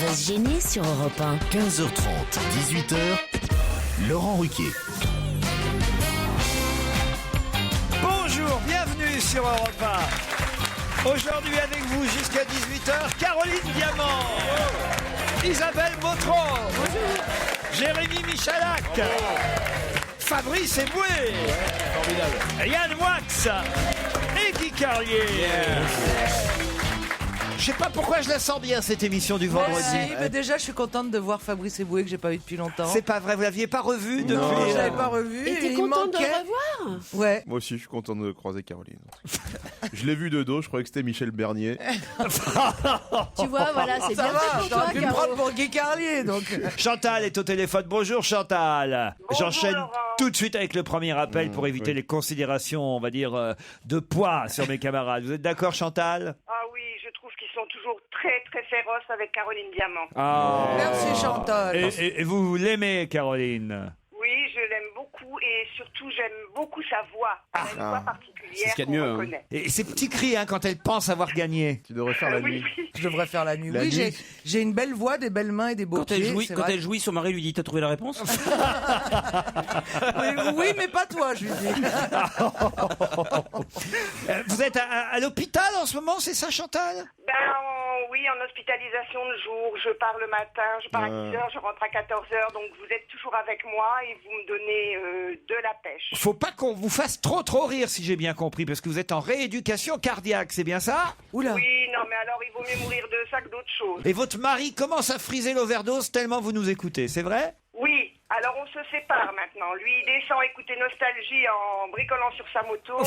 L'adresse gênée sur Europe 1. 15h30, 18h, Laurent Ruquier. Bonjour, bienvenue sur Europe 1. Aujourd'hui avec vous jusqu'à 18h, Caroline Diamant, Isabelle Vautron, Jérémy Michalak, Fabrice Eboué, Yann Wax et Guy Carlier. Je sais pas pourquoi je la sens bien cette émission du vendredi. Merci, mais déjà je suis contente de voir Fabrice Eboué que j'ai pas vu depuis longtemps. C'est pas vrai, vous l'aviez pas revu depuis. Non, je l'avais pas revu. Et t'es il contente de manquait. le revoir? Ouais. Moi aussi, je suis content de croiser Caroline. Je l'ai vu de dos, je croyais que c'était Michel Bernier. Tu vois, voilà, c'est Ça bien va, fait pour toi, j'aurais pu me Caro. prendre pour Guy Carlier, donc. Chantal est au téléphone. Bonjour Chantal. Bonjour, J'enchaîne Laurent. tout de suite avec le premier appel pour éviter les considérations, on va dire, de poids sur mes camarades. Vous êtes d'accord Chantal? Ah oui, je trouve qu'ils sont toujours très très féroces avec Caroline Diamant. Merci Chantal. Et vous l'aimez Caroline? Oui, je l'aime beaucoup et surtout j'aime beaucoup sa voix. Elle a une voix particulière qu'on reconnaît. Et ces petits cris quand elle pense avoir gagné. Tu devrais faire la Oui, nuit. oui. Je devrais faire la nuit. La Oui, nuit. j'ai une belle voix, des belles mains et des beaux Quand elle pieds. jouit, c'est quand vrai. elle jouit, son mari lui dit: t'as trouvé la réponse? Oui, mais pas toi, je lui dis. Vous êtes à l'hôpital en ce moment, c'est ça Chantal? Oui, en hospitalisation de jour. Je pars le matin, je pars à 10h, je rentre à 14h. Donc vous êtes toujours avec moi et vous me donnez de la pêche. Faut pas qu'on vous fasse trop rire si j'ai bien compris, parce que vous êtes en rééducation cardiaque, c'est bien ça? Oula. Oui, non mais alors il vaut mieux mourir de ça que d'autres choses. Et votre mari commence à friser l'overdose tellement vous nous écoutez, c'est vrai? Oui, alors on se sépare maintenant. Lui, il descend écouter Nostalgie en bricolant sur sa moto.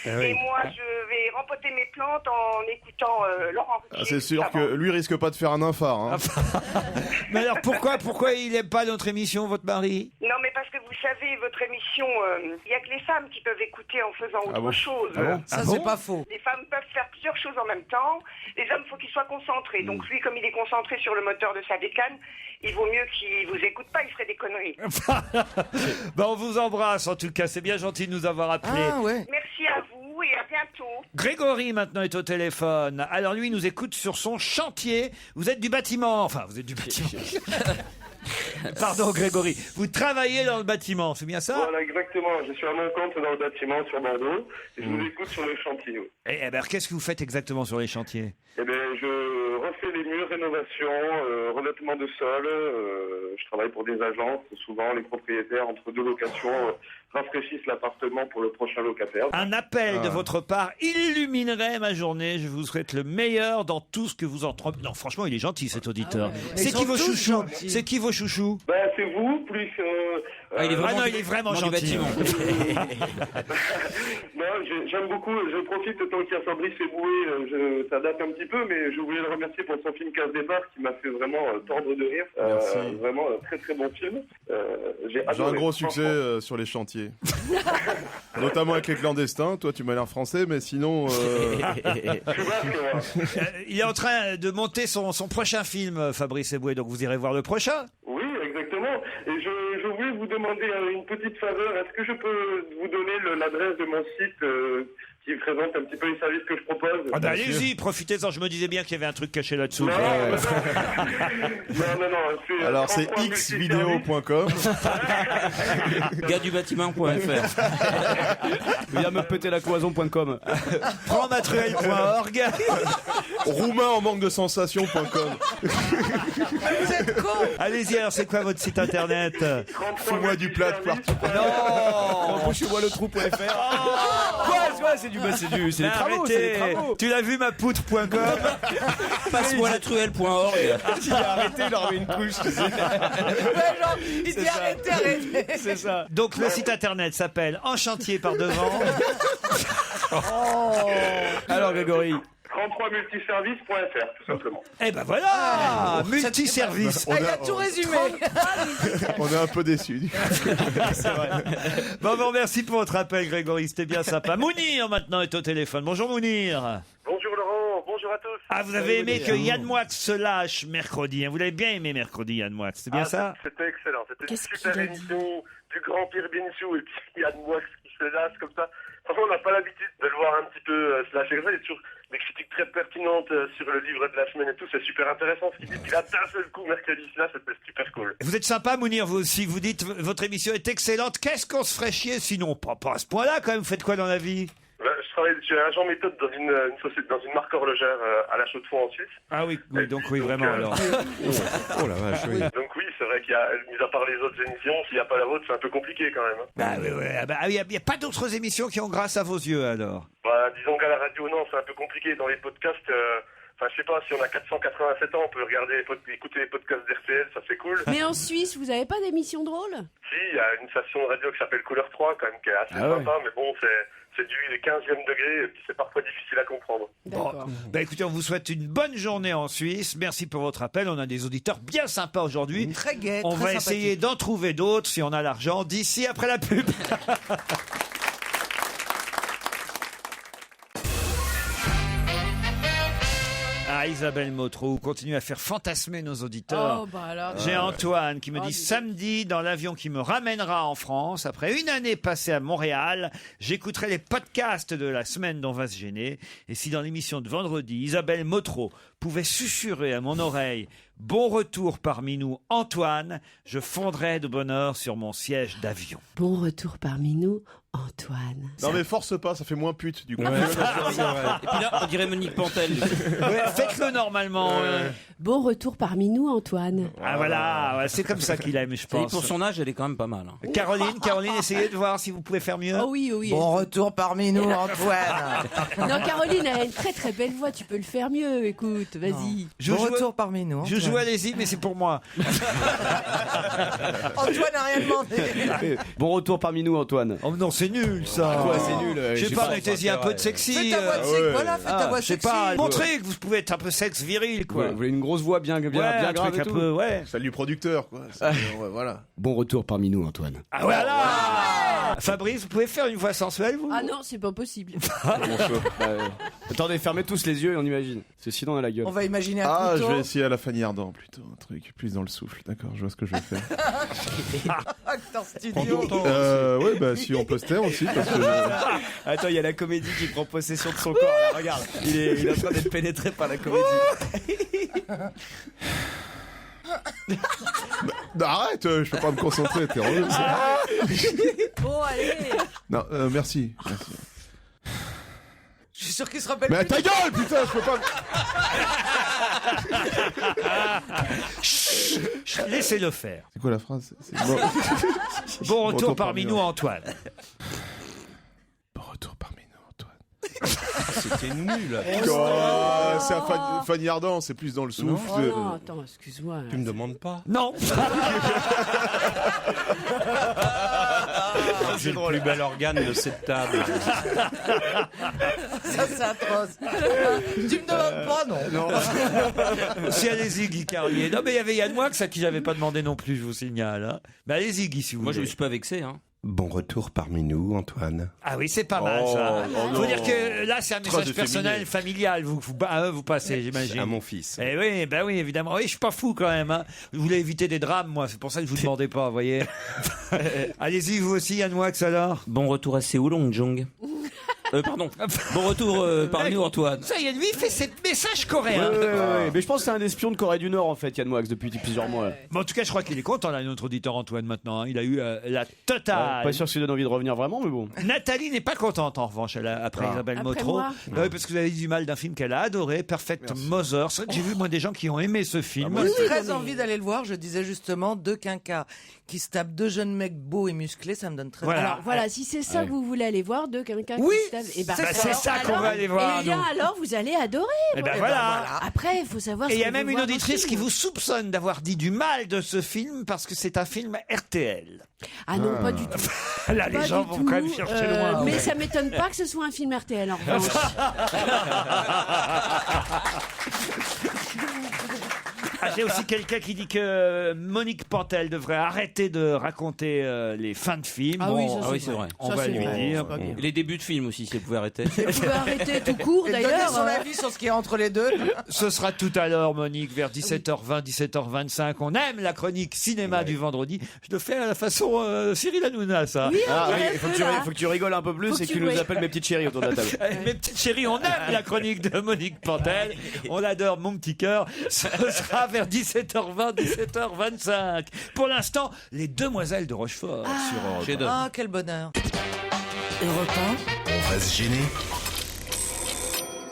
Et moi, je vais rempoter mes plantes en écoutant Laurent Ruquier. Ah, c'est sûr Ça que va. lui risque pas de faire un infart. Hein. Mais alors pourquoi il aime pas notre émission, votre mari? Non, mais parce que vous savez, votre émission, il y a que les femmes qui peuvent écouter en faisant autre bon chose. Ah bon Ça, Ah c'est bon pas faux. Les femmes peuvent faire plusieurs choses en même temps. Les hommes, faut qu'ils soient concentrés. Donc lui, comme il est concentré sur le moteur de sa bécane, il vaut mieux qu'il vous écoute pas, il ferait des conneries. Ben, on vous embrasse en tout cas, c'est bien gentil de nous avoir appelés. Ah ouais. Merci à vous et à bientôt. Grégory maintenant est au téléphone. Alors lui il nous écoute sur son chantier. Vous êtes du bâtiment, enfin vous êtes du bâtiment. Pardon Grégory, vous travaillez dans le bâtiment, c'est bien ça? Voilà, exactement. Je suis à mon compte dans le bâtiment sur Bordeaux et je vous écoute sur le chantier. Oui. Eh ben qu'est-ce que vous faites exactement sur les chantiers? Eh bien, je refais les murs, rénovation, revêtement de sol. Je travaille pour des agences. Souvent, les propriétaires, entre deux locations, rafraîchissent l'appartement pour le prochain locataire. Un appel de votre part illuminerait ma journée. Je vous souhaite le meilleur dans tout ce que vous entreprenez. Non, franchement, il est gentil cet auditeur. C'est Ils qui sont vos tous chouchous? gentils. C'est qui vos chouchous? Ben, c'est vous, plus... Ah, il est vraiment, non, il est vraiment du gentil. bâtiment. Non, j'aime beaucoup, je profite tant qu'il y a Fabrice Eboué, ça date un petit peu, mais je voulais le remercier pour son film Casse Départ qui m'a fait vraiment tordre de rire. Merci. Vraiment très très bon film. J'ai J'ai un adoré, gros succès franchement. sur les chantiers. Notamment avec les clandestins. Toi, tu m'as l'air français, mais sinon... Je suis basque, moi. Il est en train de monter son prochain film, Fabrice Eboué, donc vous irez voir le prochain. Oui, exactement. Et je voulais vous demander une petite faveur. Est-ce que je peux vous donner l'adresse de mon site qui présente un petit peu les services que je propose? Ah ben allez-y, profitez-en, je me disais bien qu'il y avait un truc caché là-dessous. Non, non, c'est... Alors, c'est 33 xvideo.com. Gadubâtiment.fr. Viens me péter la cloison.com. Prendmatruel.org. Roumain en manque de sensation.com. Vous êtes con. Allez-y, alors c'est quoi votre site internet? Fous-moi du plat de partout. Embauchez-moi le trou.fr. Quoi, c'est des travaux, c'est des travaux. Tu l'as vu ma poutre.com? Passe-moi la truelle.org. Il a arrêté, il a remis une couche. Tu sais. Ouais, genre, il dit arrêtez. C'est ça. Donc le site internet s'appelle En chantier par devant. Alors, Grégory. 33multiservice.fr, tout simplement. Eh ben voilà, multiservice. Il a tout résumé. On est un peu déçus. Bon, merci pour votre appel, Grégory, c'était bien sympa. Mounir maintenant est au téléphone. Bonjour Mounir. Bonjour Laurent, bonjour à tous. Ah, vous avez aimé que Yann Moix se lâche mercredi. Hein. Vous l'avez bien aimé mercredi, Yann Moix, c'est bien ça? C'était excellent, c'était une Qu'est-ce super qu'il a dit émission du grand Pierre Binchou et puis il y a de moi qui se lâche comme ça. Franchement, on n'a pas l'habitude de le voir un petit peu se lâcher comme ça. des critiques très pertinentes sur le livre de la semaine et tout. C'est super intéressant ce qu'il dit. Puis là, d'un seul coup, mercredi, là, c'était super cool. Vous êtes sympa, Mounir, vous aussi. Vous dites votre émission est excellente. Qu'est-ce qu'on se ferait chier sinon? Pas à ce point-là, quand même. Vous faites quoi dans la vie? Je suis agent méthode dans une société, dans une marque horlogère à La Chaux-de-Fonds en Suisse. Ah oui, donc oui, vraiment alors. Oh la vache, oui. Donc oui, c'est vrai qu'il y a, mis à part les autres émissions, s'il n'y a pas la vôtre, c'est un peu compliqué quand même. Bah oui, il n'y a pas d'autres émissions qui ont grâce à vos yeux alors. Bah, disons qu'à la radio, non, c'est un peu compliqué. Dans les podcasts, je sais pas, si on a 487 ans, on peut regarder, écouter les podcasts d'RTL, ça c'est cool. Mais en Suisse, vous avez pas d'émission drôle? Si, il y a une station de radio qui s'appelle Couleur 3, quand même, qui est assez sympa, mais bon, c'est du 15e degré, et puis c'est parfois difficile à comprendre. D'accord. Bah écoutez, on vous souhaite une bonne journée en Suisse. Merci pour votre appel. On a des auditeurs bien sympas aujourd'hui. Très gai, On très va essayer d'en trouver d'autres si on a l'argent d'ici après la pub. Ah, Isabelle Motro continue à faire fantasmer nos auditeurs. Oh, bah alors. J'ai Antoine qui me dit dis donc. samedi dans l'avion qui me ramènera en France. Après une année passée à Montréal, j'écouterai les podcasts de la semaine dont on va se gêner. Et si dans l'émission de vendredi, Isabelle Motro pouvait susurrer à mon oreille « Bon retour parmi nous, Antoine », je fondrais de bonheur sur mon siège d'avion. Bon retour parmi nous, Antoine. Non mais force pas, ça fait moins pute du coup. Et puis là, on dirait Monique Pantel. Ouais, faites-le normalement. Bon retour parmi nous, Antoine. Ah voilà, ouais, c'est comme ça qu'il aime, je Et pense. pour son âge, elle est quand même pas mal. Hein. Caroline, essayez de voir si vous pouvez faire mieux. Oh oui, oui. Bon retour parmi nous, Antoine. Non, Caroline, elle a une très très belle voix. Tu peux le faire mieux. Écoute, vas-y. Je Bon joue- retour parmi nous, Je Antoine. joue, allez-y, mais c'est pour moi. Antoine n'a rien demandé. Bon retour parmi nous, Antoine. Oh non, c'est nul ça. Quoi, c'est nul. Je sais pas, mettez-y un peu de sexy. Fais ta voix de sexy, voilà, fais ta voix Je sais sexy. pas, montrez que vous pouvez être un peu sexe viril, quoi. Vous voulez une grosse voix bien Ouais, bien un grave truc et un tout. peu, ouais. Salut producteur quoi. Ouais, voilà. Bon retour parmi nous, Antoine. Ah voilà. Fabrice, vous pouvez faire une voix sensuelle, vous? Ah non, c'est pas possible. Attendez, fermez tous les yeux et on imagine. C'est sinon on a la gueule. On va imaginer un Ah, je couteau. vais essayer à la Fanny Ardant plutôt, un truc plus dans le souffle. D'accord, je vois ce que je vais faire. Acteur studio. Ouais, bah si on peut se taire aussi parce que Attends, il y a la comédie qui prend possession de son corps. Là, regarde, il est en train d'être pénétré par la comédie. Non, arrête, je peux pas me concentrer, t'es relou. Bon, allez. Non, merci. Je suis sûr qu'il se rappelle Mais plus. ta gueule, putain, je peux pas. Chut, laissez-le faire. C'est quoi la phrase? Bon. Bon retour parmi nous, Antoine. Bon retour parmi nous, Antoine. C'était nul. Oh, c'est à Fanny Ardant, c'est plus dans le souffle. Oh non, attends, excuse-moi. Tu me demandes pas. Non. C'est le plus bel organe de cette table. Ça, c'est atroce. Tu me demandes pas, non. Si, allez-y, Guy Carlier. Non, mais il y avait Yann Moix à qui j'avais pas demandé non plus, je vous signale. Hein. Mais allez-y, Guy, si vous Moi, je voulez. me suis pas vexé. Hein. Bon retour parmi nous, Antoine. Ah oui, c'est pas mal ça. Faut dire que là, c'est un message Très personnel, efféminé. familial. Vous passez, j'imagine. À mon fils. Eh oui, ben oui, évidemment. Oui, je suis pas fou quand même. Hein. Je voulais éviter des drames, moi. C'est pour ça que je vous demandais pas, vous voyez. Allez-y, vous aussi, Yann Moix, alors. Bon retour à Séoul, Hong Jong. Pardon. Bon retour parmi nous, Antoine. Ça y est, lui, il fait ses messages coréens. Ouais. Mais je pense que c'est un espion de Corée du Nord en fait, Yann Moix, depuis plusieurs mois. Là. Mais en tout cas, je crois qu'il est content, là, notre auditeur Antoine, maintenant. Hein. Il a eu la totale. Pas sûr que ça lui donne envie de revenir vraiment, mais bon. Nathalie n'est pas contente, en revanche, après Isabelle Après Motro. moi Oui, parce que vous avez dit du mal d'un film qu'elle a adoré, Perfect Mother. C'est vrai que j'ai vu, moi, des gens qui ont aimé ce film. J'ai très envie d'aller le voir. Je disais justement deux quinquas qui se tapent deux jeunes mecs beaux et musclés. Ça me donne très Voilà. Alors voilà, si c'est ça que vous voulez aller voir, de quelqu'un Oui, qui se tape, eh ben, c'est ça qu'on va aller voir, Eh bien, nous. alors, vous allez adorer. Eh ben voilà. Après, il faut savoir. Et il y ce a qu'on même veut une voir dans auditrice ce qui film. vous soupçonne d'avoir dit du mal de ce film parce que c'est un film RTL. Ah non, pas du tout. Là, les Pas gens du vont tout, quand même chercher loin. Mais ça m'étonne pas que ce soit un film RTL en revanche. J'ai aussi quelqu'un qui dit que Monique Pantel devrait arrêter de raconter les fins de films. Ah oui, ça, c'est vrai. On Ça, va c'est lui vrai. dire. Et les débuts de films aussi, si elle pouvait arrêter. Vous pouvez arrêter tout court Et donner d'ailleurs. son avis sur ce qui est entre les deux. Ce sera tout à l'heure, Monique, vers 17h20, 17h25. On aime la chronique cinéma du vendredi. Je le fais à la façon Cyril Hanouna, ça. Oui, Ah on oui, dirait il faut un que peu, là. faut que tu rigoles un peu plus Faut et que que tu- tu nous oui. appelles mes petites chéries autour de la table. Mes petites chéries, on aime la chronique de Monique Pantel. On l'adore, mon petit cœur. Ce sera vers 17h20, 17h25. Pour l'instant, les Demoiselles de Rochefort sur Europe. Chef-d'œuvre. Ah, quel bonheur. Europe 1, on va se gêner.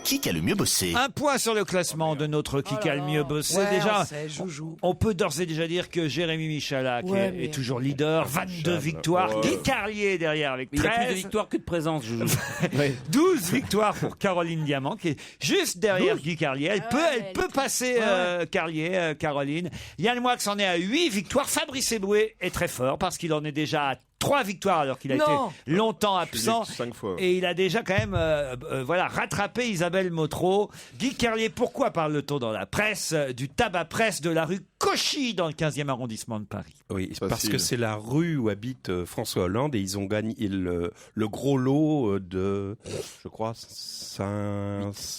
Qui a le mieux bossé? Un point sur le classement de notre qui a le mieux bossé. Ouais, Déjà, on sait, joujou. on peut d'ores et déjà dire que Jérémy Michalak Ouais, est mais- toujours leader. 22 victoires. Ouais. Guy Carlier derrière avec Mais il y a plus de 13. victoires que de présence, je 12 victoires pour Caroline Diamant qui est juste derrière Guy Carlier. Elle peut passer Carlier, Caroline. Yann Moix en est à 8 victoires. Fabrice Eboué est très fort parce qu'il en est déjà à 3 victoires alors qu'il a Non. été longtemps absent. 5 fois. Et il a déjà quand même rattrapé Isabelle Motro. Guy Carlier, pourquoi parle-t-on dans la presse du tabac presse de la rue Cauchy dans le 15e arrondissement de Paris? Oui, Facile. parce que c'est la rue où habite François Hollande et ils ont gagné le gros lot de, je crois,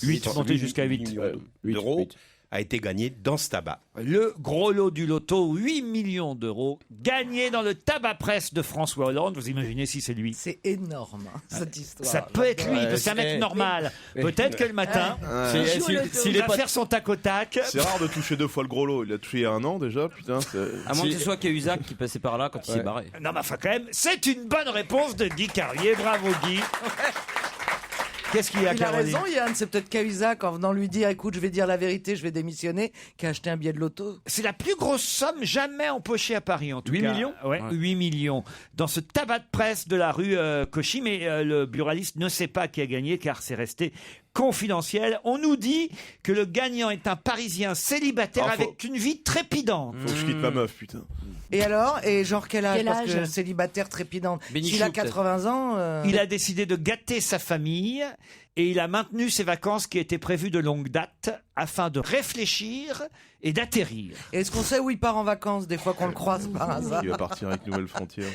8, monté jusqu'à 8. millions d'euros a été gagné dans ce tabac. Le gros lot du loto, 8 millions d'euros, gagné dans le tabac presse de François Hollande. Vous imaginez si c'est lui? C'est énorme, cette histoire. Ça peut être lui, Ouais, c'est un mec c'est- normal. Peut-être que le matin, S'il il est va pas faire son tac au tac. C'est rare de toucher 2 fois le gros lot. Il a touché il y a 1 an déjà, putain. À moins que ce soit Cahuzac qui passait par là quand il s'est barré. Non, mais enfin, quand même, c'est une bonne réponse de Guy Carlier. Bravo, Guy. Qu'est-ce qu'il y a, Il a Caroline? raison, Yann. C'est peut-être Cahuzac, en venant lui dire, écoute, je vais dire la vérité, je vais démissionner, qui a acheté un billet de loto. C'est la plus grosse somme jamais empochée à Paris, en tout 8 cas. millions Ouais, 8 millions. Dans ce tabac de presse de la rue Cauchy, mais le buraliste ne sait pas qui a gagné, car c'est resté confidentiel. On nous dit que le gagnant est un Parisien célibataire Ah, faut- avec une vie trépidante. Faut que je quitte ma meuf, putain. Et alors? Et genre quel âge? Quel Parce âge que célibataire trépidante. Bénichou, S'il a peut-être. 80 ans... Il a décidé de gâter sa famille et il a maintenu ses vacances qui étaient prévues de longue date afin de réfléchir et d'atterrir. Est-ce qu'on sait où il part en vacances, des fois qu'on le croise par hasard? Il va partir avec Nouvelle Frontière.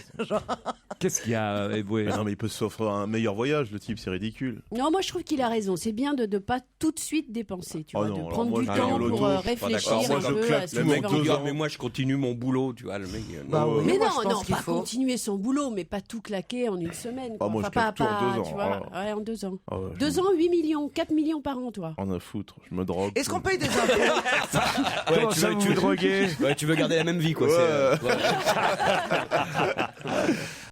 Qu'est-ce qu'il y a, Eboué? Mais non, mais il peut s'offrir un meilleur voyage, le type, c'est ridicule. Non, moi je trouve qu'il a raison. C'est bien de ne pas tout de suite dépenser, tu Oh vois, non, de alors prendre moi, du je temps gagne au pour loto, je suis pas réfléchir d'accord. Moi, un je peu claque à ce le qu'il mec va 2 faire. ans. Mais moi, je continue mon boulot, tu vois, le mec. Bah oui. Mais moi, non, je pense non, qu'il pas faut. continuer son boulot, mais pas tout claquer en une semaine. Quoi. Ah, moi, je Enfin, claque tout en 2 ans. tu vois, ouais, en 2 ans. Ah ouais, 2 ans, 8 millions, 4 millions par an, toi. Rien à foutre, je me drogue. Est-ce qu'on paye des impôts? Comment ça, vous vous droguez? Ouais, tu veux garder la même vie, quoi. Ouais.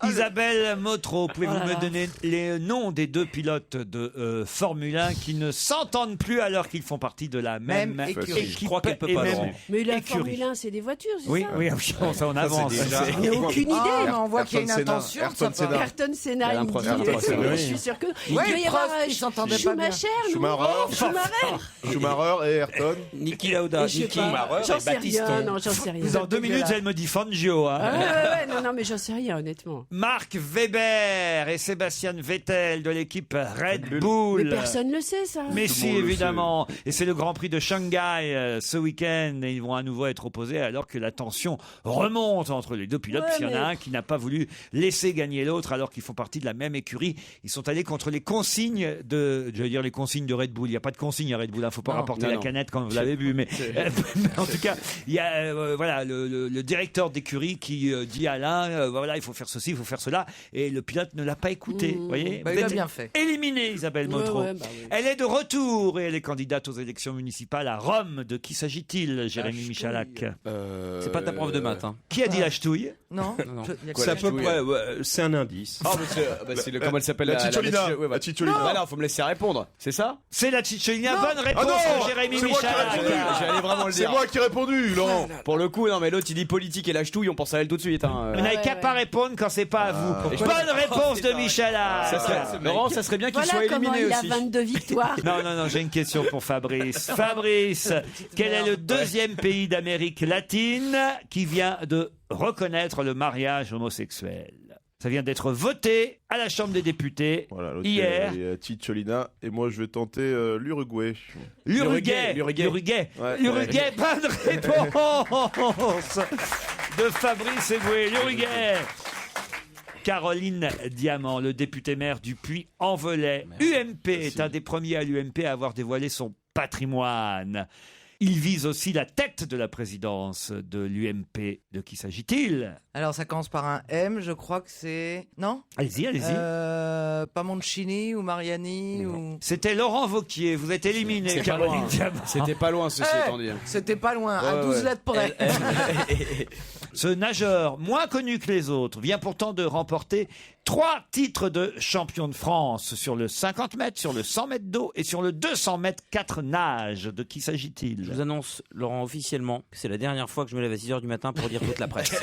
Isabelle Motro, pouvez-vous Oh là me là. donner les noms des 2 pilotes de Formule 1 qui ne s'entendent plus alors qu'ils font partie de la même Même écurie. équipe Je crois qu'elle peut et pas, même Laurent. Mais la écurie. Formule 1, c'est des voitures, c'est Oui, ça oui, ça on avance. déjà- Il n'y a aucune idée. Ah, mais on voit qu'il y a une Ayrton Senna, intention de Ayrton sa part. Senna. Ayrton Senna, il me dit. Ayrton Senna, Je suis sûr que. Il Ouais, doit y avoir Prost, ils s'entendaient pas bien. Schumacher, non Schumacher. Schumacher. Schumacher et Ayrton. Niki Lauda, Et je sais Niki. pas. J'en sais rien, non, j'en sais rien. Dans 2 minutes, elle me dit Fangio. Hein. Ouais, non, mais j'en sais rien, honnêtement. Marc Webber et Sébastien Vettel de l'équipe Red Bull. Mais personne ne le sait, ça. Mais Tout le si, monde le évidemment. Et c'est le Grand Prix de Shanghai ce week-end. Et ils vont à nouveau être opposés alors que la tension remonte entre les 2 pilotes. Ouais, Puis il y en a mais- un qui n'a pas voulu laisser gagner l'autre alors qu'ils font partie de la même écurie. Ils sont allés contre les consignes les consignes de Red Bull. Il n'y a pas de consignes à Red Bull. Il ne faut pas rapporter la canette quand vous l'avez bu. Mais en tout cas, il y a le directeur d'écurie qui dit à Alain, voilà, il faut faire ceci, il faut faire cela. Et le pilote ne l'a pas écouté. Vous voyez Bah, Vous il a êtes bien fait. éliminée, Isabelle Motro. Ouais, bah oui. Elle est de retour et elle est candidate aux élections municipales à Rome. De qui s'agit-il, Jérémy Michalak? C'est pas ta prof de maths. Hein. Qui a dit la ch'touille? Non? Non. Il y a C'est à que- peu près, ouais, c'est un indice. Ah, comment elle s'appelle La Cicciolina. ouais, La Cicciolina. Ah non, faut me laisser répondre. C'est ça? C'est la Cicciolina. Bonne réponse Ah non, de Jérémy c'est moi qui ai Michalak. répondu. J'allais vraiment le C'est dire. moi qui ai répondu, Laurent. Pour le coup, non, mais l'autre il dit politique et la ch'touille, on pense à elle tout de suite. Hein. Vous n'avez Ouais, qu'à ouais. pas répondre quand c'est pas à vous. Bonne réponse de Michalak. Ça serait- Laurent, ça serait bien qu'il Voilà soit comment éliminé il a aussi. 22 victoires. Non, j'ai une question pour Fabrice. Fabrice, quel est le 2e pays d'Amérique latine qui vient de reconnaître le mariage homosexuel? Ça vient d'être voté à la Chambre des députés hier. Et Cicciolina. Et moi, je vais tenter l'Uruguay. L'Uruguay. Ouais. L'Uruguay, bonne réponse de Fabrice Eboué. L'Uruguay. Caroline Diamant, le député maire du Puy-en-Velay. UMP est un des premiers à l'UMP à avoir dévoilé son patrimoine. Il vise aussi la tête de la présidence de l'UMP. De qui s'agit-il? Alors, ça commence par un M, je crois que c'est... Non? Allez-y. Pas Moncini ou Mariani ou... C'était Laurent Wauquiez. Vous êtes éliminé, C'est pas Caroline loin. Diamant. C'était pas loin, ceci étant dit. C'était pas loin, à 12 lettres près. Ce nageur, moins connu que les autres, vient pourtant de remporter 3 titres de champion de France sur le 50 mètres, sur le 100 mètres d'eau et sur le 200 mètres 4 nages. De qui s'agit-il? Je vous annonce, Laurent, officiellement, que c'est la dernière fois que je me lève à 6h du matin pour lire toute la presse.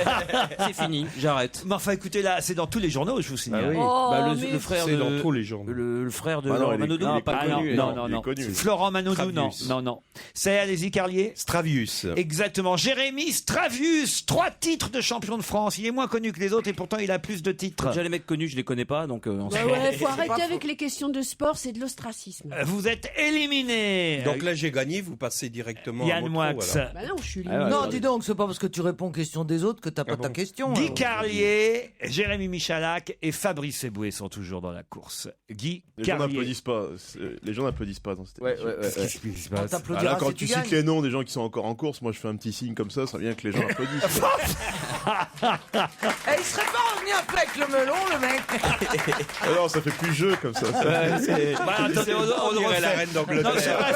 C'est fini, j'arrête. Mais enfin, écoutez, là, c'est dans tous les journaux, je vous signale. Ah oui. Oh, le frère C'est de... dans tous les gens. Le frère de Ah non, Laurent il est- Manodou. il est pas connu, connu. non. il est connu. Florent Manodou, non. C'est, allez-y, Carlier. Stravius. Exactement. Jérémy Stravius, 3 titres de champion de France. Il est moins connu que les autres et pourtant il a plus de titres. Déjà les mecs connus, je les connais pas, donc on Bah s'en ouais, faut pas arrêter faux. avec les questions de sport, c'est de l'ostracisme. Vous êtes éliminé. Donc là, j'ai gagné, vous passez directement à Yann Motro, Moix. alors. Bah non, je suis Ah ouais. Non, dis donc, c'est pas parce que tu réponds aux questions des autres que t'as pas bon ta question. Guy alors. Carlier, Jérémy Michalak et Fabrice Eboué sont toujours dans la course. Guy Les gens Carlier. n'applaudissent pas. Les gens n'applaudissent pas dans cette émission. Qu'est-ce qui se On passe t'applaudira Là, quand si tu tu cites gagnes. les noms des gens qui sont encore en course, moi je fais un petit signe comme ça serait bien que les gens applaudissent. Eh, il serait pas revenu après avec le melon, le mec. Alors ça fait plus jeu comme ça. Bah, attendez, on le dirait refait. la reine d'Angleterre. Non, c'est vrai,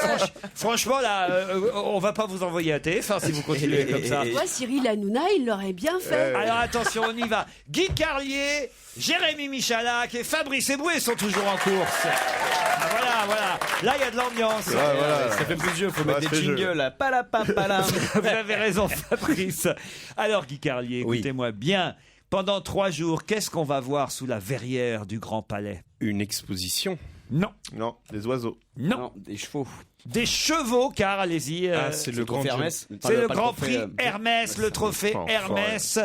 franchement, là, on va pas vous envoyer à TF1 si vous continuez comme ça. Moi, Cyril Hanouna, il l'aurait bien fait. Alors attention, on y va. Guy Carlier, Jérémy Michalak et Fabrice Eboué sont toujours en course. Ah, voilà. Là, il y a de l'ambiance. Voilà. Ça fait plus de jeu, faut Ouais, mettre des c'est jeu. jingles là. Palapapala. Vous avez raison, Fabrice. Alors, Guy Carlier, Oui. écoutez-moi bien. Pendant 3 jours, qu'est-ce qu'on va voir sous la verrière du Grand Palais? Une exposition. Non. Non, des oiseaux. Non. Non, des chevaux. Des chevaux, car allez-y. C'est le grand Hermès. C'est le Pas Grand trophée, Prix Hermès, le trophée Oh, Hermès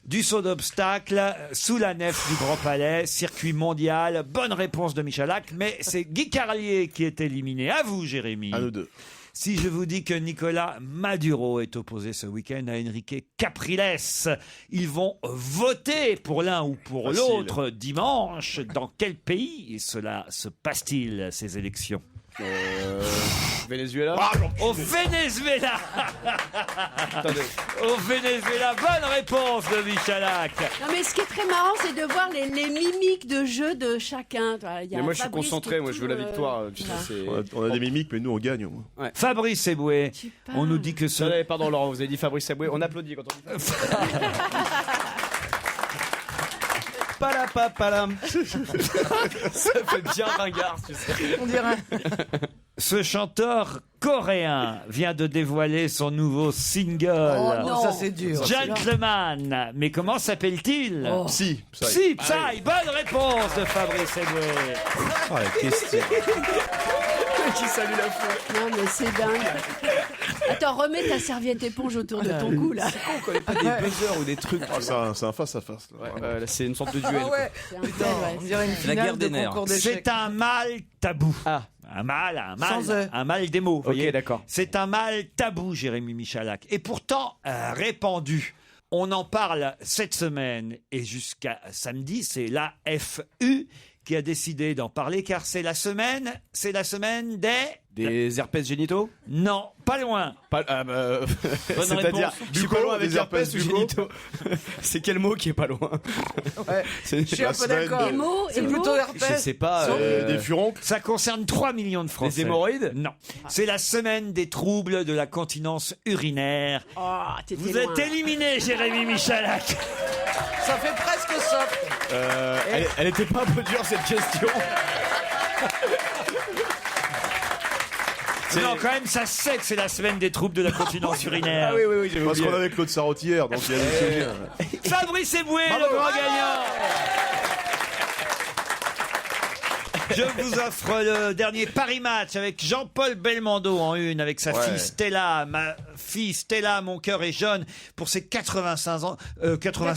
du saut d'obstacle sous la nef du Grand Palais, circuit mondial. Bonne réponse de Michalak, mais c'est Guy Carlier qui est éliminé. À vous, Jérémy. À nous deux. Si je vous dis que Nicolas Maduro est opposé ce week-end à Enrique Capriles, ils vont voter pour l'un ou pour Facile. l'autre dimanche. Dans quel pays cela se passe-t-il, ces élections? Venezuela. Au Venezuela. Attendez. Au Venezuela, bonne réponse de Michalak. Non, mais ce qui est très marrant, c'est de voir les mimiques de jeu de chacun. Il y a Mais moi je suis Fabrice concentré, qui est moi je tout, veux la victoire. Tu sais, voilà. c'est... On a des mimiques, mais nous on gagne au moins. Fabrice Eboué, Tu parles. on nous dit que ce... Attendez, pardon Laurent, vous avez dit Fabrice Eboué, on applaudit quand on dit Palapapala. Ça fait bien ringard, tu sais. On dirait. Ce chanteur coréen vient de dévoiler son nouveau single. Oh non. Ça, c'est dur. Gentleman. Mais comment s'appelle-t-il? Oh. Si, ça y est. Si, Psy. Bonne réponse de Fabrice Eboué. Oh, la question. Qui salue la foule. Non, mais c'est dingue. Attends, remets ta serviette éponge autour de ton cou, là. On connaît pas des buzzers ou des trucs. Oh, c'est un face-à-face. là. Ouais, là, c'est une sorte de duel. Ah ouais. C'est un Putain, tel, ouais. on dirait une La guerre finale des de nerfs. concours d'échecs. C'est un mal tabou. Ah. Un mal Sans E. un mal des mots. Ok, voyez. d'accord. C'est un mal tabou, Jérémy Michalak. Et pourtant répandu. On en parle cette semaine et jusqu'à samedi, c'est l'AFU qui a décidé d'en parler car c'est la semaine des... Des herpès génitaux. Non, pas loin. Pas, c'est-à-dire, réponse. je suis pas loin avec des herpès herpès ou buccaux. génitaux. C'est quel mot qui est pas loin? Ouais. C'est- Je suis un La peu semaine d'accord. Émo, C'est émo. plutôt Je herpès. sais pas. Des furoncles. Ça concerne 3 millions de Français. Les hémorroïdes? Non. C'est la semaine des troubles de la continence urinaire. Oh, t'étais Vous loin. êtes éliminé, Jérémy Michalak. Ça fait presque soft. Elle était pas un peu dure cette question. Non, quand même, ça se sait que c'est la semaine des troubles de la continence urinaire. Ah oui, j'avais Parce oublié. qu'on avait Claude Sarraute hier, donc il y a des souvenirs. Fabrice Eboué, le grand gagnant. Je vous offre le dernier Paris Match avec Jean-Paul Belmondo en une, avec sa fille Stella. Ma fille Stella, mon cœur est jaune, pour ses 85 ans. 80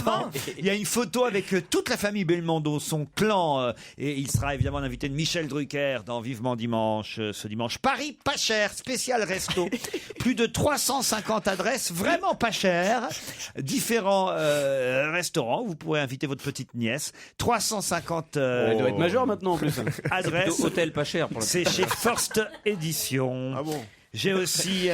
ans. Il y a une photo avec toute la famille Belmondo, son clan. Et il sera évidemment l'invité de Michel Drucker dans Vivement Dimanche, ce dimanche. Paris pas cher, spécial resto. Plus de 350 adresses, vraiment pas chères. Différents restaurants. Vous pourrez inviter votre petite nièce. 350 Elle doit être majeure maintenant en plus. adresses. Hôtel pas cher. Pour C'est chez First Edition. Ah bon? J'ai aussi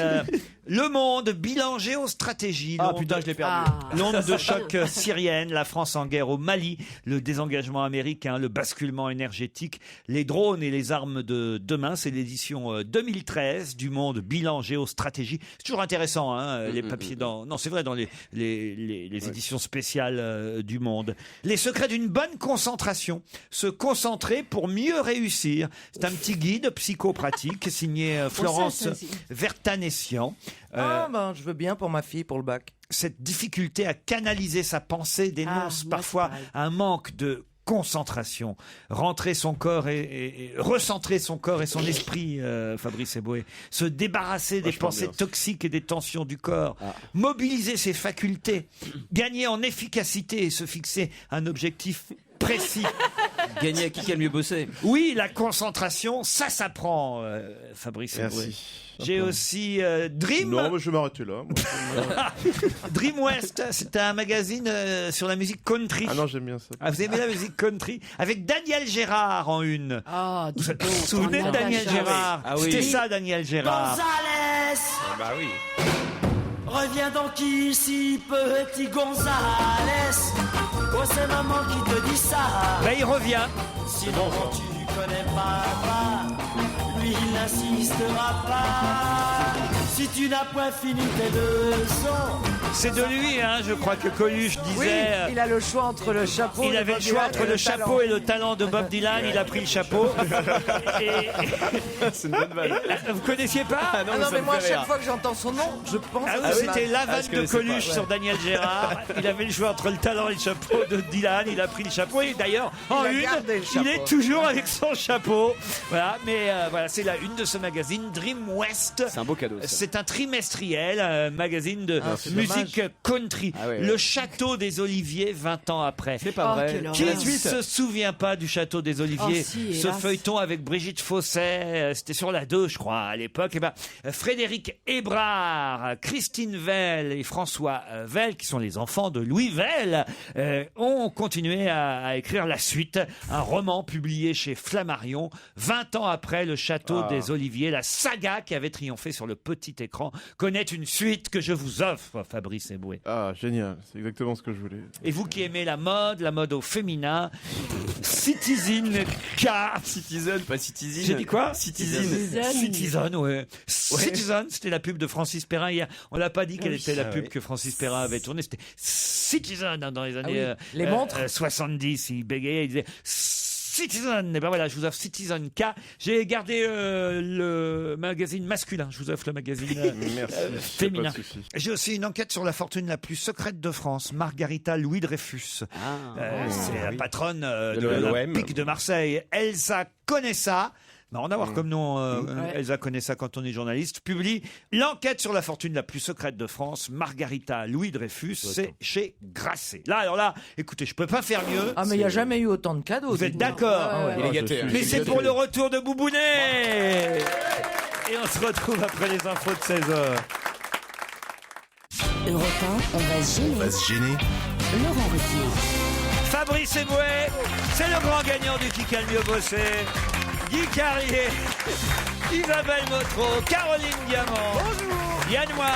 Le Monde, bilan géostratégie. Ah putain, je l'ai perdu. L'onde de choc syrienne, la France en guerre au Mali, le désengagement américain, le basculement énergétique, les drones et les armes de demain. C'est l'édition 2013 du Monde, bilan géostratégie. C'est toujours intéressant, hein, les papiers dans... Non, c'est vrai, dans les éditions spéciales du Monde. Les secrets d'une bonne concentration. Se concentrer pour mieux réussir. C'est un petit guide psychopratique signé Florence Vertanessian. Je veux bien pour ma fille, pour le bac. Cette difficulté à canaliser sa pensée dénonce parfois un manque de concentration. Rentrer son corps et recentrer son corps et son esprit, Fabrice Eboué. Se débarrasser des pensées toxiques et des tensions du corps. Mobiliser ses facultés. Gagner en efficacité et se fixer un objectif précis. Gagner à qui a le mieux bossé. Oui, la concentration, ça s'apprend, Fabrice Eboué. J'ai aussi Dream. Non, mais je vais m'arrêter là. Dream West, c'est un magazine sur la musique country. Ah non, j'aime bien ça. Ah, vous aimez la musique country? Avec Daniel Gérard en une. Ah, vous vous souvenez de Daniel Gérard? Ah oui. C'était ça, Daniel Gérard. Gonzalez, Bah oui. reviens donc ici, petit Gonzalez. Oh, c'est maman qui te dit ça. Ben, il revient. Sinon, tu connais papa, lui il n'insistera pas. Si tu n'as point fini tes leçons. C'est de lui, hein, je crois que Coluche disait. Oui, il a le choix entre le chapeau. Il avait le choix entre le chapeau et le talent de Bob Dylan. Il a pris le chapeau. C'est une bonne vanne. Vous connaissiez pas? Ah non, mais moi, à chaque fois que j'entends son nom, je pense Ah oui, à c'était la vanne je de connaissais Coluche pas, sur Daniel Gérard. Il avait le choix entre le talent et le chapeau de Dylan. Il a pris le chapeau. Et d'ailleurs, en a une, gardé le il chapeau. est toujours avec son chapeau. Voilà, mais voilà, c'est la une de ce magazine, Dream West. C'est un beau cadeau. Ça. C'est un trimestriel, magazine de c'est musique country. Ah ouais, ouais. Le Château des Oliviers, 20 ans après. C'est pas vrai. quelle Qui horreur. ne se souvient pas du Château des Oliviers? Oh, si, Ce hélas. feuilleton avec Brigitte Fosset, c'était sur la 2, je crois, à l'époque. Et ben, Frédéric Hébrard, Christine Vell et François Vell, qui sont les enfants de Louis Vell, ont continué à écrire la suite, un roman publié chez Flammarion, 20 ans après le Château des Oliviers. La saga qui avait triomphé sur le petit écran connaît une suite que je vous offre, Fabrice Eboué. Ah, génial. C'est exactement ce que je voulais. Et vous qui aimez la mode au féminin, Citizen K. Citizen, pas Citizen. J'ai dit quoi? Citizen. Citizen, ouais. Citizen, c'était la pub de Francis Perrin hier. On l'a pas dit quelle était la pub que Francis Perrin avait tournée. C'était Citizen, hein, dans les années Les montres 70. Il bégayait, il disait Citizen. Et ben voilà, je vous offre Citizen K. J'ai gardé le magazine masculin. Je vous offre le magazine Merci. féminin. Pas de souci. J'ai aussi une enquête sur la fortune la plus secrète de France, Margarita Louis Dreyfus. C'est la patronne de l'OM. l'Olympique de Marseille. Elsa Conessa, marrant d'avoir comme nom Elsa Conessa quand on est journaliste, publie l'enquête sur la fortune la plus secrète de France, Margarita Louis Dreyfus. C'est chez Grasset. Là, alors là, écoutez, je peux pas faire mieux. Ah, mais il n'y a jamais eu autant de cadeaux. Vous êtes d'accord? Il est gâté. Mais c'est pour le retour de Boubounet. Et on se retrouve après les infos de 16h. Europe 1, on va se gêner. On va se gêner. Laurent Ruquier. Fabrice Eboué, c'est le grand gagnant du Qui a le mieux bossé. Guy Carrier, Isabelle Motro, Caroline Diamant, Yann Moix.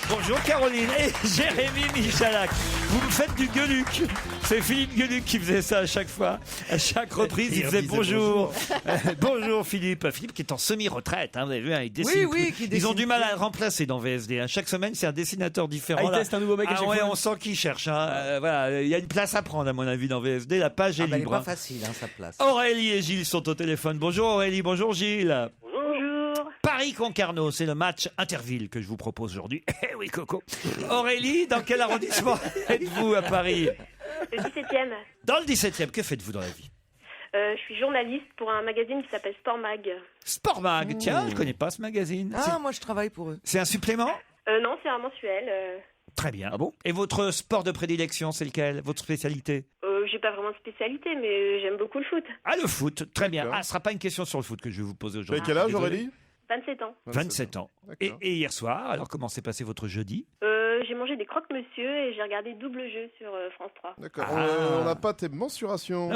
Bonjour Caroline et Jérémy Michalak. Vous me faites du Gueuluc. C'est Philippe Gueuluc qui faisait ça à chaque fois. À chaque reprise, il faisait bonjour. Bonjour Philippe. Philippe qui est en semi-retraite. Hein, vous avez vu, il dessine. Oui, qui Ils dessine ont du mal à plus. le remplacer dans VSD. Hein. Chaque semaine, c'est un dessinateur différent. Il là. teste un nouveau mec à chaque ouais, fois. on sent qu'il cherche. Hein. Voilà, il y a une place à prendre à mon avis dans VSD. La page est Il n'est libre. pas Hein. facile, sa place. Aurélie et Gilles sont au téléphone. Bonjour Aurélie, bonjour Gilles. Bonjour. Paris-Concarneau, c'est le match Interville que je vous propose aujourd'hui. Eh oui Coco. Aurélie, dans quel arrondissement êtes-vous à Paris? Le 17e. Dans le 17e, que faites-vous dans la vie? Je suis journaliste pour un magazine qui s'appelle Sport Mag. Sport Mag, tiens, je connais pas ce magazine. Ah, moi je travaille pour eux. C'est un supplément? Non, c'est un mensuel. Très bien. Ah bon? Et votre sport de prédilection, c'est lequel? Votre spécialité? J'ai pas vraiment de spécialité, mais j'aime beaucoup le foot. Ah, le foot, très bien. D'accord. Ah, ce sera pas une question sur le foot que je vais vous poser Tu aujourd'hui. as quel âge, Désolé. Aurélie? 27 ans. 27 ans. D'accord. Et hier soir, alors comment s'est passé votre jeudi? J'ai mangé des croque-monsieur et j'ai regardé Double Jeu sur France 3. D'accord. Ah. On n'a pas tes mensurations.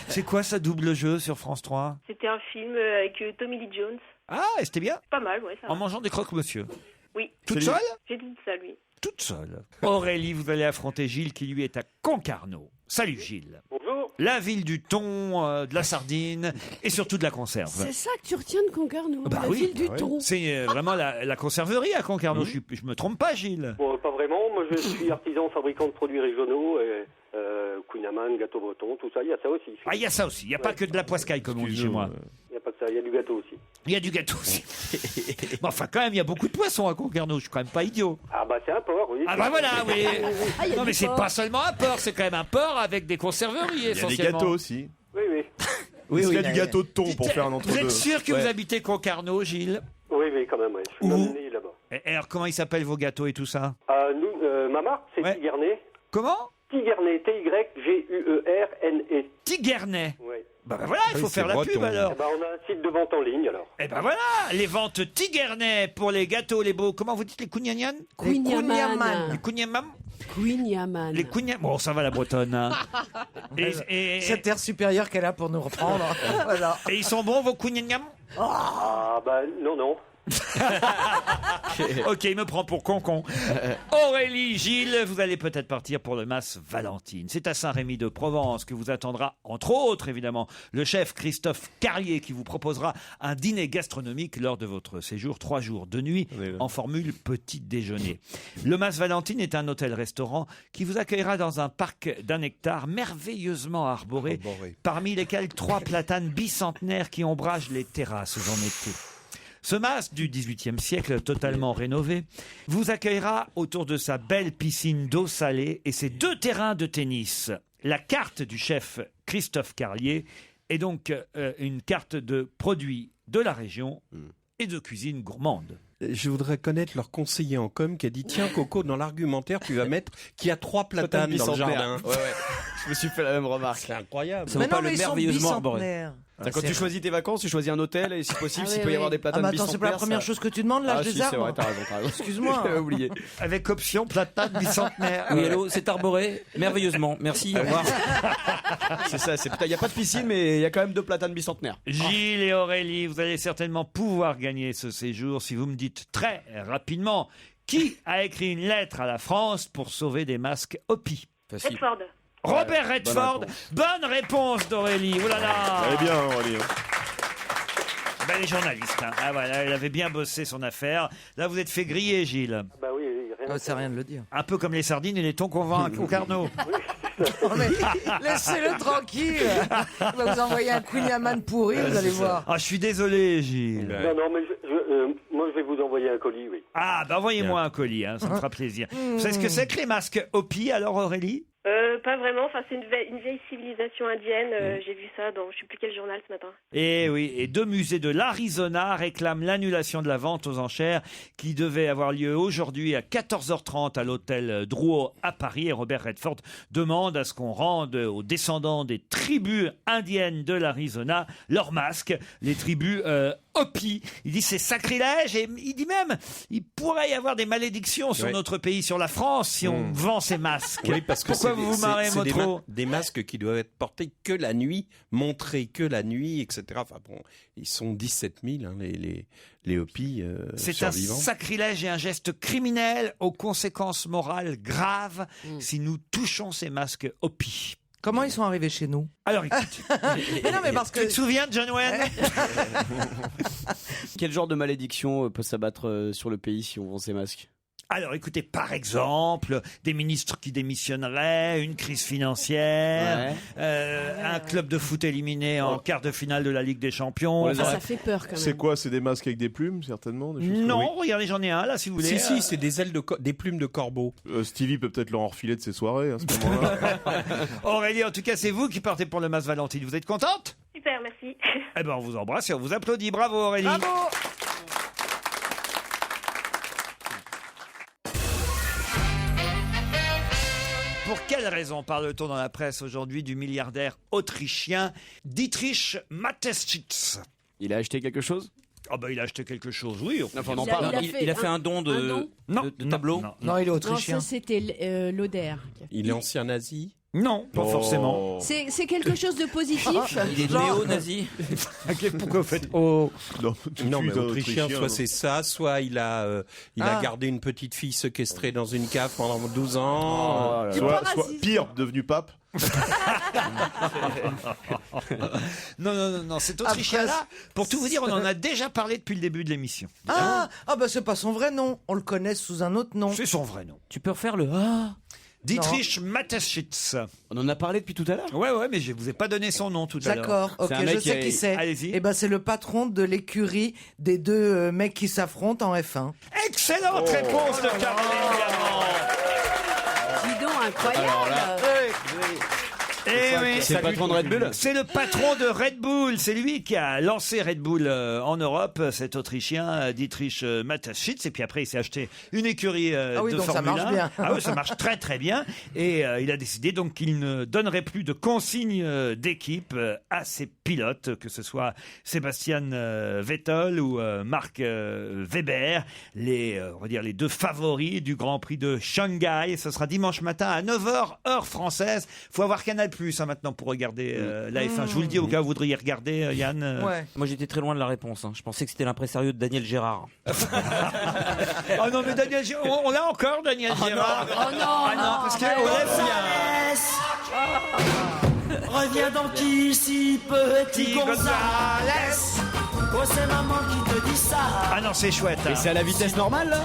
C'est quoi ça, Double Jeu sur France 3? C'était un film avec Tommy Lee Jones. Ah, et c'était bien? Pas mal, ouais, ça En va. mangeant des croque-monsieur. Oui. Toute seule? J'étais toute seule, oui. Toute seule. Aurélie, vous allez affronter Gilles qui lui est à Concarneau. Salut Gilles. Bonjour. La ville du thon, de la sardine et surtout de la conserve. C'est ça que tu retiens de Concarneau, Bah la oui. ville du Ah oui. thon. C'est vraiment la conserverie à Concarneau. Je me trompe pas, Gilles? Bon, pas vraiment. Moi, je suis artisan fabricant de produits régionaux. Kouign-Amann, gâteau breton, tout ça. Il y a ça aussi. Ah, il y a ça aussi. Il n'y a pas que de la poiscaille, comme on dit chez moi. Il n'y a pas que ça. Il y a du gâteau aussi. Il y a du gâteau aussi. Bon, enfin, quand même, il y a beaucoup de poissons à Concarneau. Je suis quand même pas idiot. Ah bah c'est un port, oui. Ah bah voilà, oui. Ah, il y a Non, du mais c'est porc. pas seulement un port, c'est quand même un port avec des conserveries, Il y a des essentiellement. gâteaux aussi. Oui, oui. Est-ce qu'il y a du gâteau de thon pour faire un Vous entre-deux? êtes sûr que Ouais. vous habitez Concarneau, Gilles? Oui, oui, quand même. Ouais. Je suis même né là-bas. Et alors, comment ils s'appellent vos gâteaux et tout ça? Ma marque, c'est Ouais. Tigerney. Comment? Tigerney, T-Y-G-U-E-R-N-E. Tigerney. Oui. Bah voilà, il faut faire la pub alors. Eh ben, on a un site de vente en ligne alors. Eh ben voilà, les ventes Tigerney pour les gâteaux, les beaux. Comment vous dites les kouign-amann? Kouign-Amann. Les kouign-amann? Kouign-Amann. Les kouign-amann. Bon, ça va la bretonne. Hein. Cet air supérieur qu'elle a pour nous reprendre. Voilà. Et ils sont bons vos kouign-amann? Ah bah non, non. Ok, il me prend pour concon. Aurélie, Gilles, vous allez peut-être partir pour le Mas Valentine. C'est à Saint-Rémy de Provence que vous attendra, entre autres évidemment, le chef Christophe Carlier qui vous proposera un dîner gastronomique lors de votre séjour 3 jours de nuit en formule petit déjeuner. Le Mas Valentine est un hôtel-restaurant qui vous accueillera dans un parc d'1 hectare merveilleusement arboré, parmi lesquels 3 platanes bicentenaires qui ombragent les terrasses en été. Ce mas du XVIIIe siècle, totalement rénové, vous accueillera autour de sa belle piscine d'eau salée et ses 2 terrains de tennis. La carte du chef Christophe Carlier est donc une carte de produits de la région et de cuisine gourmande. Je voudrais connaître leur conseiller en com qui a dit tiens Coco, dans l'argumentaire tu vas mettre qu'il y a 3 platanes dans le jardin. Ouais, ouais. Je me suis fait la même remarque. C'est incroyable. Ça vaut pas le merveilleusement arboré. Quand tu choisis tes vacances, tu choisis un hôtel et si possible, s'il peut y avoir des platanes attends, c'est pas la première chose que tu demandes, l'âge des c'est arbres. vrai, t'as raison. Excuse-moi. J'avais oublié. Avec option platane bicentenaire. Oui, hello, c'est arboré, merveilleusement. Merci, au revoir. C'est ça, il n'y a pas de piscine, mais il y a quand même 2 platanes bicentenaires. Gilles et Aurélie, vous allez certainement pouvoir gagner ce séjour si vous me dites très rapidement qui a écrit une lettre à la France pour sauver des masques Hopi. Redford. Robert Redford. Bonne réponse d'Aurélie. Oh là là. Elle est bien, Aurélie. Ben, les journalistes. Hein. Ah voilà, elle avait bien bossé son affaire. Là, vous êtes fait griller, Gilles. Bah oui, rien. C'est rien de le dire. Un peu comme les sardines et les thons qu'on vend au Carnot. Oh, mais laissez-le tranquille. Il va vous envoyer un Kouign-Amann pourri, vous allez voir. Ah, je suis désolé, Gilles. Non, non, mais moi je vais vous envoyer un colis, oui. Ah, ben envoyez-moi un colis, hein, ça me fera plaisir. Vous savez ce que c'est que les masques Hopi, alors, Aurélie? Pas vraiment, enfin c'est une vieille civilisation indienne, j'ai vu ça dans je sais plus quel journal ce matin. Et oui, et 2 musées de l'Arizona réclament l'annulation de la vente aux enchères qui devait avoir lieu aujourd'hui à 14h30 à l'hôtel Drouot à Paris. Et Robert Redford demande à ce qu'on rende aux descendants des tribus indiennes de l'Arizona leurs masques, les tribus Hopi. Il dit c'est sacrilège et il dit même il pourrait y avoir des malédictions sur notre pays, sur la France si on vend ces masques. Oui, parce que pourquoi vous vous marrez, Motro? des masques qui doivent être portés que la nuit, montrés que la nuit, etc. Enfin bon, ils sont 17 000, hein, les Hopi C'est un survivants. sacrilège et un geste criminel aux conséquences morales graves si nous touchons ces masques Hopi. Comment ils sont arrivés chez nous? Alors écoute, Mais non, mais parce que tu te souviens de John Wayne? Quel genre de malédiction peut s'abattre sur le pays si on vend ces masques? Alors écoutez, par exemple, des ministres qui démissionneraient, une crise financière, un club de foot éliminé en quart de finale de la Ligue des Champions. Ça fait peur quand même. C'est quoi? C'est des masques avec des plumes, certainement, des choses comme- Non, regardez, j'en ai un là, si vous voulez. Si, c'est des ailes des plumes de corbeau. Stevie peut peut-être leur enfiler de ses soirées à ce moment-là. Aurélie, en tout cas, c'est vous qui partez pour le Mas Valentine. Vous êtes contente? Super, merci. Eh ben, on vous embrasse et on vous applaudit. Bravo, Aurélie. Bravo. Pour quelle raison parle-t-on dans la presse aujourd'hui du milliardaire autrichien Dietrich Mateschitz? Il a acheté quelque chose? Ah bah il a acheté quelque chose, oui. Enfin, on en parle. Il a fait un don de tableau. Non, il est Non, autrichien. ça c'était Lauder. Il est ancien nazi. Non, pas forcément. C'est quelque chose de positif. Il est néo-nazi. Pourquoi vous faites oh? Non, mais autrichien, soit c'est ça, soit il a gardé une petite fille séquestrée dans une cave pendant 12 ans. Soit pire, devenu pape. Non, cet Autrichien-là, pour tout vous dire, on en a déjà parlé depuis le début de l'émission. Ah bah c'est pas son vrai nom. On le connaît sous un autre nom. C'est son vrai nom. Tu peux refaire le Dietrich Mateschitz. On en a parlé depuis tout à l'heure? Ouais, mais je vous ai pas donné son nom tout à l'heure. D'accord, ok, je sais qui c'est. Allez-y. Eh ben c'est le patron de l'écurie des deux mecs qui s'affrontent en F1. Excellente réponse de Caroline Diamant. Dis donc, incroyable. Eh oui, C'est le patron de Red Bull? c'est le patron de Red Bull. C'est lui qui a lancé Red Bull en Europe, cet Autrichien Dietrich Mateschitz. Et puis après, il s'est acheté une écurie de donc ça Formule marche 1. bien. Ah oui, ça marche très très bien. Et il a décidé donc qu'il ne donnerait plus de consignes d'équipe à ses pilotes, que ce soit Sebastian Vettel ou Mark Webber, on va dire les deux favoris du Grand Prix de Shanghai. Ce sera dimanche matin à 9h, heure française. Faut avoir Canal+ maintenant pour regarder la F1. Je vous le dis au cas où vous voudriez regarder, Yann. Ouais. Moi j'étais très loin de la réponse. Je pensais que c'était l'impresario de Daniel Gérard. Oh non, mais Daniel Gérard, on l'a encore, Daniel Gérard. Oh non, Ah non, parce que on l'aime bien. Reviens donc ici, petit Gonzalez. Oh, c'est maman qui te dit ça. Ah non, c'est chouette. Et c'est à la vitesse normale, là?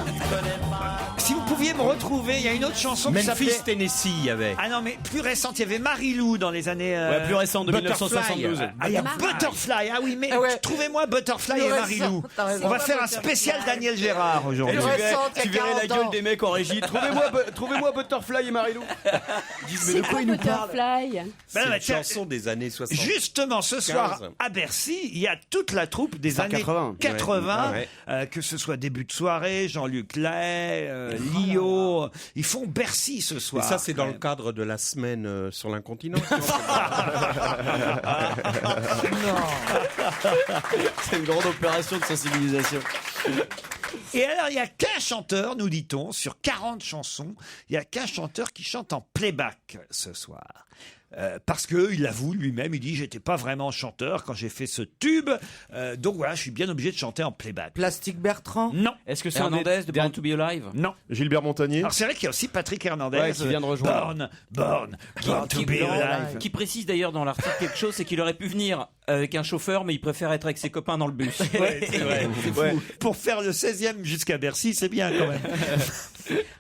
Si vous pouviez me retrouver, il y a une autre chanson qui Memphis, s'appelait... Tennessee, il y avait. Ah non, mais plus récente, il y avait Marie-Lou dans les années... Ouais, plus récente, de Butterfly. 1972. Ah, il y a Butterfly. Ah oui, mais trouvez-moi Butterfly Plus et Marie-Lou. récent, t'as raison. On va faire un spécial Daniel Gérard Et aujourd'hui. tu verrais la gueule des mecs en régie. Trouvez-moi Butterfly et Marilou. C'est quoi Butterfly? C'est bah, une tiens, chanson des années 60. Justement, ce soir, 15. à Bercy, il y a toute la troupe des années 80, que ce soit début de soirée, Jean-Luc Lay, Lio. Ils font Bercy ce Et soir. ça, c'est dans le cadre de la semaine sur l'incontinent. C'est une grande opération de sensibilisation. Et alors, il n'y a qu'un chanteur, nous dit-on, sur 40 chansons, il n'y a qu'un chanteur qui chante en playback ce soir. Parce que il avoue lui-même, il dit j'étais pas vraiment chanteur quand j'ai fait ce tube, donc voilà, je suis bien obligé de chanter en playback. Plastique Bertrand? Non. Est-ce que c'est Hernandez de Born to Be Alive? Non. Gilbert Montagnier. Alors c'est vrai qu'il y a aussi Patrick Hernandez, qui vient de rejoindre. Born to be alive. Qui précise d'ailleurs dans l'article quelque chose, c'est qu'il aurait pu venir avec un chauffeur, mais il préfère être avec ses copains dans le bus. Ouais, c'est vrai. Ouais. Pour faire le 16e jusqu'à Bercy, c'est bien quand même.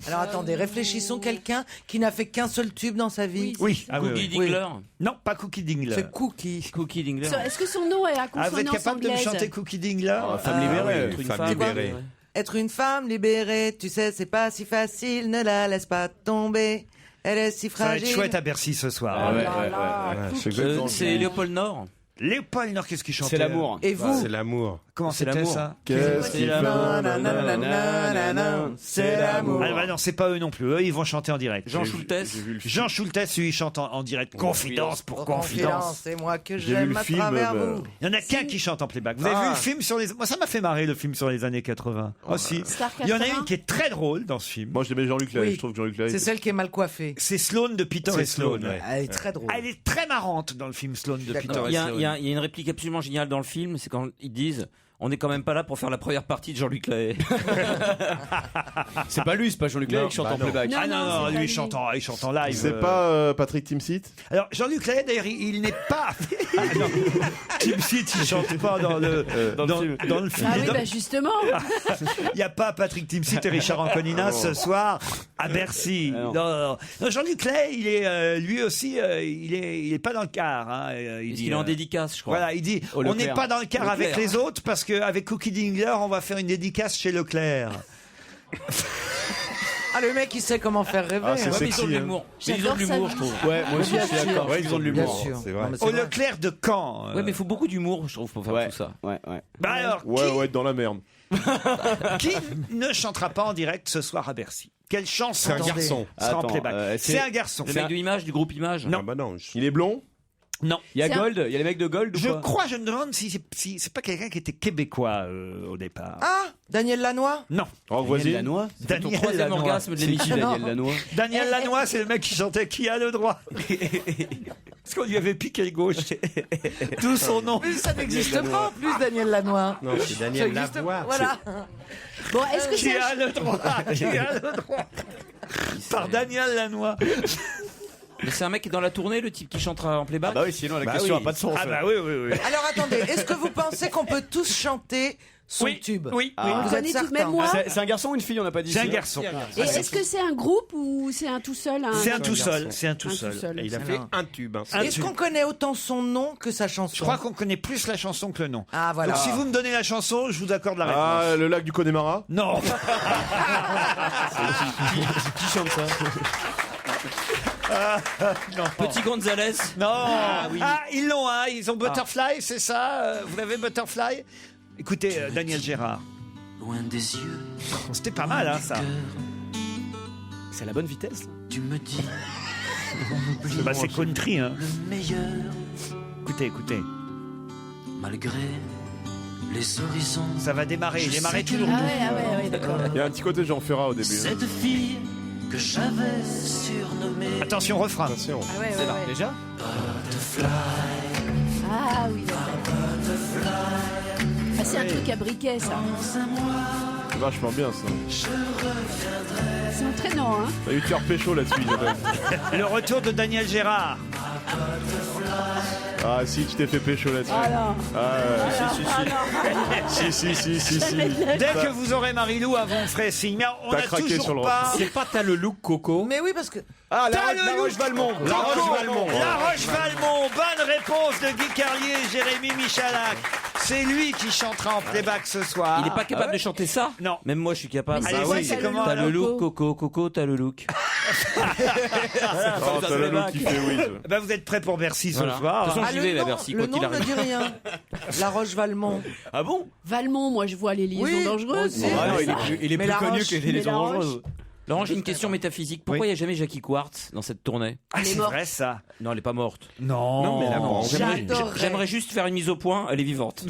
Alors attendez, réfléchissons, quelqu'un qui n'a fait qu'un seul tube dans sa vie. Oui. Ah, oui, Cookie oui. Dingler. Non, pas Cookie Dingler. C'est Cookie. Cookie Dingler. Est-ce que son nom est à Ah, vous êtes consonance capable de me anglaise? chanter Cookie Dingler? Femme libérée. Être une Femme femme libérée. Être une femme libérée, tu sais, c'est pas si facile, ne la laisse pas tomber. Elle est si Ça va être fragile. chouette à Bercy ce soir. Ah ouais, là ouais, là. ouais. C'est exactement C'est Léopold Nord. Léopold Nord, qu'est-ce qu'il chantait? C'est l'amour. Et vous? C'est l'amour. Comment C'est c'était l'amour. ça? Qu'est-ce qu'il fait? Nanananananana, c'est l'amour. Ah bah non, c'est pas eux non plus. Eux, ils vont chanter en direct. Jean Schultes. Jean Schultes, lui, il chante en direct. Confidence pour confidence. C'est moi que J'ai vu j'aime le à film, travers bah, vous. Il y en a qu'un qui chante en playback. Vous avez vu le film sur les... Moi, ça m'a fait marrer, le film sur les années 80. Oh, si. Star Il y en a 80? une qui est très drôle dans ce film. Moi, j'aimais Jean-Luc Lahaye. Oui. Je trouve que Jean-Luc Lahaye. C'est celle qui est mal coiffée. C'est Sloane de Peter C'est et Sloane. Sloane, ouais. Elle est très drôle. Elle est très marrante dans le film Sloane de Peter D'accord. et Il y a Sloane. une réplique absolument géniale dans le film, c'est quand ils disent on n'est quand même pas là pour faire la première partie de Jean-Luc Lahaye. C'est pas lui, c'est pas Jean-Luc Lahaye qui chante en playback. Non, lui il chante en live. C'est pas Patrick Timsit? Alors Jean-Luc Lahaye d'ailleurs il n'est pas. Timsit il chante pas dans le film. Ah oui, bah justement. Il n'y a pas Patrick Timsit et Richard Anconina ce soir à Bercy. Non, Jean-Luc Lahaye, il est lui aussi, il est pas dans le quart. Hein. Il est en dédicace, je crois. Voilà, il dit on n'est pas dans le quart avec les autres parce qu'avec Cookie Dingler, on va faire une dédicace chez Leclerc. Ah, le mec, il sait comment faire rêver. Ah, c'est sexy. Ils ont de l'humour. Ils ont de l'humour, je trouve. Ouais, moi aussi, je suis d'accord. Ouais, ils ont de l'humour. C'est vrai. Au Leclerc de Caen. Ouais, mais il faut beaucoup d'humour, je trouve, pour faire tout ça. Ouais. Bah alors, Ouais, dans la merde. qui ne chantera pas en direct ce soir à Bercy? Quelle chanson C'est un garçon. sera en Attends, playback? C'est un garçon. Le mec de Image, du groupe Image. Non. Ah bah non. Il est blond? Non. Il y a C'est un- Gold, il y a les mecs de Gold ou Je pas crois, je me demande si c'est pas quelqu'un qui était québécois au départ. Ah, Daniel Lanois? Non. Rock Daniel voisine? Lanois. Ton Daniel troisième Lanois. orgasme de C'est qui l'émission. Daniel Lanois? Daniel Lanois, c'est le mec qui chantait Qui a le droit? Parce qu'on lui avait piqué le gauche. Tout son nom. Mais ça n'existe pas en plus, Daniel Lanois. Non, c'est Ça Daniel existe pas. Lavoie. Voilà. Bon, est-ce que Qui c'est a le droit? Qui a le droit? Par Daniel Lanois. Mais c'est un mec qui est dans la tournée, le type qui chantera en playback. Bah oui, sinon la question a pas de sens. Ah bah oui. Alors attendez, est-ce que vous pensez qu'on peut tous chanter son tube? Oui. Vous Vous êtes connaissez tout de certain? même moi? C'est un garçon ou une fille, on n'a pas dit. C'est un ça. garçon. Et est-ce que c'est un groupe ou c'est un tout seul? C'est un tout seul. C'est un tout Un seul. tout seul. Et il a fait un tube. Hein. Est-ce qu'on connaît autant son nom que sa chanson? Je crois qu'on connaît plus la chanson que le nom. Ah voilà. Donc si vous me donnez la chanson, je vous accorde la réponse. Ah, le lac du Connemara? Non. Qui chante ça? Non. Petit Gonzalez. Non. Ah, oui. ils l'ont, hein. Ils ont Butterfly, c'est ça? Vous l'avez Butterfly? Écoutez, Daniel Gérard. Loin des yeux, C'était pas mal, hein, ça. C'est à la bonne vitesse. Là. tu me dis Bah, c'est country, hein. le meilleur, Écoutez. malgré les horizons. Ça va démarrer. Il démarrait Je sais toujours. Ah ouais, d'accord. Il y a un petit côté Jean Ferrat au début. hein. Cette fille que j'avais surnommée Attention, refrain. Attention. Ah ouais, ouais. Déjà? Ah oui, d'accord. Ah, c'est un truc à briquet, ça. C'est vachement bien ça. C'est entraînant, hein. T'as eu cœur pécho là-dessus, Isabelle. Le retour de Daniel Gérard. Ah si, tu t'es fait pécho là-dessus. Ah non. Si. Dès que vous aurez Marilou, vous ferez signe. Mais on T'as a craqué toujours sur le pas. C'est pas t'as le look Coco. Mais oui, parce que Ah, T'as la le Roche-Valmont. La Roche-Valmont. La Roche-Valmont. Bonne réponse de Guy Carlier et Jérémy Michalak. C'est lui qui chantera en playback ce soir. Il n'est pas capable de chanter ça? Non. Même moi, je suis capable. Mais Allez, quoi, c'est comment, T'as alors le look, Coco, t'as le look. Oh, t'as le look qui fait oui. Ben, vous êtes prêts pour Bercy ce Voilà. soir. De toute façon, ah, j'y vais, le la nom, Bercy, le quoi qu'il nom ne arrive. dit rien. La Roche-Valmont. Ah bon? Valmont, moi je vois les liaisons Oui, dangereuses. moi aussi. Ah non, il est Mais plus la connu Roche, que les mais liaisons la Roche. dangereuses. Laurent, j'ai une question métaphysique. Pourquoi il n'y a jamais Jackie Quartz dans cette tournée? Ah, Elle est c'est morte. vrai ça. Non, elle n'est pas morte. Non. Non, mais là, bon, J'adorerais. J'aimerais juste faire une mise au point. Elle est vivante.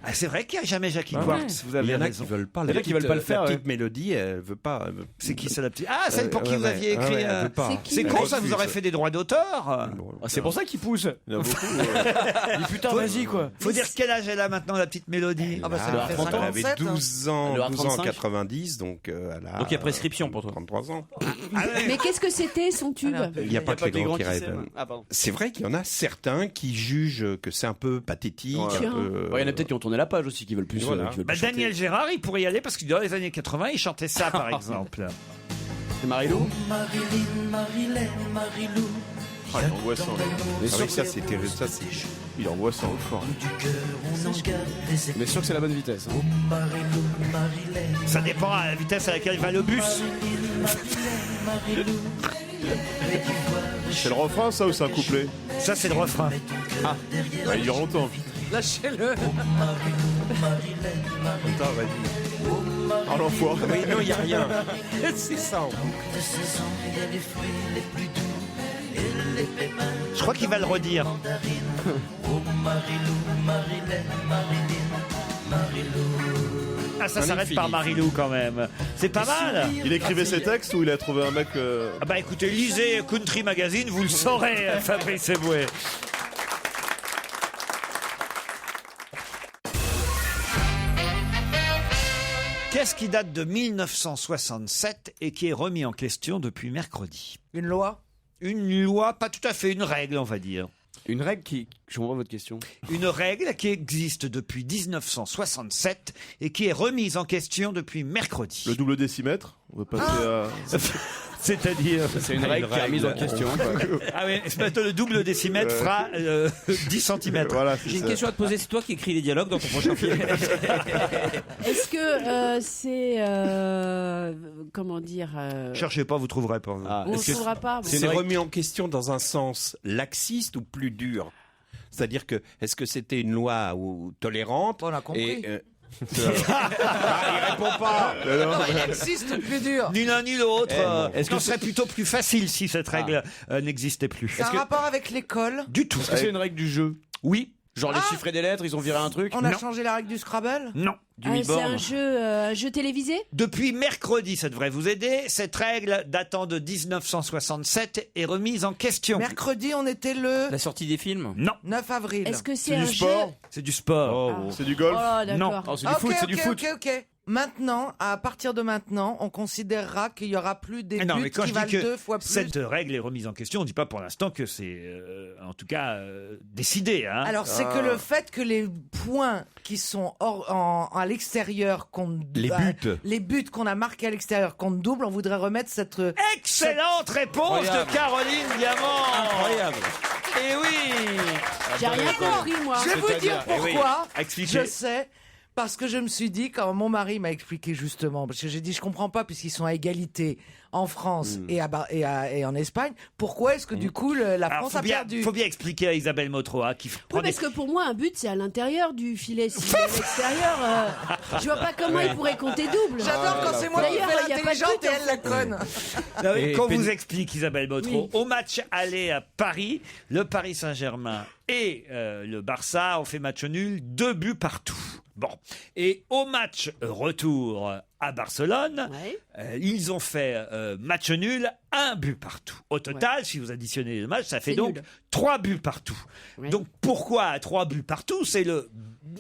Ah, c'est vrai qu'il n'y a jamais Jackie Ah Quartz. Vous Il avez y en a raison. qui veulent pas. Il y en a qui veulent pas le faire, La ouais. petite mélodie, elle veut pas. elle veut- C'est qui ça la petite? Ah, celle pour qui Ouais, vous ouais, aviez écrit. ouais, elle veut pas. C'est qui C'est Elle con, ça refuse. vous aurait fait des droits d'auteur. Ah, c'est pour ça qu'il pousse. Il y en a beaucoup. Il dit putain, vas-y quoi. Faut dire quel âge elle a maintenant, la petite Mélodie. Ah bah ça Ah, lui fait elle avait 57. 12 ans, Elle aura 12 ans 35. 90, donc elle a. Donc il y a prescription pour toi. 33 ans. Mais qu'est-ce que c'était son tube? Il n'y a pas que les grands qui rêvent. s'aiment. Ah, pardon. C'est vrai qu'il y en a certains qui jugent que c'est un peu pathétique. Ouais. un peu- Il y en a peut-être qui ont tourné la page aussi, qui veulent plus. Voilà. Qui veulent Bah, plus chanter. Daniel Gérard, il pourrait y aller parce que dans les années 80, il chantait ça, par exemple. C'est Marilou. Marilou, Ah, il envoie ça. Mais Ah sûr oui, ça c'était ça c'est. Il envoie ça au fort. mais sûr que c'est la bonne vitesse. hein. Ça dépend à la vitesse à laquelle va le bus. C'est le refrain ça ou c'est un couplet? Ça, c'est le refrain. Il dure longtemps. Lâchez-le. Putain, vas-y. Ah l'enfoiré. Oui, non, il n'y a rien. C'est ça. en fait. Je crois qu'il va le redire. Ah, ça s'arrête par Marilou quand même. C'est pas mal. Il écrivait ses textes ou il a trouvé un mec Ah bah écoutez, lisez Country Magazine, vous le saurez, Fabrice Eboué. Qu'est-ce qui date de 1967 et qui est remis en question depuis mercredi? Une loi? Une loi, pas tout à fait, une règle, on va dire. Une règle qui... Je comprends votre question. Une règle qui existe depuis 1967 et qui est remise en question depuis mercredi. Le double décimètre? On va passer à... C'est-à-dire... C'est une règle qui est remise en question. Ah oui, ce matin, le double décimètre fera 10 cm. Voilà, J'ai une question à te poser, c'est toi qui écris les dialogues dans ton prochain film. Est-ce que c'est comment dire Cherchez pas, vous trouverez pas. on ne trouvera pas. C'est remis en question dans un sens laxiste ou plus dur? C'est-à-dire que, est-ce que c'était une loi tolérante? On a compris. Il répond pas. Il existe plus dur. Ni l'un ni l'autre. Est-ce que ce serait plutôt plus facile si cette règle n'existait plus? C'est un rapport avec l'école? Du tout. Est-ce que c'est une règle du jeu? Oui. Genre les chiffres et des lettres, ils ont viré un truc? On a changé la règle du Scrabble? Non. Du c'est e-board? un jeu télévisé? Depuis mercredi, ça devrait vous aider. Cette règle datant de 1967 est remise en question. Mercredi, on était le La sortie des films? Non. 9 avril. Est-ce que c'est C'est un du sport? C'est du sport. C'est du golf? Oh, d'accord. Non. Oh, c'est du foot, c'est du foot. Ok. Maintenant, à partir de maintenant, on considérera qu'il y aura plus des Non, mais buts quand qui je valent dis que 2 fois plus. cette règle est remise en question, on ne dit pas pour l'instant que c'est, en tout cas, décidé. Hein. Alors, c'est que le fait que les points qui sont à l'extérieur comptent... Les buts qu'on a marqués à l'extérieur comptent double, on voudrait remettre cette... Excellente réponse de Caroline Diamant. Incroyable. Et oui. J'ai rien compris, moi. Je vais vous dire pourquoi. Expliquez. Je sais. Parce que je me suis dit, quand mon mari m'a expliqué justement, parce que j'ai dit, je comprends pas, puisqu'ils sont à égalité en France et en Espagne, pourquoi est-ce que du coup la France a perdu? Il faut bien expliquer à Isabelle Motro qui Oui, prenait... parce que pour moi, un but, c'est à l'intérieur du filet. Si c'est à l'extérieur, je vois pas comment il pourrait compter double. J'adore quand c'est moi qui D'ailleurs, fais il y a pas de l'intelligente but, et elle la conne. Non, mais Et qu'on Penny- vous explique, Isabelle Motro, au match aller à Paris, le Paris Saint-Germain et le Barça ont fait match nul, 2 buts partout. Bon. Et au match retour à Barcelone, ils ont fait match nul, 1 but partout. Au total, si vous additionnez le match, ça fait donc nul. 3 buts partout. Donc pourquoi à 3 buts partout? C'est le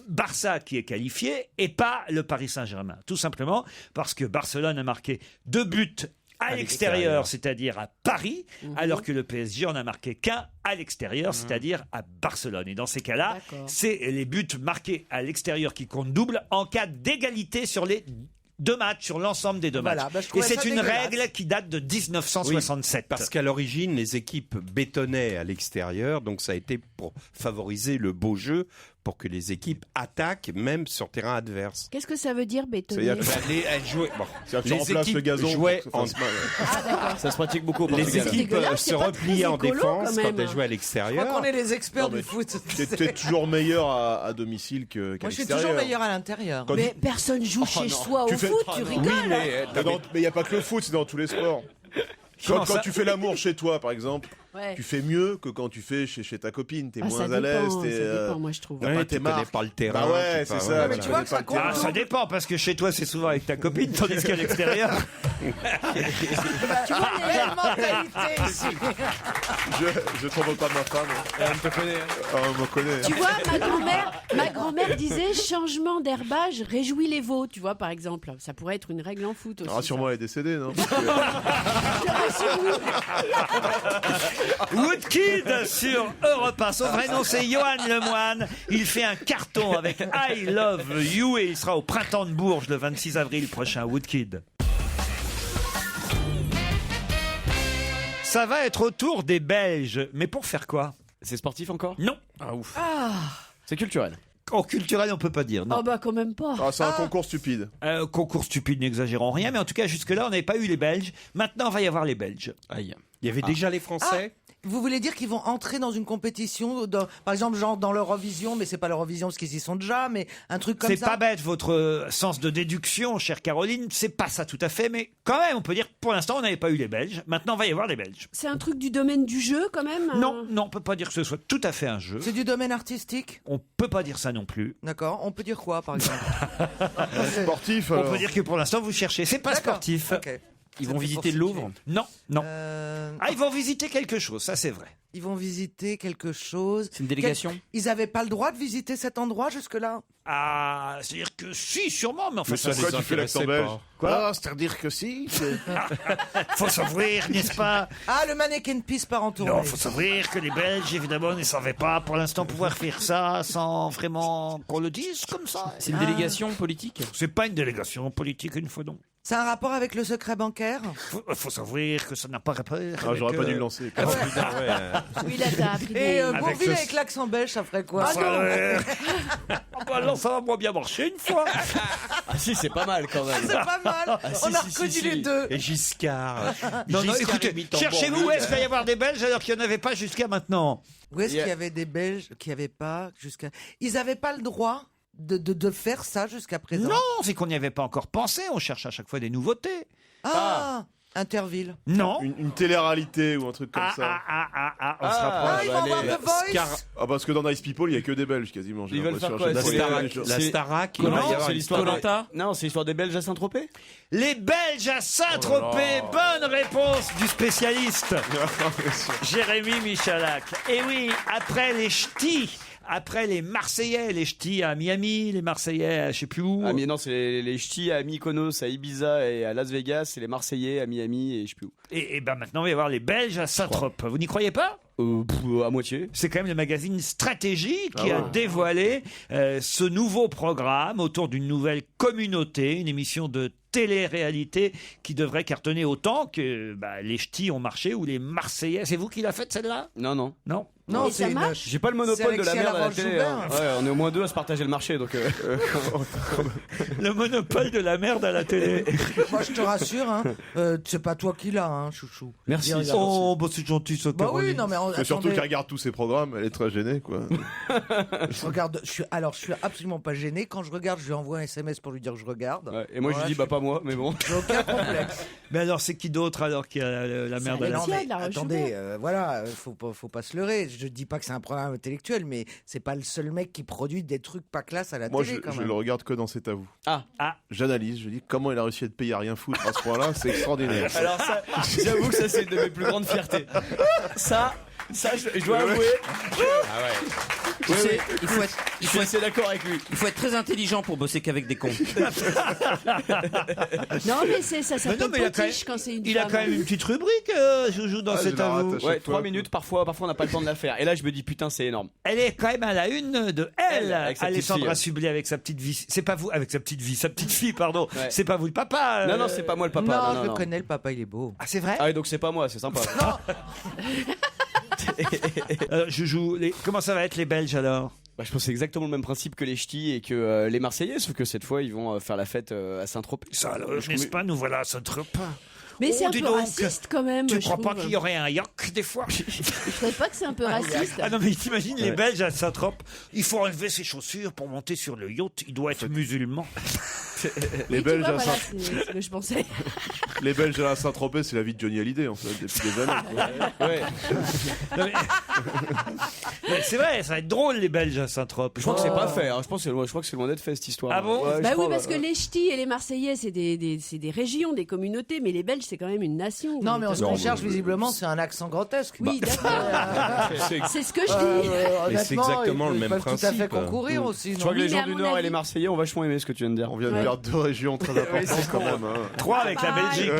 Barça qui est qualifié et pas le Paris Saint-Germain. Tout simplement parce que Barcelone a marqué 2 buts à l'extérieur, c'est-à-dire à Paris, alors que le PSG en a marqué qu'un à l'extérieur, c'est-à-dire à Barcelone. Et dans ces cas-là, c'est les buts marqués à l'extérieur qui comptent double en cas d'égalité sur les 2 matchs, sur l'ensemble des 2 matchs. je Et c'est trouvais ça une dégueulasse. règle qui date de 1967. Oui, parce qu'à l'origine, les équipes bétonnaient à l'extérieur, donc ça a été pour favoriser le beau jeu, pour que les équipes attaquent même sur terrain adverse. Qu'est-ce que ça veut dire bétonner? Elles jouaient, C'est-à-dire que tu les remplaces équipes le gazon jouaient pour que ça fasse mal. Ça se pratique beaucoup au les Portugal. équipes dégueulasse, se c'est pas repliaient très en écolo, défense quand quand même. elles jouaient à Je l'extérieur. crois qu'on est les experts Non, du mais foot. T'es toujours meilleur à domicile qu'à Moi, je suis l'extérieur. toujours meilleur à l'intérieur. Quand Mais personne joue chez soi au Tu fais- foot, Ah tu non. rigoles. Mais il n'y a pas que le foot, c'est dans tous les sports. Quand tu fais l'amour chez toi, par exemple, tu fais mieux que quand tu fais chez ta copine. T'es moins à l'aise. Ça dépend, moi, je trouve. Ouais, tu connais pas le terrain. Bah ouais, tu c'est pas- ça. ouais, mais tu tu vois connais que pas ça le compte. terrain. Ça dépend, parce que chez toi, c'est souvent avec ta copine, tandis qu'à l'extérieur... Tu vois, il y a belle mentalité ici. Je te parle pas de ma femme. Elle te connaît. On me connaît. Tu vois, ma grand-mère disait changement d'herbage réjouit les veaux, tu vois, par exemple. Ça pourrait être une règle en foot aussi. Rassure-moi, elle est décédée, non? Woodkid sur Europe 1. Son vrai nom, c'est Johan Lemoine. Il fait un carton avec I Love You et il sera au Printemps de Bourges le 26 avril prochain. Woodkid. Ça va être au tour des Belges. Mais pour faire quoi? C'est sportif encore? Non. Ah ouf. Ah, C'est culturel. En culturel, on peut pas dire. Non. oh bah quand même pas. Ah, c'est un concours stupide. Concours stupide, n'exagérons rien. Mais en tout cas, jusque-là, on n'avait pas eu les Belges. Maintenant, on va y avoir les Belges. Aïe. Il y avait déjà les Français. Vous voulez dire qu'ils vont entrer dans une compétition, par exemple, genre dans l'Eurovision, mais c'est pas l'Eurovision parce qu'ils y sont déjà, mais un truc comme ça. C'est pas bête votre sens de déduction, chère Caroline. C'est pas ça tout à fait, mais quand même, on peut dire que pour l'instant, on n'avait pas eu les Belges. Maintenant, on va y avoir les Belges. C'est un truc du domaine du jeu quand même? Non, on peut pas dire que ce soit tout à fait un jeu. C'est du domaine artistique? On peut pas dire ça non plus. D'accord. On peut dire quoi, par exemple? Sportif, On alors. peut dire que pour l'instant, vous cherchez. C'est pas D'accord. sportif. Ok. Ils vont visiter le Louvre? Non. Euh, Ah, ils vont visiter quelque chose, ça c'est vrai. Ils vont visiter quelque chose. C'est une délégation. Ils n'avaient pas le droit de visiter cet endroit jusque-là. Ah, c'est-à-dire que si, sûrement, mais enfin, Mais pourquoi tu fais l'accent belge? Quoi? C'est-à-dire que si. Faut s'ouvrir, n'est-ce pas? Ah, le mannequin piece part en tournée. Non, faut s'ouvrir que les Belges, évidemment, ne savaient pas pour l'instant pouvoir faire ça sans vraiment qu'on le dise comme ça. C'est une délégation politique? C'est pas une délégation politique, une fois non. C'est un rapport avec le secret bancaire? Faut s'ouvrir que ça n'a pas rapport. Ah, j'aurais pas dû le lancer. Oui, là, t'as appris Et des... Bourvil avec l'accent belge, ça ferait quoi? Bah, ça va moins bien marcher une fois. Ah si, c'est pas mal quand même. C'est pas mal. On a reconnu les deux. Et Giscard. Non, Giscard écoutez, imitant cherchez-vous où Bourvil. est-ce qu'il va y avoir des Belges alors qu'il n'y en avait pas jusqu'à maintenant. Où est-ce qu'il y avait des Belges qui n'avaient pas jusqu'à... Ils n'avaient pas le droit de faire ça jusqu'à présent? Non, c'est qu'on n'y avait pas encore pensé. On cherche à chaque fois des nouveautés. Interville. Non. Une télé-réalité ou un truc comme ça. On se rapproche. Ils vont voir The Voice. Ah, parce que dans Nice People, il y a que des Belges quasiment. j'ai Ils veulent faire l'impression. quoi? La Starac. C'est l'histoire Non, c'est l'histoire des Belges à Saint-Tropez. Les Belges à Saint-Tropez. Bonne réponse du spécialiste Jérémy Michalak. Et oui, après les ch'tis, après les Marseillais, les ch'tis à Miami, les Marseillais à je sais plus où. Ah, mais non, c'est les ch'tis à Mykonos, à Ibiza et à Las Vegas, c'est les Marseillais à Miami et je sais plus où. Et ben maintenant, il va y avoir les Belges à Saint-Tropez. Vous n'y croyez pas? À moitié. C'est quand même le magazine Stratégie qui a dévoilé ce nouveau programme autour d'une nouvelle communauté, une émission de télé-réalité qui devrait cartonner autant que les ch'tis ont marché ou les Marseillais. C'est vous qui l'a faite celle-là? Non. Non, Et ça marche? J'ai pas le monopole de la Alexia merde à la télé. Laroche-Joubert. Ouais, on est au moins deux à se partager le marché, donc. Le monopole de la merde à la télé. Moi, je te rassure, c'est pas toi qui l'as, chouchou. Merci. Oh, bah c'est gentil ça. Bah oui, non, mais C'est surtout attendez, qu'elle regarde tous ses programmes, elle est très gênée, quoi. je suis absolument pas gêné. Quand je regarde, je lui envoie un SMS pour lui dire que je regarde. Ouais, et moi, je lui dis, pas moi, mais bon. J'ai aucun complexe. Mais alors, c'est qui d'autre alors qui a la merde à la Non, télé? mais attendez, voilà, faut pas se leurrer. Je dis pas que c'est un programme intellectuel, mais c'est pas le seul mec qui produit des trucs pas classe à la Moi, télé, quand je même. le regarde que dans C'est à vous. Ah. J'analyse, je dis comment il a réussi à être payé à rien foutre à ce point-là, c'est extraordinaire. Alors ça, j'avoue que ça c'est une de mes plus grandes fiertés. Ça, je dois avouer. Tu sais, Je suis assez d'accord avec lui. Il faut être très intelligent pour bosser qu'avec des cons. Non, mais ça s'appelle non, mais potiche quand c'est une Il a femme. quand même une petite rubrique, Joujou, dans C'est à vous. Ouais, 3 minutes, parfois on n'a pas le temps de la faire. Et là, je me dis, putain, c'est énorme. Elle est quand même à la une de Elle, avec sa petite Alessandra fille. Sublet avec sa petite vie. C'est pas vous, avec sa petite fille, pardon. Ouais. C'est pas vous le papa. Non, c'est pas moi le papa. Non, je le connais, le papa, il est beau. Ah, c'est vrai? Ah, et donc c'est pas moi, c'est sympa. Joujou, comment ça va être les Belges alors? Bah, je pense que c'est exactement le même principe que les ch'tis et que les Marseillais, sauf que cette fois, ils vont faire la fête à Saint-Tropez. Ça alors, n'est-ce pas, nous voilà à Saint-Tropez. Mais c'est un dis peu donc, raciste quand même. Tu je crois pas trouve. qu'il y aurait un yacht des fois? Je trouve pas que c'est un peu raciste. Ah non, mais t'imagines les Belges à Saint-Tropez, il faut enlever ses chaussures pour monter sur le yacht, il doit être musulman. Les Oui, tu Belges vois, à voilà, Saint- c'est ce que je pensais. Les Belges à Saint-Tropez, c'est la vie de Johnny Hallyday, en fait, depuis des années. Ouais. Mais c'est vrai, ça va être drôle les Belges à Saint-Tropez. Je crois que c'est pas fait. Hein. Je crois que c'est loin d'être fait cette histoire. Ah bon? Ouais, je Bah oui, crois, parce que les ch'tis et les Marseillais, c'est des régions, des communautés, mais les Belges, c'est quand même une nation. Non, mais ce qu'on cherche visiblement, c'est un accent grotesque. Oui, d'accord. C'est ce que je dis. Mais c'est exactement le même Ils peuvent tout à fait principe. concourir aussi. Je crois que les mais gens à du mon Nord et avis- les Marseillais ont vachement aimé ce que tu viens de dire. On vient de perdre deux régions très importantes quand même. 3 avec la Belgique.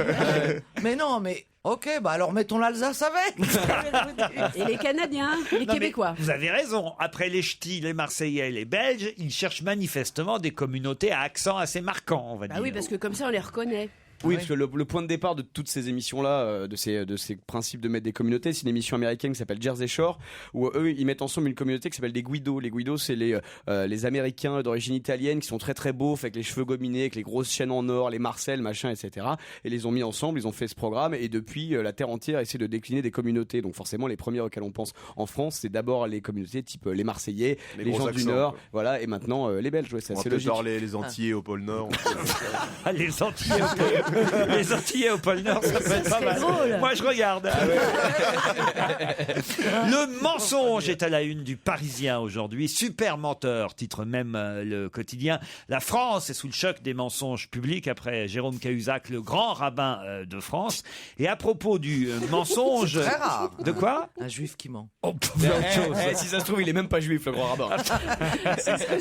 Mais non, mais ok, bah alors mettons l'Alsace avec. Et les Canadiens, les Non, mais Québécois. Vous avez raison. Après les ch'tis, les Marseillais et les Belges, ils cherchent manifestement des communautés à accent assez marquant, on va Bah dire. oui, parce que comme ça, on les reconnaît. Oui, parce que le point de départ de toutes ces émissions-là, de ces principes de mettre des communautés, c'est une émission américaine qui s'appelle Jersey Shore, où eux, ils mettent ensemble une communauté qui s'appelle des Guidos. Les Guidos, c'est les Américains d'origine italienne qui sont très très beaux, avec les cheveux gominés, avec les grosses chaînes en or, les Marcel, machin, etc. Et les ont mis ensemble, ils ont fait ce programme, et depuis, la terre entière essaie de décliner des communautés. Donc forcément, les premières auxquelles on pense en France, c'est d'abord les communautés type les Marseillais, les gros gens du accents, Nord, quoi. voilà, et maintenant les Belges. Ouais, c'est On va assez peut-être logique. genre les Antillais au pôle Nord. Les Antillais. Les Antillais au pôle Nord, ça peut être pas mal. drôle. Moi, je regarde. Le mensonge est à la une du Parisien aujourd'hui. Super menteur, titre même le quotidien. La France est sous le choc des mensonges publics après Jérôme Cahuzac, le grand rabbin de France. Et à propos du mensonge... C'est très rare. De quoi? Un juif qui ment. Oh, autre chose. Si ça se trouve, il est même pas juif, le grand rabbin.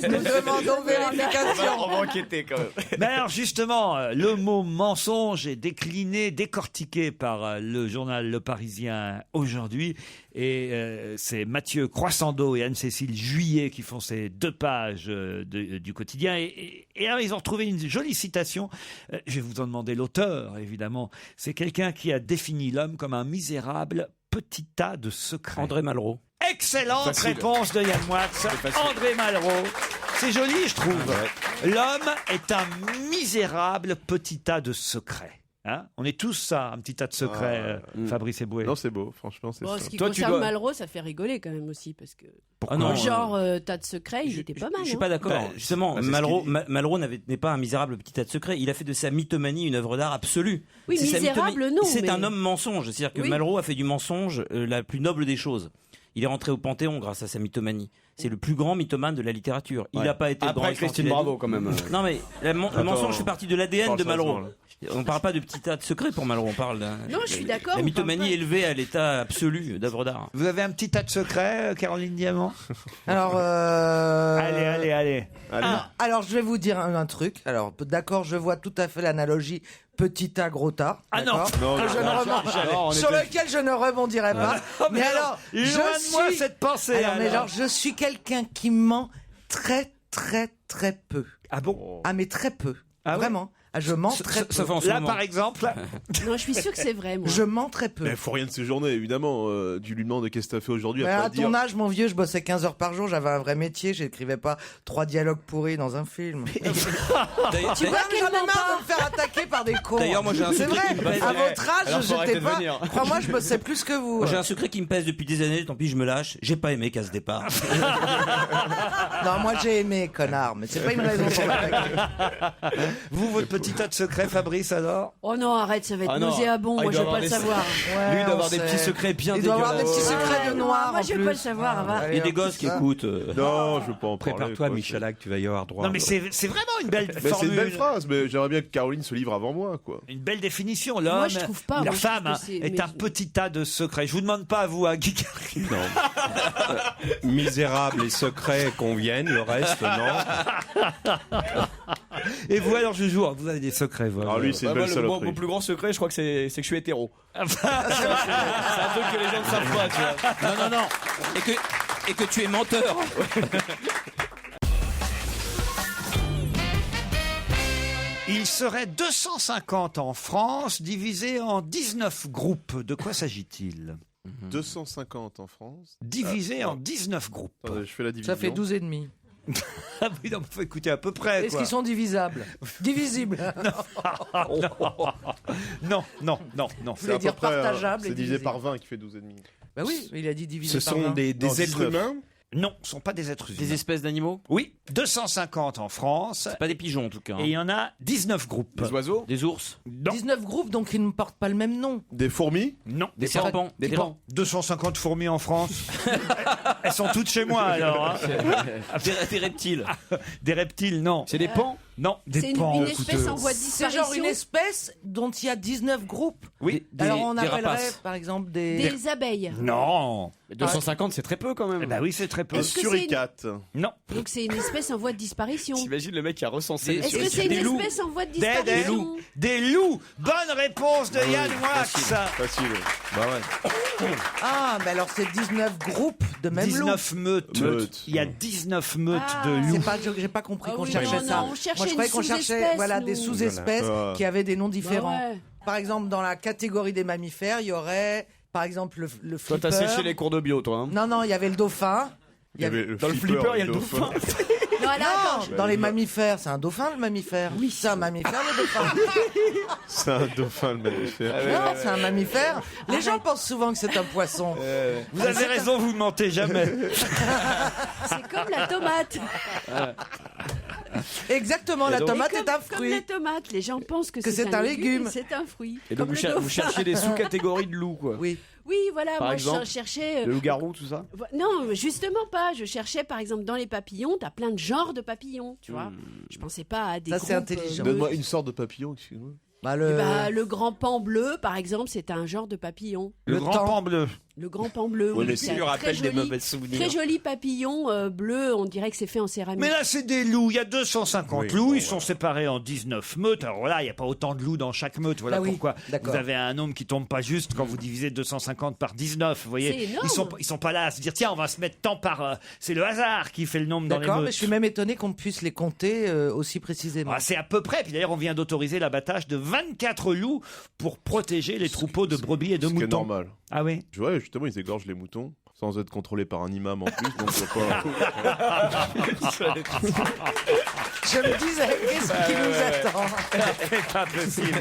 Nous demandons vérification. On va enquêter quand même. Mais alors justement, le mot mensonge est décliné, décortiqué par le journal Le Parisien aujourd'hui. Et c'est Mathieu Croissando et Anne-Cécile Juillet qui font ces 2 pages du quotidien. Et alors, ils ont retrouvé une jolie citation. Je vais vous en demander l'auteur, évidemment. C'est quelqu'un qui a défini l'homme comme un misérable petit tas de secrets. André Malraux. Excellente Facile. réponse de Yann Moix. André Malraux. C'est joli, je trouve. L'homme est un misérable petit tas de secrets. Hein, on est tous ça, un petit tas de secrets, Fabrice Eboué. Non, c'est beau, franchement, c'est Bon, ça. ce qui Toi, tu concerne dois- Malraux, ça fait rigoler quand même aussi, parce que Ah non, le genre tas de secrets, il était pas mal. Je suis hein. pas d'accord. Bah, Justement, bah, c'est ce Malraux, qu'il dit. Malraux n'est pas un misérable petit tas de secrets. Il a fait de sa mythomanie une œuvre d'art absolue. Oui, C'est sa misérable, mythomanie. non, C'est mais- un homme mensonge. C'est-à-dire que Oui. Malraux a fait du mensonge la plus noble des choses. Il est rentré au Panthéon grâce à sa mythomanie. C'est le plus grand mythomane de la littérature. Il n'a pas été le grand Après Christine Bravo Bravo, quand même. Non mais le mensonge fait partie de l'ADN parle de Malraux. sérieusement, On parle pas de petits tas de secrets pour Malraux. On parle d'un. Non, je suis d'accord, La on mythomanie parle pas. élevée à l'état absolu d'œuvre d'art. Vous avez un petit tas de secrets, Caroline Diamant? Alors, Allez. alors, je vais vous dire un truc. Alors, d'accord, je vois tout à fait l'analogie petit tas, gros tas. Ah non. d'accord, Non, que non, je ne non, rebond- sur lequel je ne rebondirai pas. mais alors, loin de moi cette pensée. alors, mais alors. genre, je suis quelqu'un qui ment très, très, très peu. Ah bon? Ah, mais très peu. Ah ouais Vraiment. Ah, je mens très peu. Sauf en ce Là, moment. par exemple. Non, je suis sûre que c'est vrai, moi. Je mens très peu. Mais faut rien de ses journées, évidemment. Tu lui demandes qu'est-ce que t'as fait aujourd'hui. Mais elle va à te dire. ton âge, mon vieux, je bossais 15 heures par jour, j'avais un vrai métier, j'écrivais pas 3 dialogues pourris dans un film. D'ailleurs- Tu vois que j'en ai marre de me faire attaquer par des cons. D'ailleurs, moi, j'ai un C'est secret vrai, qui me passe. à votre Alors, âge, faut arrêter j'étais de pas. venir. Crois-moi, je bossais plus que vous. Moi, j'ai un secret qui me pèse depuis des années, tant pis, je me lâche. J'ai pas aimé Casse Départ. Non, moi j'ai aimé, connard, mais c'est pas une raison pour m'attaquer. Vous, votre petit tas de secrets, Fabrice, alors? Oh non, arrête, ça va être Ah non. nauséabond, Ah, moi il je doit veux pas le avoir des- savoir. Lui, il doit avoir on des sait. petits secrets bien Il doit avoir des petits dégueulasses. secrets de noir. Moi en je veux plus. pas le savoir, va. Il y a des gosses qui écoutent. Non, je veux pas en parler. Prépare-toi, quoi. Michalak, tu vas y avoir droit. Non, mais c'est vraiment une belle Mais c'est formule. une belle phrase, mais j'aimerais bien que Caroline se livre avant moi, quoi. Une belle définition. L'homme, Moi, je trouve pas. la Moi, je trouve femme que hein, c'est- est mais- un petit tas de secrets. Je vous demande pas à vous, à Guy Carry. Non. Misérable et secret conviennent, le reste, non. Et vous, alors, Joujou, vous avez des secrets, vous. Alors lui, c'est une Moi, belle mon saloperie. plus grand secret, je crois que c'est que je suis hétéro. C'est un truc que les gens ne savent pas, tu vois. Non. Et que tu es menteur. Il serait 250 en France, divisés en 19 groupes. De quoi s'agit-il? 250 en France. Divisés en 19 groupes. Attendez, je fais la division. Ça fait 12 et demi. Ah oui, non, faut écouter à peu près. Est-ce quoi. qu'ils sont divisables? Divisibles. Non. Vous C'est voulez à peu dire près, partagable et c'est divisé divisé. par 20 qui fait 12 et demi. Bah oui, il a dit divisé Ce par sont 20. des Non, êtres 19. humains. Non, ce ne sont pas des êtres humains. Des espèces d'animaux? Oui, 250 en France. C'est pas des pigeons en tout cas. Et il y en a 19 groupes. Des oiseaux? Des ours? Non. 19 groupes, donc ils ne portent pas des nom. Des fourmis? Non. Des serpents? Des pans? 250 fourmis en France. Elles sont toutes chez moi alors. hein. Des reptiles? Des reptiles, non. C'est des pans? Non, des C'est une, pans. une espèce en voie de C'est disparition. genre une espèce dont il y a 19 groupes. Oui. Alors on des appellerait rapaces. par exemple des... Des abeilles. Non. Mais 250, c'est très peu quand même. Eh ben oui, c'est très peu. Des Est-ce que c'est suricates? Non. Donc c'est une espèce en voie de disparition. T'imagines le mec qui a recensé. Est-ce que c'est une Des loups. espèce en voie de Des disparition loups. Des loups. Bonne réponse de Yann Wax. Facile. Bah ouais. Ah, mais alors c'est 19 groupes de même loup. 19 meutes. Meutes. Il y a 19 meutes Ah. de loups. C'est pas, j'ai pas compris Ah qu'on oui, cherchait non, ça. non, on cherchait Moi, je croyais une qu'on cherchait sous-espèce, voilà, des nous. sous-espèces Voilà. qui avaient des noms différents. Bah ouais. Par exemple, dans la catégorie des mammifères, il y aurait, par exemple, le Toi, flipper. t'as séché les cours de bio, toi. Hein. Non, il y avait le dauphin. Il y avait Dans le flipper, il y a le dauphin. Non, alors, attends. Non, dans les mammifères, c'est un dauphin le mammifère. Oui, c'est un mammifère le dauphin. C'est un dauphin, le mammifère. Non, c'est un mammifère. Les gens pensent souvent que c'est un poisson. Vous avez raison, vous ne mentez jamais. C'est comme la tomate. Exactement, la tomate est un Comme fruit. la tomate, les gens pensent que Que c'est un légume. et c'est un fruit. Et donc Comme vous, le vous dauphin. cherchiez des sous-catégories de loups, quoi. Oui. Oui, voilà, Par moi exemple, je cherchais... Le loup-garou, tout ça. Non, justement pas. Je cherchais, par exemple, dans les papillons, t'as plein de genres de papillons, tu vois. Je pensais pas à des Ça, groupes... c'est intelligent. Donne-moi une sorte de papillon, excuse-moi. Le grand pan bleu, par exemple, c'est un genre de papillon. Le grand pan bleu. Le grand pan bleu, Oui, oui. mais c'est ça lui un rappelle très des mauvais souvenirs. Très joli papillon bleu, on dirait que c'est fait en céramique. Mais là, c'est des loups. Il y a 250 Oui, loups. Ils sont séparés en 19 meutes. Alors là, il n'y a pas autant de loups dans chaque meute. Voilà Ah oui, pourquoi d'accord. vous avez un nombre qui tombe pas juste quand vous divisez 250 par 19. Vous voyez, C'est énorme. ils sont pas là à se dire tiens, on va se mettre tant par. C'est le hasard qui fait le nombre dans les D'accord, meutes. mais je suis même étonné qu'on puisse les compter aussi précisément. Ah, c'est à peu près. Puis d'ailleurs, on vient d'autoriser l'abattage de 24 loups pour protéger les troupeaux de brebis et de Ce qui est moutons. normal. Ah oui. Tu vois, justement, ils égorgent les moutons sans être contrôlés par un imam en plus. Donc je vois Je me disais, qu'est-ce qui nous attend C'est pas possible.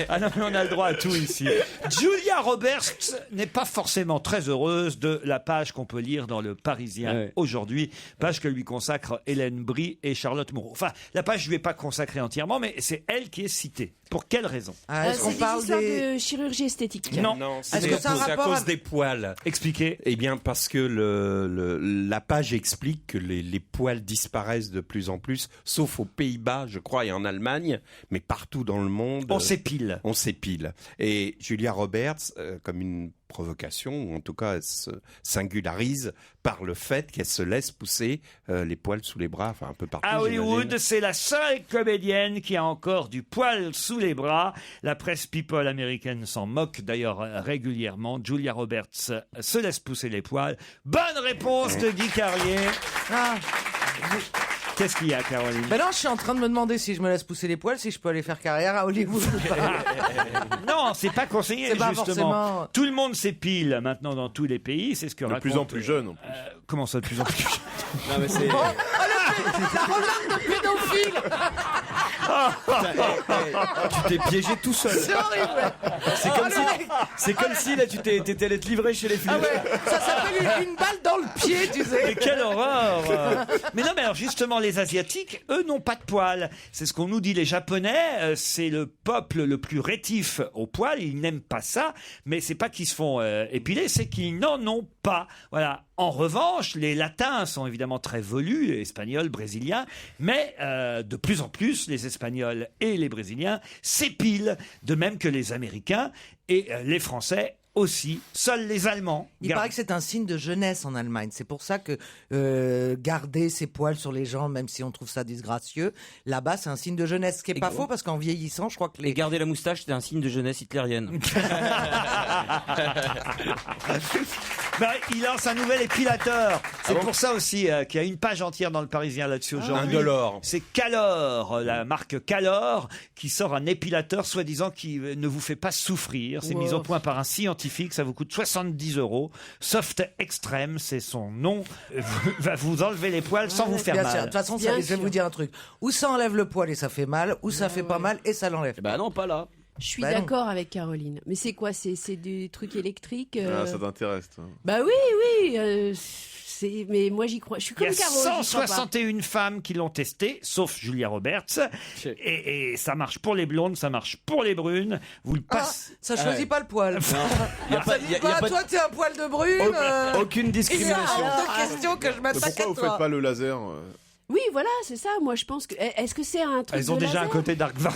Ah non, mais on a le droit à tout ici. Julia Roberts n'est pas forcément très heureuse de la page qu'on peut lire dans Le Parisien aujourd'hui, page que lui consacrent Hélène Brie et Charlotte Moreau. Enfin, la page ne lui est pas consacrée entièrement, mais c'est elle qui est citée. Pour quelle raison C'est des histoires de chirurgie esthétique. Non, c'est à cause des poils. Expliquez. Eh bien, parce que la page explique que les poils disparaissent de plus en plus, sauf aux Pays-Bas, je crois, et en Allemagne, mais partout dans le monde. On s'épile. On s'épile. Et Julia Roberts, comme une provocation, ou en tout cas elle se singularise par le fait qu'elle se laisse pousser les poils sous les bras, enfin un peu partout. À Hollywood, j'imagine. c'est la seule comédienne qui a encore du poil sous les bras. La presse people américaine s'en moque d'ailleurs régulièrement. Julia Roberts se laisse pousser les poils. Bonne réponse de Guy Carlier. Qu'est-ce qu'il y a, Caroline? Ben non, je suis en train de me demander si je me laisse pousser les poils, si je peux aller faire carrière à Hollywood. Non, c'est pas conseillé, C'est pas justement. forcément- Tout le monde s'épile maintenant dans tous les pays. C'est ce que De raconte... plus en plus jeune, en plus. Comment ça, de plus en plus jeune? Non, mais c'est... La remarque de pédophile. Tu t'es piégé tout seul. C'est horrible. C'est comme si là tu t'étais allé te livrer chez les flics. Ah ouais, ça s'appelle une balle dans le pied, tu sais. Mais quelle horreur! Mais non, mais alors justement, les Asiatiques, eux, n'ont pas de poils. C'est ce qu'on nous dit. Les Japonais, c'est le peuple le plus rétif aux poils. Ils n'aiment pas ça. Mais c'est pas qu'ils se font épiler, c'est qu'ils n'en ont pas. Voilà. En revanche, les Latins sont évidemment très velus, les Espagnols, Brésiliens, mais de plus en plus, les Espagnols et les Brésiliens s'épilent, de même que les Américains et les Français aussi. Seuls les Allemands. Il paraît que c'est un signe de jeunesse en Allemagne. C'est pour ça que garder ses poils sur les jambes, même si on trouve ça disgracieux, là-bas, c'est un signe de jeunesse. Ce qui est pas faux, parce qu'en vieillissant, je crois que Et garder la moustache, c'était un signe de jeunesse hitlérienne. Ben, il lance un nouvel épilateur. C'est pour ça aussi qu'il y a une page entière dans Le Parisien là-dessus aujourd'hui. Indolore. C'est Calor, la marque Calor, qui sort un épilateur soi-disant qui ne vous fait pas souffrir. C'est mis au point par un scientifique. Ça vous coûte 70 €. Soft Extreme, c'est son nom. Va vous enlever les poils sans vous faire Bien sûr. mal. De toute façon, je vais vous dire un truc. Ou ça enlève le poil et ça fait mal, ou ça fait pas mal et ça l'enlève. Bah non, pas là. Je suis Bah non. d'accord avec Caroline. Mais c'est quoi? C'est des trucs électriques Ah, ça t'intéresse, toi. Bah oui, oui. Mais moi j'y crois. Je suis Il y comme a Caroline. 161 femmes qui l'ont testé, sauf Julia Roberts. Et ça marche pour les blondes, ça marche pour les brunes. Vous le passez. Ça choisit pas le poil. Y a pas- Ça dit y a pas, pas- toi t'es un poil de brune. Aucune discrimination. Il y a hors de question que je Mais m'attaque pourquoi à vous toi. faites pas le laser Oui, voilà, c'est ça. Moi je pense que. Est-ce que c'est un truc Elles ont de déjà un laser côté Dark Vard.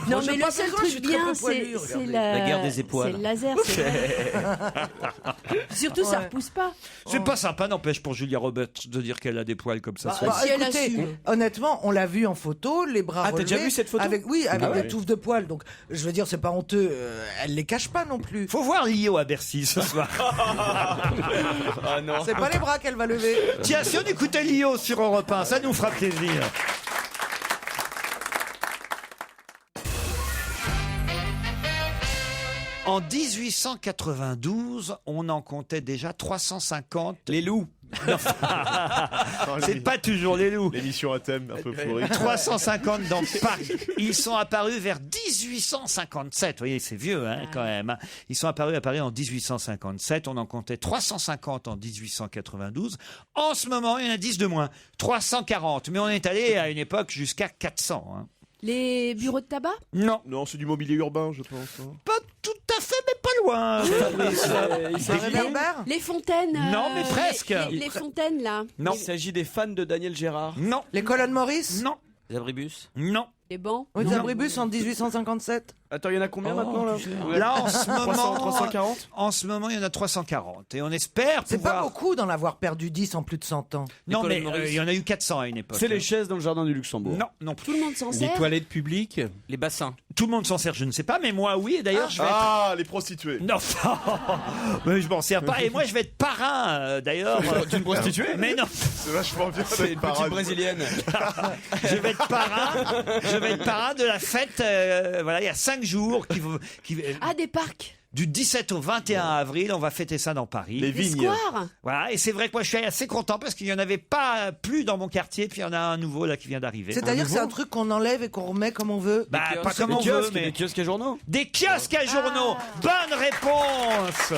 Non, Moi, j'ai mais pas le seul besoin, je truc suis très bien, peu c'est poilu, regardez. la guerre des époils. C'est le laser. c'est vrai. Surtout, ça repousse pas. C'est pas sympa, n'empêche, pour Julia Roberts de dire qu'elle a des poils comme ça. Bah, sur- bah, si elle écoutez, assume. honnêtement, on l'a vu en photo, les bras Ah, t'as déjà relevés, vu cette photo avec, oui, avec Ah des ouais. touffes de poils. Donc, je veux dire, c'est pas honteux. Elle les cache pas non plus. Faut voir Lio à Bercy ce soir. Ah non. C'est pas les bras qu'elle va lever. Tiens, si on écoutait Lio sur Europe 1, ça nous fera plaisir. En 1892, on en comptait déjà 350. Les loups. C'est pas toujours les loups. L'émission à thème un peu pourrie. 350 dans Paris. Ils sont apparus vers 1857. Vous voyez, c'est vieux quand même. Ils sont apparus à Paris en 1857. On en comptait 350 en 1892. En ce moment, il y en a 10 de moins. 340. Mais on est allé à une époque jusqu'à 400. Les bureaux de tabac? Non. Non, c'est du mobilier urbain, je pense. Pas tout à fait, mais pas loin. Les fontaines. Non, mais presque. Les fontaines, là. Non. Il s'agit des fans de Daniel Gérard. Non. Les colonnes Maurice? Non. Les abribus? Non. Les bancs? Oui, les abribus en 1857. Attends, il y en a combien maintenant là? Là, en ce moment, 340. En ce moment, il y en a 340. Et on espère C'est pouvoir... pas beaucoup d'en avoir perdu 10 en plus de 100 ans. Non, mais il y en a eu 400 à une époque. C'est les chaises dans le jardin du Luxembourg. Non, non plus. Tout le monde s'en Les sert? toilettes publiques. Les bassins? Tout le monde s'en sert, je ne sais pas, mais moi, oui. Et d'ailleurs, je vais être... Ah, les prostituées. Non, mais je m'en sers pas. Et moi, je vais être parrain, d'ailleurs. D'une prostituée? Mais non. C'est vachement bien. C'est une petite brésilienne. Je vais être parrain de la fête. Voilà, il y a 5 jours Ah, des parcs. Du 17 au 21 avril, on va fêter ça dans Paris. Les vignes. Squares. Voilà, et c'est vrai que moi je suis assez content parce qu'il n'y en avait pas plus dans mon quartier, puis il y en a un nouveau là qui vient d'arriver. C'est-à-dire que c'est un truc qu'on enlève et qu'on remet comme on veut. Bah, pas comme on veut, mais des kiosques à journaux. des kiosques à journaux. Bonne réponse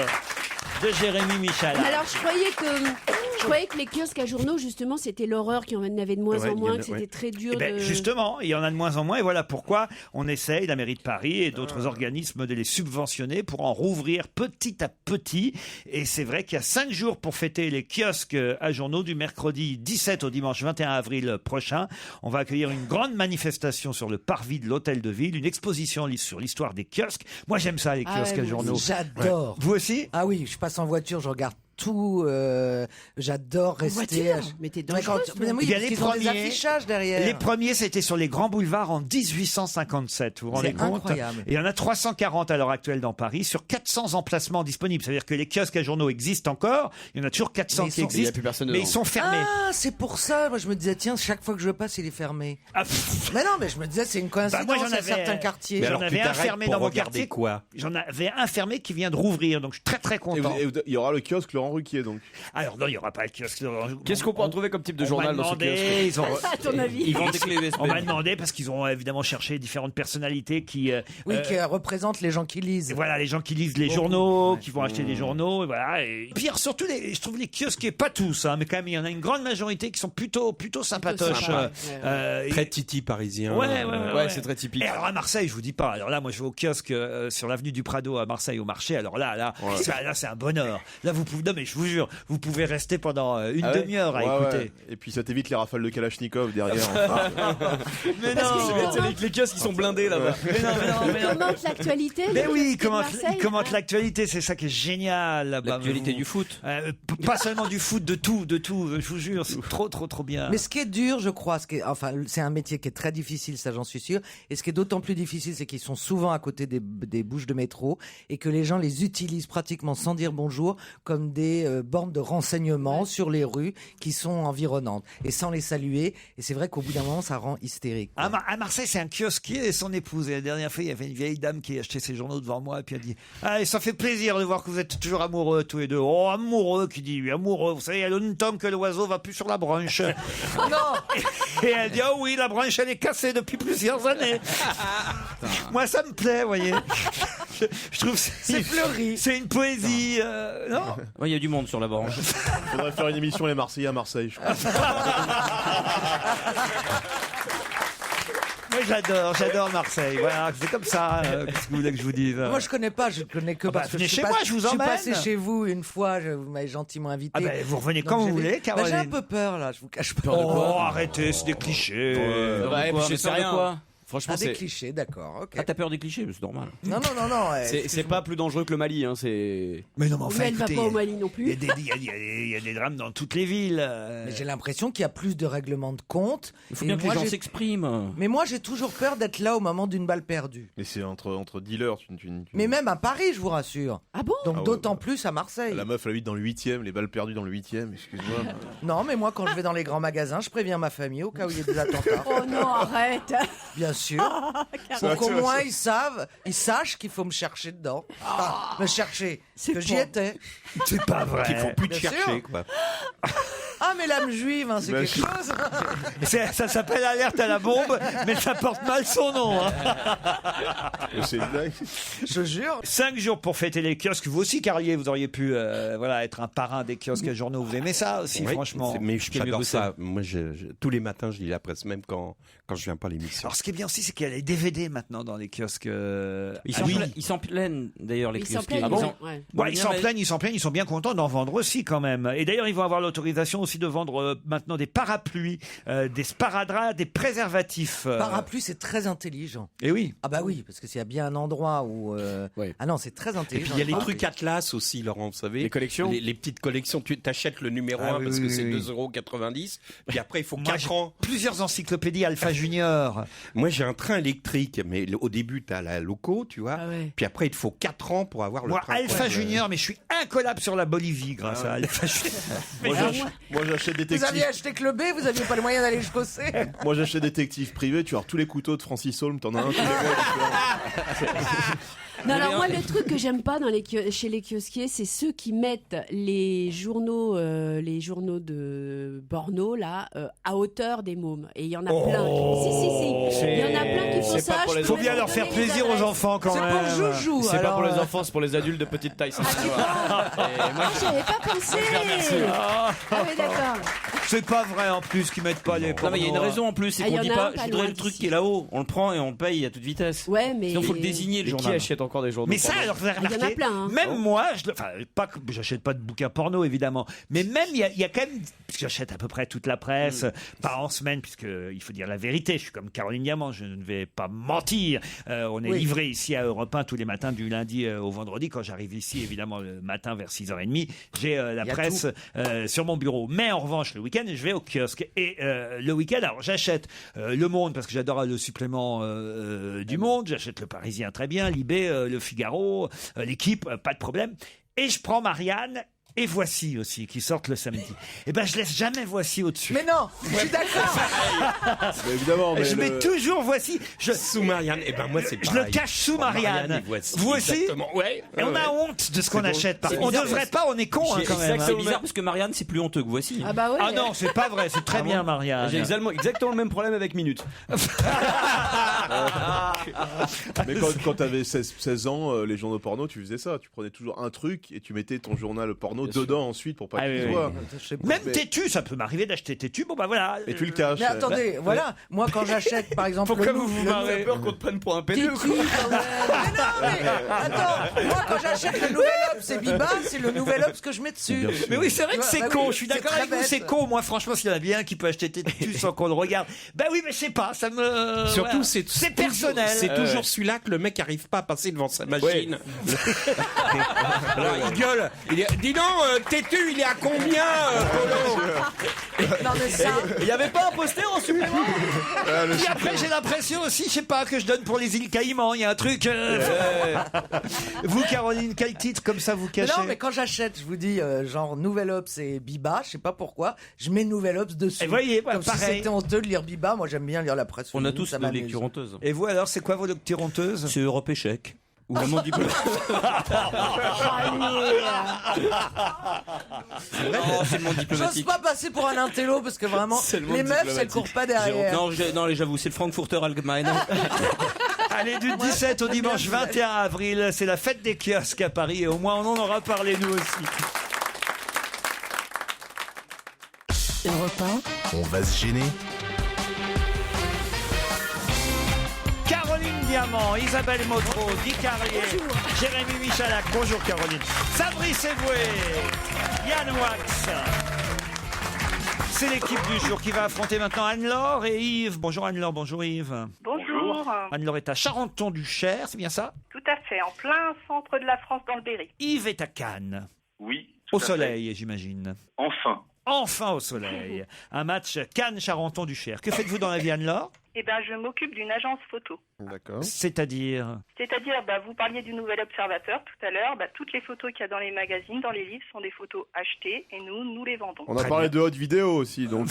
de Jérémy Michalak. Mais alors, je croyais que les kiosques à journaux, justement, c'était l'horreur, qu'il y en avait de moins en moins, que c'était très dur. Eh ben, de... Justement, il y en a de moins en moins, et voilà pourquoi on essaye, la mairie de Paris et d'autres organismes, de les subventionner pour en rouvrir petit à petit. Et c'est vrai qu'il y a 5 jours pour fêter les kiosques à journaux, du mercredi 17 au dimanche 21 avril prochain. On va accueillir une grande manifestation sur le parvis de l'hôtel de ville, une exposition sur l'histoire des kiosques. Moi, j'aime ça, les kiosques à journaux. J'adore. Ouais. Vous aussi? Ah oui, je passe en voiture, je regarde tout. J'adore rester. Mais t'es dangereuse, Mais oui, Il y a parce les qu'ils ont des premiers. affichages derrière. Les premiers, c'était sur les grands boulevards en 1857. Vous vous rendez C'est compte? incroyable. Et il y en a 340 à l'heure actuelle dans Paris, sur 400 emplacements disponibles. C'est-à-dire que les kiosques à journaux existent encore. Il y en a toujours 400 qui Il y a existent. plus personne Mais dedans. ils sont fermés. Ah, c'est pour ça. Moi, je me disais, tiens, chaque fois que je passe, il est fermé. Ah, Mais non, mais je me disais, c'est une coïncidence. Bah, moi, j'en à avais- certains quartiers. Mais alors, j'en tu avais un t'arrêtes fermé pour dans mon regarder quartier. quoi? J'en avais un fermé qui vient de rouvrir. Donc, je suis très, très content. Et il y aura le kiosque Laurent Ruquier, donc. Alors, non, il n'y aura pas le kiosque. Qu'est-ce qu'on peut en trouver comme type de journal dans ce kiosque? Ils ont... À ton avis? Ils vendent des clés USB. On m'a demandé parce qu'ils ont évidemment cherché différentes personnalités qui... Oui, qui représentent les gens qui lisent. Et voilà, les gens qui lisent les journaux, qui vont acheter des journaux, et voilà. Et puis surtout, je trouve les kiosques, pas tous, mais quand même, il y en a une grande majorité qui sont plutôt sympatoches. sympa. Très titi parisien. Ouais, c'est très typique. Et alors à Marseille, je vous dis pas. Alors là, moi, je vais au kiosque sur l'avenue du Prado à Marseille au marché. Alors là, c'est un bonheur. Là, vous pouvez, non mais je vous jure, vous pouvez rester pendant une demi-heure à écouter. Ouais. Et puis ça t'évite les rafales de Kalachnikov derrière. Mais Parce que non, Les kiosques qui sont blindés là-bas. Ils commentent l'actualité. Mais oui, il commente l'actualité, c'est ça qui est génial. Là-bas. L'actualité du foot. Pas seulement du foot, de tout, je vous jure, c'est trop bien. Mais ce qui est dur, je crois, c'est un métier qui est très difficile, ça j'en suis sûr. Et ce qui est d'autant plus difficile, c'est qu'ils sont souvent à côté des bouches de métro et que les gens les utilisent pratiquement sans dire bonjour comme des bornes de renseignement sur les rues qui sont environnantes et sans les saluer. Et c'est vrai qu'au bout d'un moment, ça rend hystérique. À Marseille, c'est un kiosquier et son épouse. Et la dernière fois, il y avait une vieille dame qui achetait ses journaux devant moi et puis elle dit « Ah, et ça fait plaisir de voir que vous êtes toujours amoureux tous les deux. » Oh, amoureux, qui dit « Oui, amoureux. Vous savez, il y a longtemps que l'oiseau va plus sur la branche. » Non. Et elle dit « Oh oui, la branche, elle est cassée depuis plusieurs années. » Moi, ça me plaît, vous voyez. Je trouve que C'est fleuri. c'est une poésie. Non. Ouais, il y a du monde sur la branche. Faudrait faire une émission Les Marseillais à Marseille, je crois. Moi, j'adore Marseille. Voilà, c'est comme ça. Qu'est-ce que vous voulez que je vous dise? Moi, je connais pas, je connais que parce que venez je chez suis moi, je vous emmène. suis passé chez vous une fois, vous m'avez gentiment invité. Ah ben, vous revenez Donc, quand vous j'avais- voulez, Caroline. J'ai un peu peur là, je vous cache pas. Oh, arrêtez, c'est des clichés. Je sais rien. Quoi Franchement, Des c'est clichés, d'accord. Ok. Ah, t'as peur des clichés, c'est normal. Non. c'est pas plus dangereux que le Mali. Hein, c'est. Mais non, mais enfin, Mais elle va écoutez, pas au Mali non il y a plus. il y a des drames dans toutes les villes. Mais j'ai l'impression qu'il y a plus de règlements de compte. Il faut Et bien que les moi, gens j'ai- s'expriment. Mais moi, j'ai toujours peur d'être là au moment d'une balle perdue. Mais c'est entre dealers. Mais même à Paris, je vous rassure. Ah bon? Donc Ah ouais, d'autant bah. plus à Marseille. La meuf, elle habite dans le 8ème, les balles perdues dans le 8ème, excuse-moi. Non, mais moi, quand je vais dans les grands magasins, je préviens ma famille au cas où il y a des attentats. Oh non, arrête. Bien sûr. Pour qu'au moins ils sachent qu'il faut me chercher dedans. Enfin, me chercher. Que j'y étais. C'est pas vrai. Qu'il faut plus te Bien chercher, sûr. quoi. Ah, mais l'âme juive, hein, c'est quelque chose. Ça s'appelle Alerte à la bombe, mais ça porte mal son nom. Hein. C'est une blague. Je te jure. 5 jours pour fêter les kiosques. Vous aussi, Carlier, vous auriez pu être un parrain des kiosques et journaux. Vous aimez ça aussi, Oui, franchement. mais j'adore ça. Moi, tous les matins, je lis la presse, même quand je viens pas à l'émission. Alors, ce qui est bien aussi, c'est qu'il y a les DVD maintenant dans les kiosques. Ils s'en plaignent d'ailleurs, les kiosques. Ils s'en plaignent, ils sont bien contents d'en vendre aussi quand même. Et d'ailleurs, ils vont avoir l'autorisation aussi de vendre maintenant des parapluies, des sparadraps, des préservatifs. Parapluie, c'est très intelligent. Et oui. Ah bah oui, parce que s'il y a bien un endroit où... Ah non, c'est très Et intelligent. puis il y a les trucs Atlas aussi, Laurent, vous savez. Les collections. Les petites collections. Tu t'achètes le numéro 1 parce que c'est 2,90 €. Puis après, il faut 4 ans. Plusieurs encyclopédies Alpha Junior. Moi, j'ai un train électrique, mais au début, tu as la loco, tu vois. Puis après, il te faut 4 ans pour avoir le train. Alpha Junior, mais je suis incollable sur la Bolivie grâce à Alpha Junior. Moi, j'achète détective. Vous aviez acheté que le B, vous aviez pas les moyens d'aller jusqu'au C. Moi, j'achète détective privé. Tu as tous les couteaux de Francis Holm. T'en as un tous les mois. Non, alors moi, le truc que j'aime pas chez les kiosquiers, c'est ceux qui mettent les journaux de porno là à hauteur des mômes. Et il y en a plein. Si. Il y en a plein qui font ça. Il faut bien leur faire plaisir aux enfants quand même. C'est pour Joujou. C'est pas pour les enfants, c'est pour les adultes de petite taille. J'avais pas pensé. Ah oui, d'accord. C'est pas vrai en plus qu'ils mettent pas les Non, mais il y a une raison en plus, c'est qu'on dit pas je voudrais le truque qui est là-haut. On le prend et on le paye à toute vitesse. Ouais, mais. Sinon, faut le désigner le journal. Qui achète encore des journaux? Mais ça, alors vous avez remarqué, il y en a plein, hein. même moi, pas que j'achète pas de bouquins porno évidemment, mais même il y a quand même, puisque j'achète à peu près toute la presse, pas en semaine, puisque il faut dire la vérité, je suis comme Caroline Diamant, je ne vais pas mentir. On est livré ici à Europe 1 tous les matins du lundi au vendredi. Quand j'arrive ici, évidemment le matin vers 6h30, j'ai la presse sur mon bureau. Mais en revanche, le week-end, je vais au kiosque. Et le week-end, alors j'achète Le Monde parce que j'adore le supplément du Monde, j'achète Le Parisien très bien, Libé, Le Figaro, L'Équipe, pas de problème. Et je prends Marianne et Voici aussi, qui sortent le samedi. Et ben je laisse jamais Voici au-dessus. Mais non, je suis d'accord. Évidemment, mais je mets toujours Voici. Sous Marianne. Et ben moi, c'est je le cache sous Marianne. Voici. Exactement. Ouais. Et on a honte de ce qu'on achète. On devrait pas, on est con quand même. C'est bizarre parce que Marianne, c'est plus honteux que Voici. Ah bah ouais. Ah non, c'est pas vrai, c'est très bien Marianne. J'ai exactement le même problème avec Minute. Mais quand t'avais 16 ans, les journaux porno, tu faisais ça. Tu prenais toujours un truc et tu mettais ton journal porno dedans ensuite pour pas qu'il soit. Même Tétu, ça peut m'arriver d'acheter Tétu. Bon bah voilà. Et tu le caches. Mais attendez, voilà. Moi, quand j'achète, par exemple, Pourquoi vous vous marrez? Peur qu'on te prenne pour un pédé ou quoi? Attends, moi, quand j'achète le Nouvel Obs et Biba, c'est le Nouvel Obs que je mets dessus. Mais oui, c'est vrai que c'est Bah con. oui, Je suis c'est d'accord très avec vous, bête. c'est con. Moi, franchement, s'il y en a bien qui peut acheter Tétu sans qu'on le regarde. Ben oui, mais je sais pas, ça me. Surtout, voilà. c'est personnel. C'est toujours celui-là que le mec arrive pas à passer devant sa machine. Alors il gueule. Dis donc, Tétu, il est à combien, Polo? Non, mais ça. Il y avait pas un poster en supplément? Puis après, j'ai l'impression aussi, je sais pas, que je donne pour les îles Caïmans. Il y a un truc. Vous, Caroline, quel titre comme ça vous cachez? Non, mais quand j'achète, je vous dis, genre Nouvel Obs et Biba, je sais pas pourquoi, je mets Nouvel Obs dessus. Et voyez, comme pareil. si c'était honteux de lire Biba. Moi, j'aime bien lire la presse. On a féminine, tous ça nos m'amuse. lectures honteuses. Et vous, alors, c'est quoi vos lectures honteuses? C'est Europe Échec. Ou le monde diplomatique. C'est le monde J'ose diplomatique. pas passer pour un intello parce que vraiment, C'est le monde les meufs, elles diplomatique. courent pas derrière. Non, j'avoue, c'est le Frankfurter Allgemeine. Allez, du 17 au dimanche 21 avril, c'est la fête des kiosques à Paris et au moins on en aura parlé nous aussi. Europe 1, On va se gêner. Caroline Diamant, Isabelle Motro, Guy Carlier, Jérémy Michalak, bonjour Caroline, Fabrice Eboué, Yann Wax. C'est l'équipe du jour qui va affronter maintenant Anne-Laure et Yves. Bonjour Anne-Laure, bonjour Yves. Bonjour. Anne-Laure est à Charenton-du-Cher, c'est bien ça? Tout à fait, en plein centre de la France, dans le Berry. Yves est à Cannes, Oui. tout au à fait. soleil j'imagine. Enfin. Enfin au soleil. Un match Cannes-Charenton-du-Cher. Que faites-vous dans la vie Anne-Laure? Eh ben, je m'occupe d'une agence photo. D'accord. C'est-à-dire? C'est-à-dire, vous parliez du Nouvel Observateur tout à l'heure. Toutes les photos qu'il y a dans les magazines, dans les livres, sont des photos achetées et nous les vendons. On a parlé de haute vidéo aussi, donc.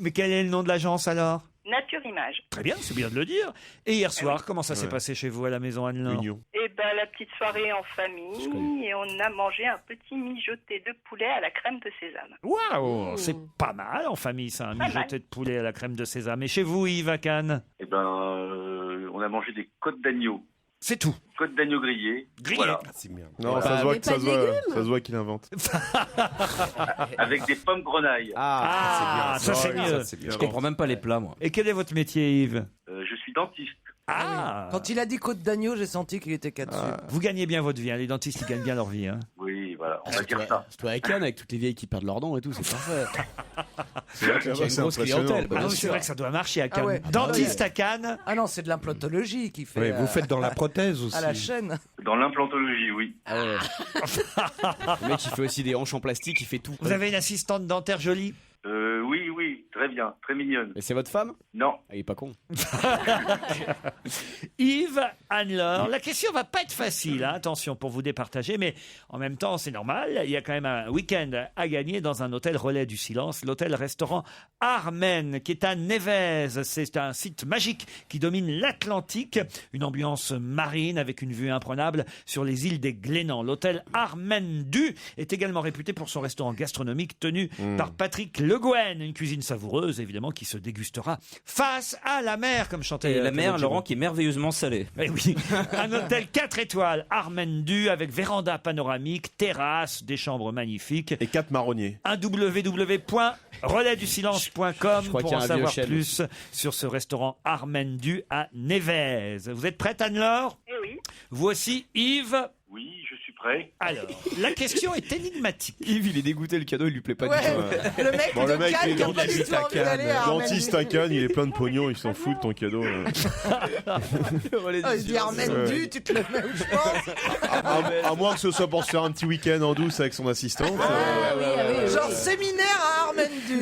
Mais quel est le nom de l'agence alors? Nature Image. Très bien, c'est bien de le dire. Et hier soir, comment ça s'est passé chez vous à la maison, Anne-Laure? Et la petite soirée en famille, et on a mangé un petit mijoté de poulet à la crème de sésame. Waouh, c'est pas mal en famille, ça, un mijoté de poulet à la crème de sésame. Et chez vous, Yves, à Cannes? On a mangé des côtes d'agneau. C'est tout. Côtes d'agneau grillées. Voilà. C'est bien. Non, ça se voit qu'il invente. Avec des pommes grenailles. Ah, ça c'est mieux. Je comprends même pas les plats, moi. Et quel est votre métier, Yves? Je suis dentiste. Ah. Quand il a dit côte d'agneau, j'ai senti qu'il était dessus. Vous gagnez bien votre vie, hein. Les dentistes ils gagnent bien leur vie. Hein. Oui, voilà, on va dire ça. C'est toi à Cannes avec toutes les vieilles qui perdent leurs dents et tout, c'est parfait. C'est vrai qu'il y a une grosse clientèle. C'est vrai que ça doit marcher à Cannes. Ah ouais. Dentiste à Cannes. Ah non, c'est de l'implantologie qui fait. Oui, vous faites dans la prothèse aussi. À la chaîne. Dans l'implantologie, oui. Le mec, il fait aussi des hanches en plastique, il fait tout. Vous avez une assistante dentaire jolie? Oui, très bien, très mignonne. Et c'est votre femme? Non. Il est pas con. Yves, Anne-Laure, la question va pas être facile, hein, attention, pour vous départager, mais en même temps, c'est normal, il y a quand même un week-end à gagner dans un hôtel relais du silence, l'hôtel-restaurant Armen, qui est à Nevèze. C'est un site magique qui domine l'Atlantique, une ambiance marine avec une vue imprenable sur les îles des Glénans. L'hôtel Armen du est également réputé pour son restaurant gastronomique tenu par Patrick Le Gouen, une cuisine savoureuse, évidemment, qui se dégustera face à la mer, comme chantait Et la mer, Claude Laurent, Giraud. qui est merveilleusement salée. Eh oui, un hôtel 4 étoiles, Armendu, avec véranda panoramique, terrasse, des chambres magnifiques. Et 4 marronniers. Un www.relaisdusilence.com Je crois pour qu'il y en a un savoir vieux chêne. plus sur ce restaurant Armendu à Nevèze. Vous êtes prête, Anne-Laure? Eh oui. Vous aussi, Yves? Oui, je suis prêt. Alors, la question est énigmatique. Yves, il est dégoûté, le cadeau, il lui plaît pas du tout. Le mec Bon, le de mec, Cannes il est qui a pas du tout envie d'aller à Armen. Dentiste à Cannes, il est plein de pognon, il s'en fout de ton cadeau. Il dit Armen du, tu te le mets où je pense. À moins que ce soit pour se faire un petit week-end en douce avec son assistante. Genre séminaire à Armen du.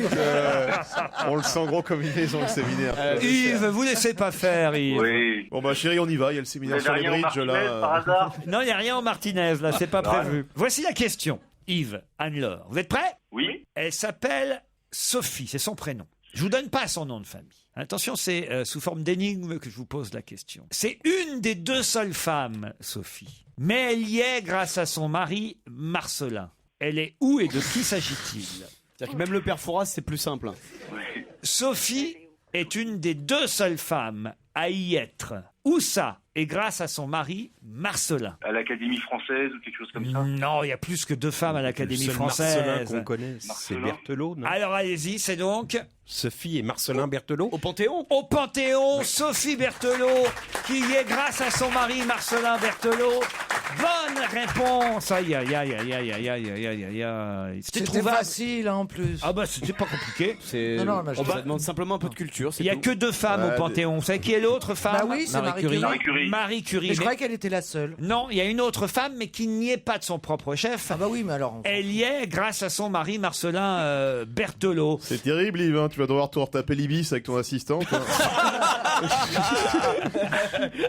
On le sent gros comme une maison, le séminaire. Yves, vous laissez pas faire, Yves. Oui. Bon bah chérie, on y va, il y a le séminaire Vous sur avez les rien en bridges Martinez, là. par hasard? Non, il n'y a rien en Martinez, là, c'est pas Ouais. prévu. Voici la question. Yves, Anne-Laure, vous êtes prêts? Oui. Elle s'appelle Sophie, c'est son prénom. Je vous donne pas son nom de famille. Attention, c'est sous forme d'énigme que je vous pose la question. C'est une des deux seules femmes, Sophie. Mais elle y est grâce à son mari, Marcelin. Elle est où et de qui s'agit-il? C'est-à-dire que même le père Fouras, c'est plus simple. Sophie est une des deux seules femmes à y être. Où ça? Et grâce à son mari, Marcelin. À l'Académie française ou quelque chose comme ça? Non, il y a plus que deux femmes à l'Académie Le seul Marcelin française. qu'on connaît, c'est Marcelin. Berthelot, non? Alors allez-y, c'est donc Sophie et Marcelin Berthelot. Au Panthéon? au Panthéon, Sophie Berthelot, qui y est grâce à son mari Marcelin Berthelot. Bonne réponse. Aïe, aïe, aïe, aïe, aïe, aïe, aïe, aïe, aïe, aïe. C'était C'était trouvable. facile hein, en plus. Ah bah c'était pas compliqué. C'est... Non, mais je- Ça demande simplement un peu de culture. Il y a que deux femmes au Panthéon. Vous savez qui est l'autre femme? Bah oui, c'est Marie Curie. Marie Curie. Marie Curie. Mais je Mais- croyais qu'elle était la seule. Non, il y a une autre femme, mais qui n'y est pas de son propre chef. Ah bah oui, mais alors. Elle y est grâce à son mari Marcelin Berthelot. C'est terrible Yves, hein. Tu vas devoir te retaper l'ibis avec ton assistante.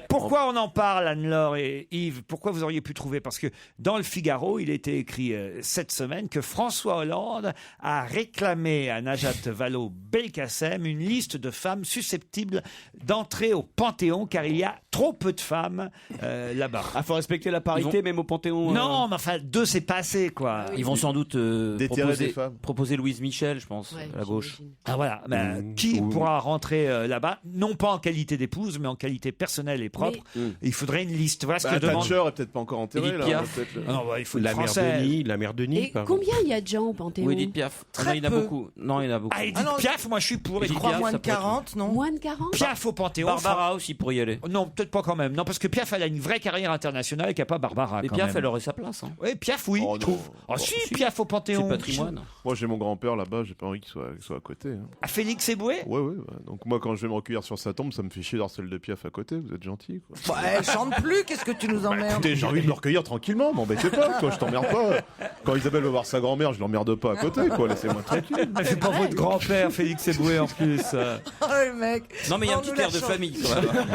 Pourquoi on en parle, Anne-Laure et Yves? Pourquoi vous auriez pu trouver? Parce que dans le Figaro, il était écrit cette semaine que François Hollande a réclamé à Najat Vallaud-Belkacem une liste de femmes susceptibles d'entrer au Panthéon, car il y a trop peu de femmes là-bas. Ah, faut respecter la parité, même au Panthéon. Non, mais enfin, deux, c'est pas assez, quoi. Ils vont sans doute Déterrer des femmes. proposer Louise Michel, je pense, Ouais, à la gauche. j'imagine. Ah voilà, ben, qui pourra rentrer là-bas, non pas en qualité d'épouse, mais en qualité personnelle et propre. Il faudrait une liste. Voilà ce que demande. Thatcher est peut-être pas encore enterré Edith là. Piaf. peut-être. Ah non, bah, il faut une La mère française. Denis, la mère Denis. Et pardon. combien il y a de gens au Panthéon? Ou Edith Piaf. Très Non, il y en a peu. beaucoup. Non, il y en a beaucoup. Ah, Edith Ah non, Piaf, moi je suis pour Edith Je Edith crois Piaf. moins de ça peut être- 40, non? Moins de 40? Piaf au Panthéon. Barbara aussi pour y aller. Non, peut-être pas quand même. Non, parce que Piaf, elle a une vraie carrière internationale et qu'il n'y a pas Barbara. Et quand Piaf, même. elle aurait sa place. Hein. Oui, Piaf, oui, Oh, je non. trouve. Ah si, Piaf au Panthéon. C'est patrimoine. Moi j'ai mon grand-père là-bas, j'ai pas envie qu'il soit à côté. Hein. À Félix Eboué? Ouais. Donc moi quand je vais me recueillir sur sa tombe, ça me fait chier d'avoir celle de Piaf à côté. Vous êtes gentil quoi. Bah, elle chante plus, qu'est-ce que tu nous emmerdes? Écoutez, j'ai envie de me recueillir tranquillement, m'embêtez pas, quoi, je t'emmerde pas. Quand Isabelle va voir sa grand-mère, je l'emmerde pas à côté, quoi, laissez-moi tranquille. Mais c'est pas votre grand-père, Félix Eboué, en plus. Oh le mec. Non, mais il y a un On petit nous la air de chante. famille quand même.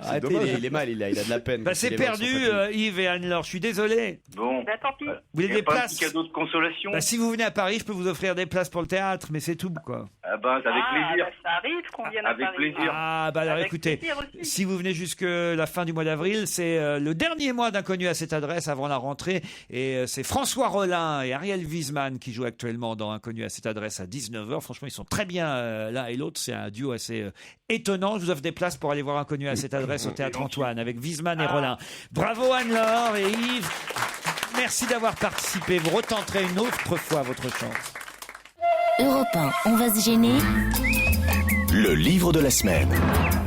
Arrêtez, dommage. il est mal, il a de la peine. Bah, quand c'est il est mal, son perdu, papier. Yves et Anne-Laure, je suis désolé. Bon. Bah, tant pis. Vous voulez Y a des pas un places petit cadeau de consolation? Bah, si vous venez à Paris, je peux vous offrir des places pour le théâtre, mais c'est tout, quoi. Ah bah, avec plaisir. Ça arrive qu'on vienne à Avec Paris. plaisir. Ah, bah alors Avec écoutez, plaisir aussi. si vous venez jusque la fin du mois d'avril, c'est le dernier mois d'Inconnu à cette adresse avant la rentrée. Et c'est François Rollin et Ariel Wiesman qui jouent actuellement dans Inconnu à cette adresse à 19h. Franchement, ils sont très bien l'un et l'autre. C'est un duo assez étonnant. Je vous offre des places pour aller voir Inconnu à cette adresse au Théâtre Antoine avec Wiesman et Rollin. Bravo Anne-Laure et Yves. Merci d'avoir participé. Vous retenterez une autre fois votre chance. Europe 1, on va se gêner. Le livre de la semaine.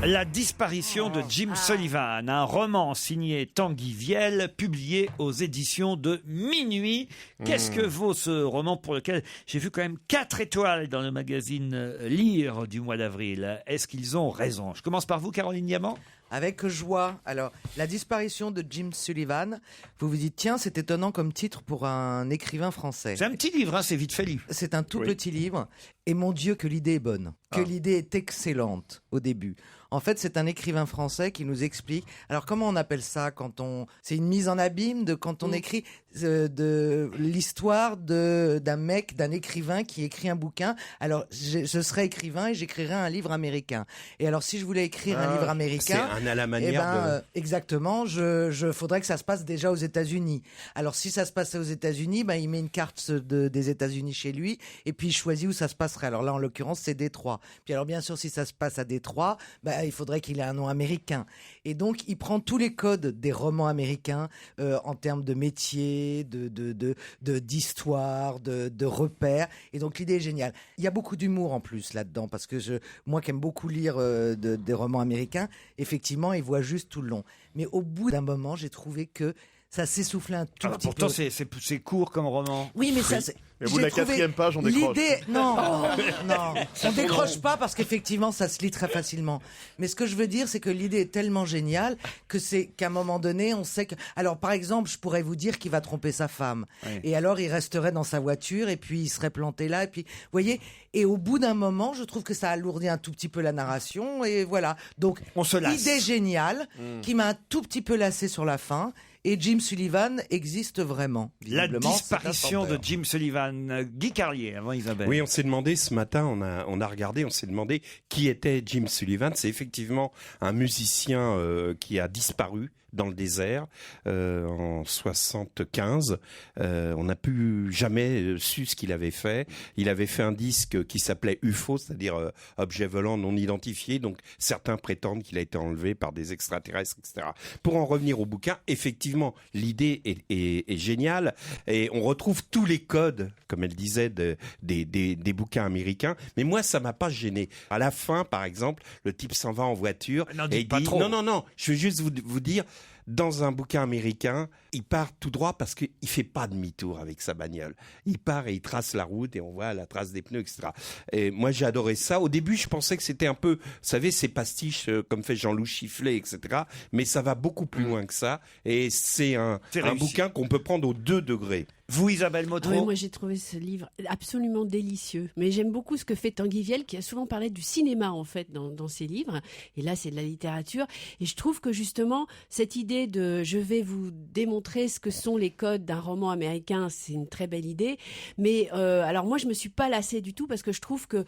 La disparition de Jim Sullivan, un roman signé Tanguy Viel, publié aux éditions de Minuit. Qu'est-ce que vaut ce roman pour lequel j'ai vu quand même 4 étoiles dans le magazine Lire du mois d'avril? Est-ce qu'ils ont raison? Je commence par vous, Caroline Diamant. Avec joie. Alors, la disparition de Jim Sullivan, vous vous dites, tiens, c'est étonnant comme titre pour un écrivain français. C'est un petit livre, hein, c'est vite fait lu. C'est un tout petit livre. Et mon Dieu, que l'idée est bonne. Que l'idée est excellente au début. En fait, c'est un écrivain français qui nous explique. Alors, comment on appelle ça quand on. C'est une mise en abîme de quand on écrit de l'histoire d'un mec, d'un écrivain qui écrit un bouquin. Alors, je serais écrivain et j'écrirais un livre américain. Et alors, si je voulais écrire un livre américain. C'est à la manière exactement, je faudrait que ça se passe déjà aux États-Unis. Alors, si ça se passait aux États-Unis, il met une carte des États-Unis chez lui et puis il choisit où ça se passerait. Alors là, en l'occurrence, c'est Détroit. Puis alors, bien sûr, si ça se passe à Détroit, il faudrait qu'il ait un nom américain. Et donc, il prend tous les codes des romans américains en termes de métier, d'histoire, de repères. Et donc, l'idée est géniale. Il y a beaucoup d'humour en plus là-dedans, parce que moi qui aime beaucoup lire des romans américains, effectivement, il voit juste tout le long. Mais au bout d'un moment, j'ai trouvé que ça s'essoufflait un tout petit pourtant, peu. c'est court comme roman. Oui, mais ça, c'est... Et au bout de la 4e page, on décroche. Non, on décroche pas parce qu'effectivement, ça se lit très facilement. Mais ce que je veux dire, c'est que l'idée est tellement géniale qu'à un moment donné, on sait que... Alors, par exemple, je pourrais vous dire qu'il va tromper sa femme. Oui. Et alors, il resterait dans sa voiture et puis il serait planté là. Et puis, vous voyez, et au bout d'un moment, je trouve que ça alourdit un tout petit peu la narration. Et voilà. Donc, on se lasse. Idée géniale qui m'a un tout petit peu lassé sur la fin. Et Jim Sullivan existe vraiment. La disparition de Jim Sullivan. Guy Carlier, avant Isabelle. Oui, on s'est demandé ce matin, on a regardé, on s'est demandé qui était Jim Sullivan. C'est effectivement un musicien qui a disparu dans le désert en 75. On n'a plus jamais su ce qu'il avait fait. Il avait fait un disque qui s'appelait UFO, c'est-à-dire objet volant non identifié. Donc certains prétendent qu'il a été enlevé par des extraterrestres, etc. Pour en revenir au bouquin, effectivement, l'idée est géniale et on retrouve tous les codes, comme elle disait, des bouquins américains. Mais moi, ça m'a pas gêné. À la fin, par exemple, le type s'en va en voiture et il dit non, je veux juste vous dire. Dans un bouquin américain, il part tout droit parce qu'il fait pas demi-tour avec sa bagnole. Il part et il trace la route et on voit la trace des pneus, etc. Et moi, j'ai adoré ça. Au début, je pensais que c'était un peu, vous savez, ces pastiches comme fait Jean-Loup Chifflet, etc. Mais ça va beaucoup plus loin que ça. Et c'est un bouquin qu'on peut prendre aux 2 degrés. Vous, Isabelle Motro? Oui, moi, j'ai trouvé ce livre absolument délicieux. Mais j'aime beaucoup ce que fait Tanguy Viel, qui a souvent parlé du cinéma, en fait, dans ses livres. Et là, c'est de la littérature. Et je trouve que, justement, cette idée de « je vais vous démontrer ce que sont les codes d'un roman américain », c'est une très belle idée. Mais, alors moi, je me suis pas lassée du tout, parce que je trouve que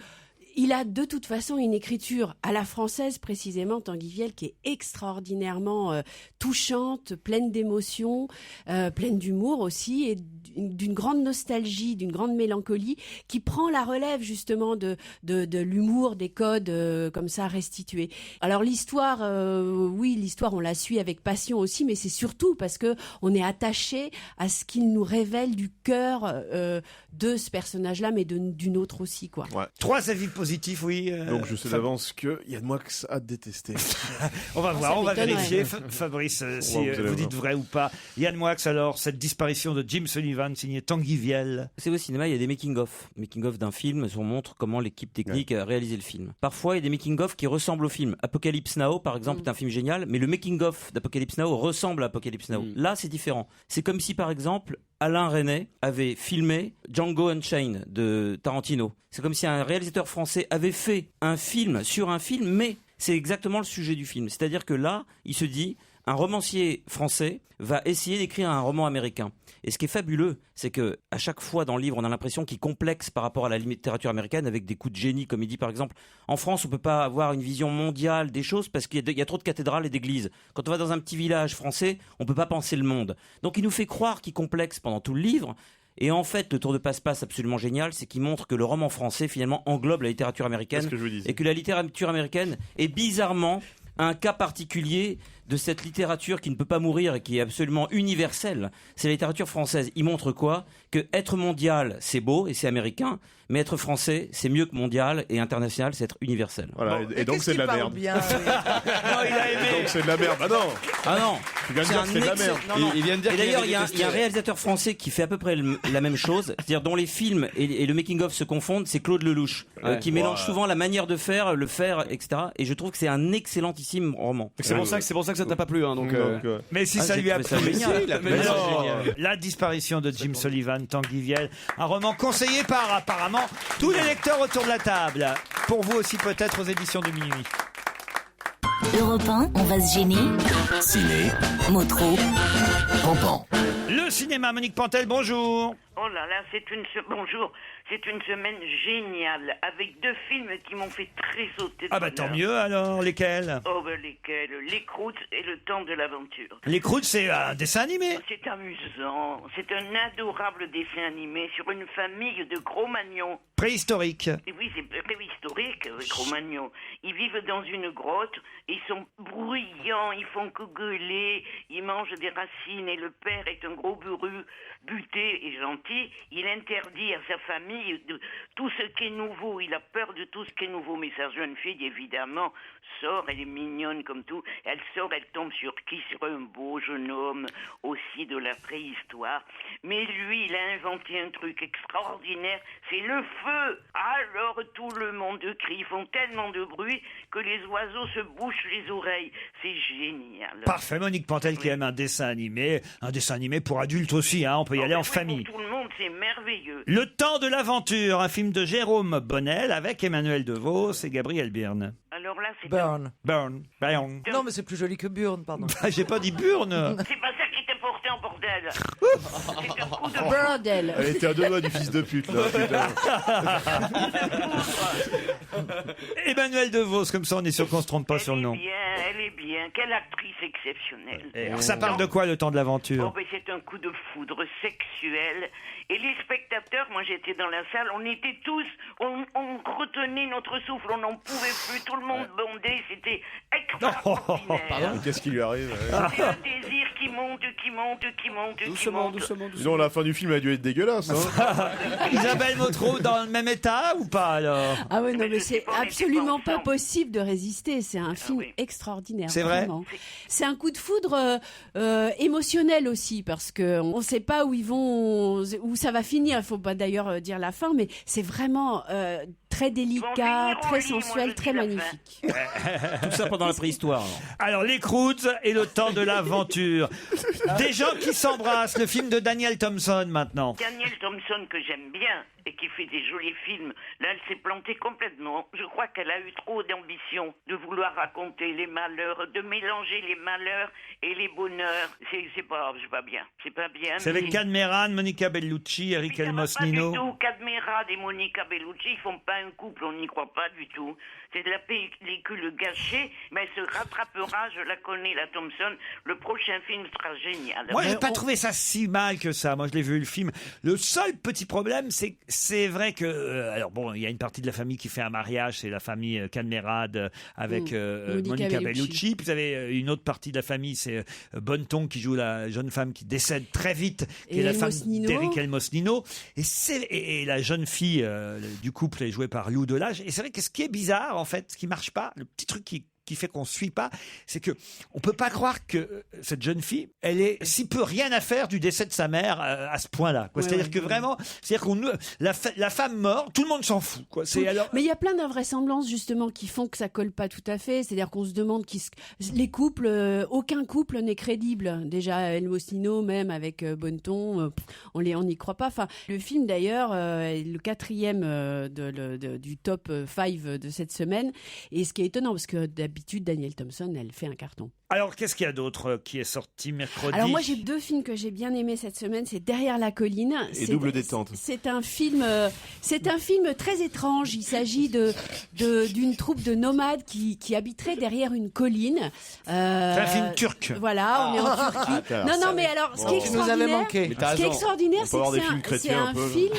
il a de toute façon une écriture à la française, précisément, Tanguy Viel, qui est extraordinairement touchante, pleine d'émotions, pleine d'humour aussi, et d'une grande nostalgie, d'une grande mélancolie, qui prend la relève justement de l'humour, des codes comme ça restitués. Alors l'histoire, oui, l'histoire on la suit avec passion aussi, mais c'est surtout parce que on est attaché à ce qu'il nous révèle du cœur de ce personnage-là, mais d'une autre aussi, quoi. Ouais. 3 avis positifs, oui. Donc je sais d'avance que Yann Moix a détesté. On va voir, on va vérifier, Fabrice, si vous dites vrai ou pas. Yann Moix, alors, cette disparition de Jim Sullivan, signé Tanguy Viel. C'est au cinéma, il y a des making-of. Making-of d'un film, on montre comment l'équipe technique a réalisé le film. Parfois, il y a des making-of qui ressemblent au film. Apocalypse Now, par exemple, est un film génial, mais le making-of d'Apocalypse Now ressemble à Apocalypse Now. Là, c'est différent. C'est comme si, par exemple, Alain Resnais avait filmé Django Unchained de Tarantino. C'est comme si un réalisateur français avait fait un film sur un film, mais c'est exactement le sujet du film. C'est-à-dire que là, il se dit, un romancier français va essayer d'écrire un roman américain. Et ce qui est fabuleux, c'est que à chaque fois dans le livre, on a l'impression qu'il complexe par rapport à la littérature américaine, avec des coups de génie, comme il dit par exemple. En France, on peut pas avoir une vision mondiale des choses parce qu'il y a trop de cathédrales et d'églises. Quand on va dans un petit village français, on peut pas penser le monde. Donc il nous fait croire qu'il complexe pendant tout le livre. Et en fait, le tour de passe-passe absolument génial, c'est qu'il montre que le roman français finalement englobe la littérature américaine, et que la littérature américaine est bizarrement un cas particulier de cette littérature qui ne peut pas mourir et qui est absolument universelle. C'est la littérature française. Il montre quoi ? Que être mondial, c'est beau et c'est américain, mais être français, c'est mieux que mondial, et international, c'est être universel. Voilà, et donc c'est de la merde. Non, il a aimé. Donc c'est de la merde. Ah non. Ah non. Tu viens de dire que c'est de la merde. Non, non. Il vient de dire et d'ailleurs, il y a un réalisateur français qui fait à peu près la même chose, c'est-à-dire dont les films et le making-of se confondent, c'est Claude Lelouch, qui mélange souvent la manière de faire, le faire, etc. Et je trouve que c'est un excellentissime roman. C'est pour ça que ça t'a pas plu, hein, donc. Mais si ça j'ai lui a trouvé ça plu. génial. Mais non. La disparition de Jim Sullivan, Tanguy Viel, un roman conseillé par apparemment tous les lecteurs autour de la table. Pour vous aussi peut-être aux éditions de minuit. Europe 1, on va se gêner. Ciné, Motro. Pampan. Le cinéma, Monique Pantel, bonjour. Oh là là, bonjour. C'est une semaine géniale, avec 2 films qui m'ont fait tressauter de Ah bah tant bonheur. mieux alors, lesquels? Oh bah lesquels? Les Croûtes et Le Temps de l'aventure. Les Croûtes, c'est un dessin animé. C'est amusant, c'est un adorable dessin animé sur une famille de Cro-Magnons. Préhistorique. Et oui, c'est préhistorique, Cro-Magnons. Ils vivent dans une grotte, ils sont bruyants, ils font que gueuler, ils mangent des racines et le père est un gros buté et gentil. Il interdit à sa famille de tout ce qui est nouveau. Il a peur de tout ce qui est nouveau. Mais sa jeune fille, évidemment, sort, elle est mignonne comme tout. Elle sort, elle tombe sur qui? Sur un beau jeune homme, aussi de la préhistoire. Mais lui, il a inventé un truc extraordinaire, c'est le feu. Alors tout le monde crie, ils font tellement de bruit que les oiseaux se bouchent les oreilles. C'est génial. Parfait, Monique Pantel qui aime un dessin animé pour adultes aussi, hein, on peut y aller en famille. Pour tout le monde, c'est merveilleux. Le Temps de l'aventure, un film de Jérôme Bonnel avec Emmanuel DeVos et Gabriel Byrne. Alors là, c'est Burn. Burn. Non, mais c'est plus joli que Burn, pardon. J'ai pas dit Burn. C'est pas ça qui t'est porté en bordel. C'est un coup de bordel. Elle était à 2 doigts du fils de pute, là. Emmanuel DeVos, comme ça on est sûr qu'on se trompe pas sur le nom. Elle est bien. Quelle actrice exceptionnelle. Et alors, ça parle de quoi, Le Temps de l'aventure? Oh, ben, c'est un coup de foudre sexuel. Et les spectateurs, moi j'étais dans la salle, on était tous, on retenait notre souffle, on n'en pouvait plus, tout le monde bondait, c'était extraordinaire. Pardon, qu'est-ce qui lui arrive? C'est un désir qui monte, qui monte, qui monte, qui monte. Sinon, la fin du film a dû être dégueulasse. Hein. Isabelle Motro dans le même état ou pas alors? Ah ouais, non, mais c'est absolument pas possible de résister. C'est un film extraordinaire. C'est vrai. Vraiment. C'est un coup de foudre émotionnel aussi, parce que on sait pas où ça va finir. Il faut pas d'ailleurs dire la fin, mais c'est vraiment très délicat, très sensuel, très magnifique. Tout ça pendant la préhistoire. Alors, Les Croûtes et Le Temps de l'aventure. Des gens qui s'embrassent, le film de Daniel Thompson maintenant. Daniel Thompson, que j'aime bien et qui fait des jolis films, là elle s'est plantée complètement. Je crois qu'elle a eu trop d'ambition de vouloir raconter les malheurs, de mélanger les malheurs et les bonheurs. C'est pas bien. C'est pas bien. C'est avec Cadmeran, Monica Bellucci, Eric Elmosnino. Pas du tout. Cadmeran et Monica Bellucci, ils font pas un couple, on n'y croit pas du tout. C'est de la pellicule gâchée, mais elle se rattrapera, je la connais, la Thompson. Le prochain film sera génial. Moi, j'ai pas trouvé ça si mal que ça. Moi, je l'ai vu, le film. Le seul petit problème, c'est vrai que... alors bon, il y a une partie de la famille qui fait un mariage, c'est la famille Cadmerade avec Monica Bellucci. Puis vous avez une autre partie de la famille, c'est Bonneton qui joue la jeune femme qui décède très vite, qui est la femme d'Eric Elmosnino. Et la jeune fille du couple est jouée par Lou Delage. Et c'est vrai que ce qui est bizarre, en fait, ce qui marche pas, le petit truc qui fait qu'on suit pas, c'est que on peut pas croire que cette jeune fille, elle ait si peu rien à faire du décès de sa mère à ce point-là. C'est-à-dire que vraiment, la femme meurt, tout le monde s'en fout. Quoi. Mais il y a plein d'invraisemblances justement qui font que ça colle pas tout à fait. C'est-à-dire qu'on se demande les couples, aucun couple n'est crédible. Déjà Elmosino même avec Bonneton, on n'y croit pas. Enfin, le film d'ailleurs est le 4e du top 5 de cette semaine. Et ce qui est étonnant parce que d'habitude, Daniel Thompson, elle fait un carton. Alors, qu'est-ce qu'il y a d'autre qui est sorti mercredi? Alors moi j'ai 2 films que j'ai bien aimés cette semaine, c'est Derrière la colline. Et Double détente. C'est un film très étrange. Il s'agit d'une troupe de nomades qui habiterait derrière une colline. C'est un film turc. Voilà, on est en Turquie. Non, mais alors ce qui est extraordinaire, c'est que c'est un film.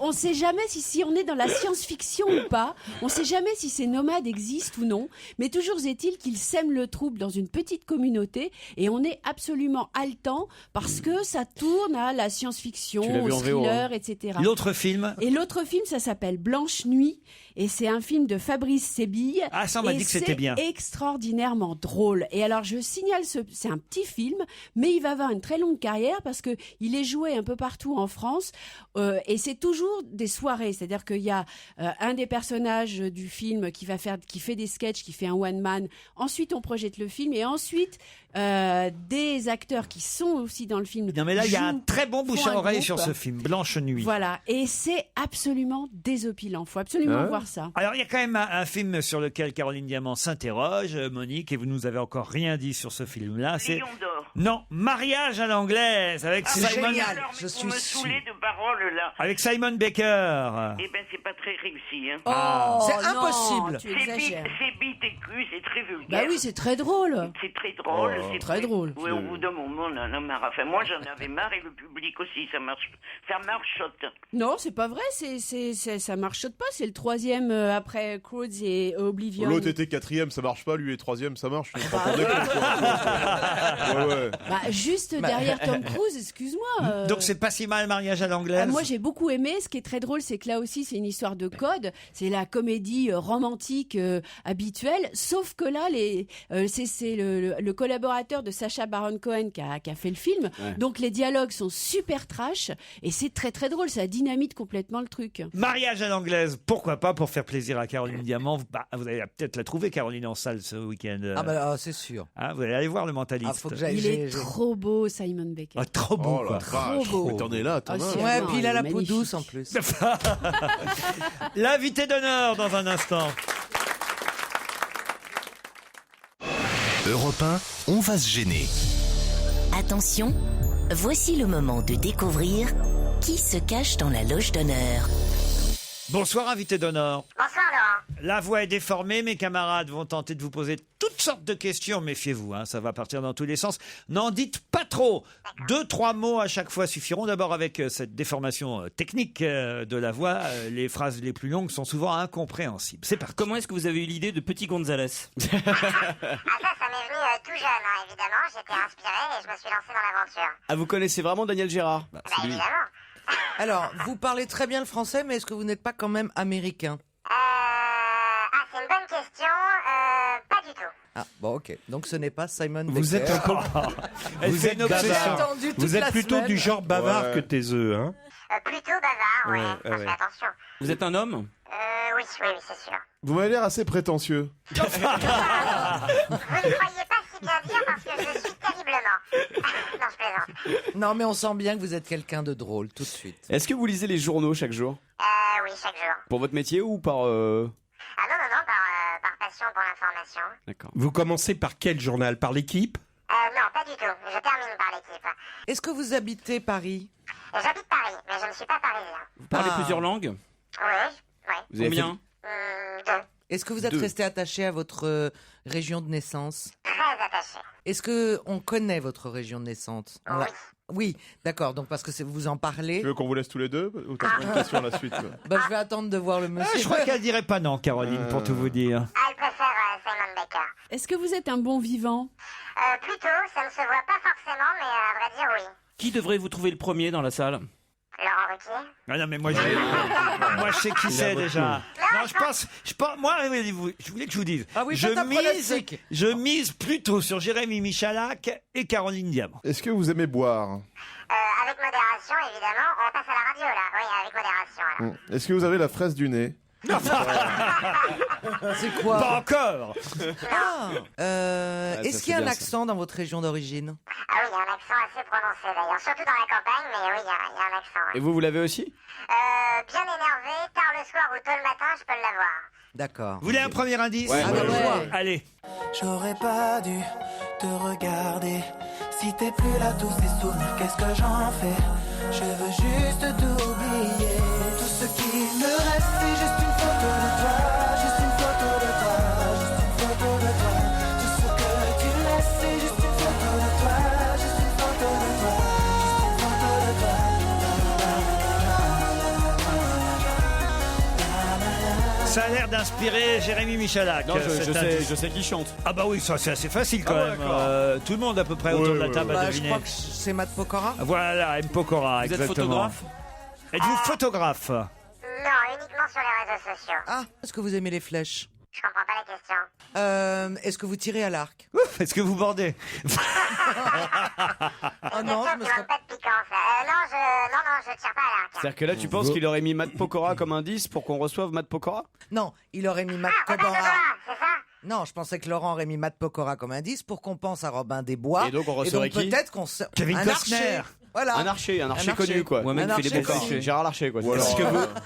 On ne sait jamais si on est dans la science-fiction ou pas. On ne sait jamais si ces nomades existent ou non. Mais toujours est-il qu'ils sèment le trouble dans une petite communauté et on est absolument haletant parce que ça tourne à la science-fiction, au thriller, etc. L'autre film? Et l'autre film, ça s'appelle Blanche Nuit et c'est un film de Fabrice Sébille. Ah, ça on m'a dit que c'était bien. C'est extraordinairement drôle. Et alors je signale, c'est un petit film, mais il va avoir une très longue carrière parce que il est joué un peu partout en France et c'est toujours des soirées. C'est-à-dire qu'il y a un des personnages du film qui fait des sketchs, qui fait un one man. Ensuite on projette le film et ensuite des acteurs qui sont aussi dans le film. Non mais là il y a un très bon bouche à oreille sur ce film Blanche Nuit. Voilà, et c'est absolument désopilant. Faut absolument voir ça. Alors il y a quand même un film sur lequel Caroline Diamant s'interroge, Monique, et vous nous avez encore rien dit sur ce film-là. C'est Lion d'or. Non, Mariage à l'anglaise avec Simon. Génial, Alors, mais je vous suis me sûr. saoulez de paroles là. Avec Simon Baker. Eh ben c'est pas très réussi. Hein. C'est non, impossible. Tu C'est bite, exagères. c'est bite et cul, c'est très vulgaire. Bah oui, c'est très drôle. C'est très drôle. c'est Très drôle. Oui, au bout d'un moment, on en a marre. Enfin, moi, j'en avais marre et le public aussi, ça marchote. Non, c'est pas vrai. Ça marchote pas. C'est le 3e après Croods et Oblivion. L'autre était 4e, ça marche pas. Lui est 3e, ça marche. Je pas ouais. Bah, juste derrière Tom Cruise, excuse-moi. Donc c'est pas si mal Mariage à l'anglaise. Moi j'ai beaucoup aimé. Ce qui est très drôle, c'est que là aussi c'est une histoire de code. C'est la comédie romantique habituelle, sauf que là c'est le collaborateur de Sacha Baron Cohen qui a fait le film. Ouais. Donc les dialogues sont super trash et c'est très très drôle. Ça dynamite complètement le truc. Mariage à l'anglaise, pourquoi pas pour faire plaisir à Caroline Diamant. Vous allez peut-être la trouver Caroline en salle ce week-end. C'est sûr. Vous allez aller voir Le Mentaliste. Il est trop beau, Simon Baker. Trop beau, quoi. Trop beau. Mais t'en es là, Ouais, puis il a la peau douce en plus. L'invité d'honneur dans un instant. Europe 1, on va se gêner. Attention, voici le moment de découvrir qui se cache dans la loge d'honneur. Bonsoir, invité d'honneur. Bonsoir Laurent. La voix est déformée, mes camarades vont tenter de vous poser toutes sortes de questions. Méfiez-vous, ça va partir dans tous les sens. N'en dites pas trop. 2-3 mots à chaque fois suffiront. D'abord, avec cette déformation technique de la voix, les phrases les plus longues sont souvent incompréhensibles. C'est parti. Comment est-ce que vous avez eu l'idée de Petit Gonzalez? Ça m'est venu tout jeune, évidemment. J'étais inspiré et je me suis lancé dans l'aventure. Ah, vous connaissez vraiment Daniel Gérard? Évidemment. Alors, vous parlez très bien le français, mais est-ce que vous n'êtes pas quand même américain? C'est une bonne question. Pas du tout. Ah, bon, ok. Donc ce n'est pas Simon Baker. Vous êtes un peu... vous êtes bavard. Vous êtes plutôt du genre bavard que tes œufs, hein? Plutôt bavard, ouais. Fais attention. Vous êtes un homme? Oui, c'est sûr. Vous m'avez l'air assez prétentieux. Vous ne croyez pas si bien dire parce que je suis terriblement. Non, je plaisante. Non, mais on sent bien que vous êtes quelqu'un de drôle, tout de suite. Est-ce que vous lisez les journaux chaque jour? Oui, chaque jour. Pour votre métier ou par... Ah non, par passion pour l'information. D'accord. Vous commencez par quel journal? Par l'Équipe? Non, pas du tout. Je termine par l'Équipe. Est-ce que vous habitez Paris? J'habite Paris, mais je ne suis pas parisien. Vous parlez plusieurs langues? Oui. Vous avez combien? 2. Est-ce que vous êtes resté attaché à votre région de naissance? Très attaché. Est-ce que on connaît votre région de naissance? Oui, d'accord. Donc parce que vous en parlez. Tu veux qu'on vous laisse tous les deux ou t'as une question à la suite? Je vais attendre de voir le monsieur. Je crois qu'elle dirait pas non, Caroline, pour tout vous dire. Elle préfère Simon Baker. Est-ce que vous êtes un bon vivant? Plutôt, ça ne se voit pas forcément, mais à vrai dire, oui. Qui devrait vous trouver le premier dans la salle? Laurent Ruquier. Ah non, mais moi je sais qui c'est déjà. Non, je pense, moi, je voulais que je vous dise. Ah oui, je mise plutôt sur Jérémy Michalak et Caroline Diamant. Est-ce que vous aimez boire? Avec modération, évidemment. On passe à la radio, là. Oui, avec modération, alors. Est-ce que vous avez la fraise du nez? C'est quoi? Pas encore. Est-ce qu'il y a un accent dans votre région d'origine? Ah oui, il y a un accent assez prononcé d'ailleurs, surtout dans la campagne, mais oui, il y a un accent. Et vous l'avez aussi? Bien énervé, tard le soir ou tôt le matin, je peux l'avoir. D'accord. Vous voulez un premier indice? Ouais. Allez. J'aurais pas dû te regarder. Si t'es plus là, tous ces souvenirs, qu'est-ce que j'en fais? Je veux juste t'oublier. Tout ce qui me reste, c'est juste une photo de toi. Juste une photo de toi. Juste une photo de toi. Tout ce que tu laisses, c'est juste une photo de toi. Juste une photo de toi. Juste une photo de toi. Ça a l'air d'inspirer Jérémy Michalak. Non, je sais qui chante. Ah bah oui, ça c'est assez facile quand Ah ouais, même. d'accord. Tout le monde à peu près autour de la table a Je deviné. crois que c'est Matt Pokora. Voilà, M. Pokora, Vous êtes exactement. photographe? Êtes-vous photographe? Non, uniquement sur les réseaux sociaux. Ah, est-ce que vous aimez les flèches? Je comprends pas la question. Est-ce que vous tirez à l'arc? Ouf, est-ce que vous bordez? Ah non, je me serais... Pas de piquant, ça. Non, je tire pas à l'arc. C'est-à-dire que là, tu penses qu'il aurait mis Matt Pokora comme indice pour qu'on reçoive Matt Pokora? Non, il aurait mis Matt Robin Pokora. des Bois, c'est ça? Non, je pensais que Laurent aurait mis Matt Pokora comme indice pour qu'on pense à Robin des Bois. Et donc, on recevrait qui? peut-être qu'on se... Kevin un Costner. archer. Voilà. Un archer connu, quoi. Moi-même, Un Philippe archer Boccard. connu. Gérard Larcher, quoi.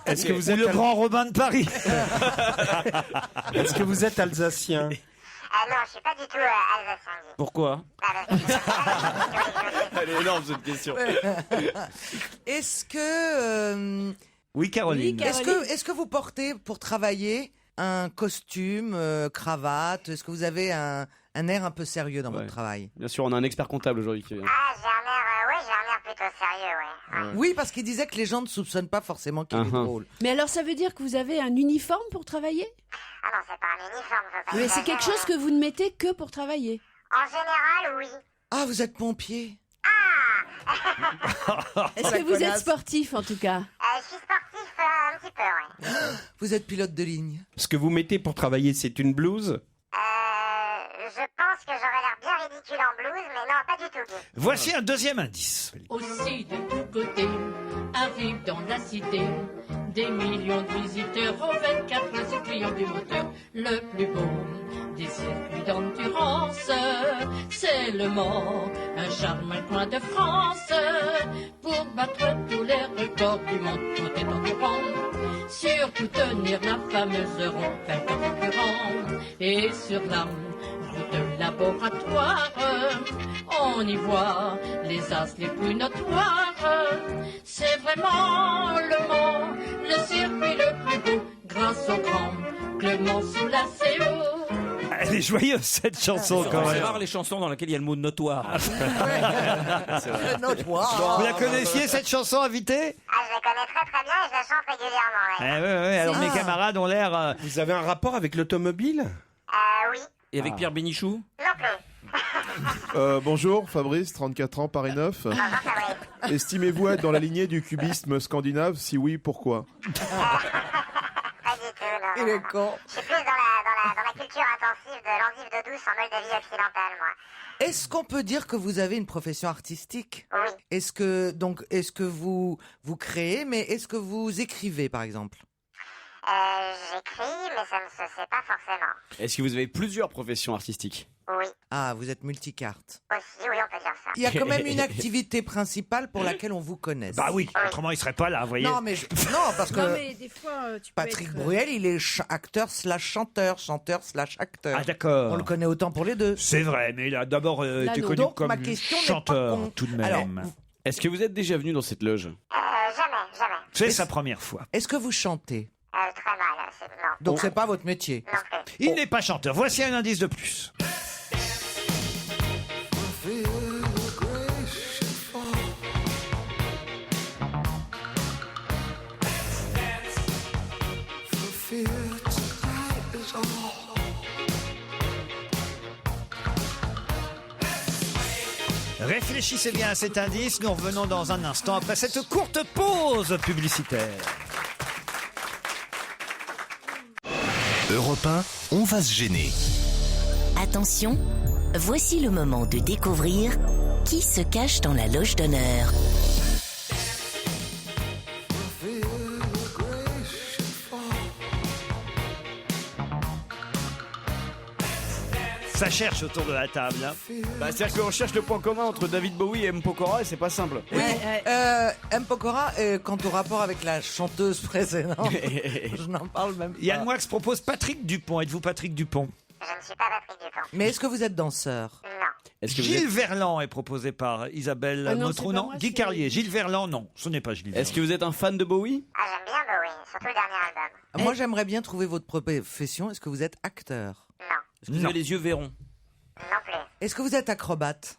Est-ce que vous Ou êtes le grand Robin de Paris? Est-ce que vous êtes alsacien? Ah non, je suis pas du tout alsacien. Guy. Pourquoi? Elle est énorme, cette question. Est-ce que... Oui, Caroline. Oui, Est-ce que vous portez pour travailler un costume, cravate? Est-ce que vous avez un air un peu sérieux dans votre travail? Bien sûr, on a un expert comptable aujourd'hui qui vient. Ah, j'ai un air plutôt sérieux, ouais. Oui, parce qu'il disait que les gens ne soupçonnent pas forcément qu'il est drôle. Mais alors, ça veut dire que vous avez un uniforme pour travailler? Ah non, c'est pas un uniforme, faut pas Mais dire c'est ça, quelque chose que vous ne mettez que pour travailler. En général, oui. Ah, vous êtes pompier? Est-ce que vous êtes sportif, en tout cas? Je suis sportif un petit peu, ouais. Vous êtes pilote de ligne? Ce que vous mettez pour travailler, c'est une blouse? Je pense que j'aurais l'air bien ridicule en blouse, mais non, pas du tout, Guy. Voici un deuxième indice. Aussi de tous côtés arrivent dans la cité des millions de visiteurs aux 24 clients du moteur. Le plus beau des circuits d'endurance, c'est le Mans, un charmant coin de France. Pour battre tous les records du monde, tout est endurant. Surtout tenir la fameuse ronde 24 concurrents. Et sur la route laboratoire, on y voit les as les plus notoires. C'est vraiment le Mans, le circuit le plus beau, grâce au grand Clément sous la CO. Elle est joyeuse cette chanson quand C'est même. rare les chansons dans lesquelles il y a le mot notoire. Vous la connaissiez cette chanson, invitée? Ah, je la connais très très bien et je la chante régulièrement, ouais. Ouais. Alors mes camarades ont l'air. Vous avez un rapport avec l'automobile? Oui. Et avec Pierre Bénichou? Non plus. Bonjour, Fabrice, 34 ans, Paris 9. Estimez-vous être dans la lignée du cubisme scandinave? Si oui, pourquoi? Pas du tout, non. Il est con. Je suis plus dans la culture intensive de l'endive d'eau douce en Moldavie occidentale, moi. Est-ce qu'on peut dire que vous avez une profession artistique? Oui. Est-ce que vous créez, mais est-ce que vous écrivez, par exemple? J'écris, mais ça ne se sait pas forcément. Est-ce que vous avez plusieurs professions artistiques? Oui. Ah, vous êtes multicarte. Aussi, oui, on peut dire ça. Il y a quand même une activité principale pour laquelle on vous connaisse. Bah oui, autrement il serait pas là, vous voyez. Non, mais parce que Non, mais des fois, tu peux Patrick être... Bruel, il est acteur slash chanteur, chanteur slash acteur. Ah d'accord. On le connaît autant pour les deux. C'est vrai, mais il a d'abord été connu donc, comme ma question n'est pas chanteur con. tout de même. Alors, Est-ce que vous êtes déjà venu dans cette loge? Jamais. C'est sa première fois. Est-ce que vous chantez? Très mal, non. Donc c'est pas votre métier. Non plus. Il n'est pas chanteur. Voici un indice de plus. Réfléchissez bien à cet indice, nous revenons dans un instant après cette courte pause publicitaire. Europe 1, on va se gêner. Attention, voici le moment de découvrir qui se cache dans la loge d'honneur. Ça cherche autour de la table. Hein. Bah, c'est-à-dire qu'on cherche le point commun entre David Bowie et M. Pokora et c'est pas simple. Oui, M. Pokora, quant au rapport avec la chanteuse précédente, je n'en parle même pas. Yann Moix propose Patrick Dupont. Êtes-vous Patrick Dupont? Je ne suis pas Patrick Dupont. Mais est-ce que vous êtes danseur? Non. Est-ce que Gilles Verland est proposé par Isabelle Ah non, Motro. c'est pas Non, moi, Guy c'est- Carlier. Gilles Verland, non. Ce n'est pas Gilles Verland. Est-ce que vous êtes un fan de Bowie? Ah, j'aime bien Bowie, surtout le dernier album. Moi, j'aimerais bien trouver votre profession. Est-ce que vous êtes acteur? Non. Est-ce que vous avez les yeux verrons? Non plus. Est-ce que vous êtes acrobate?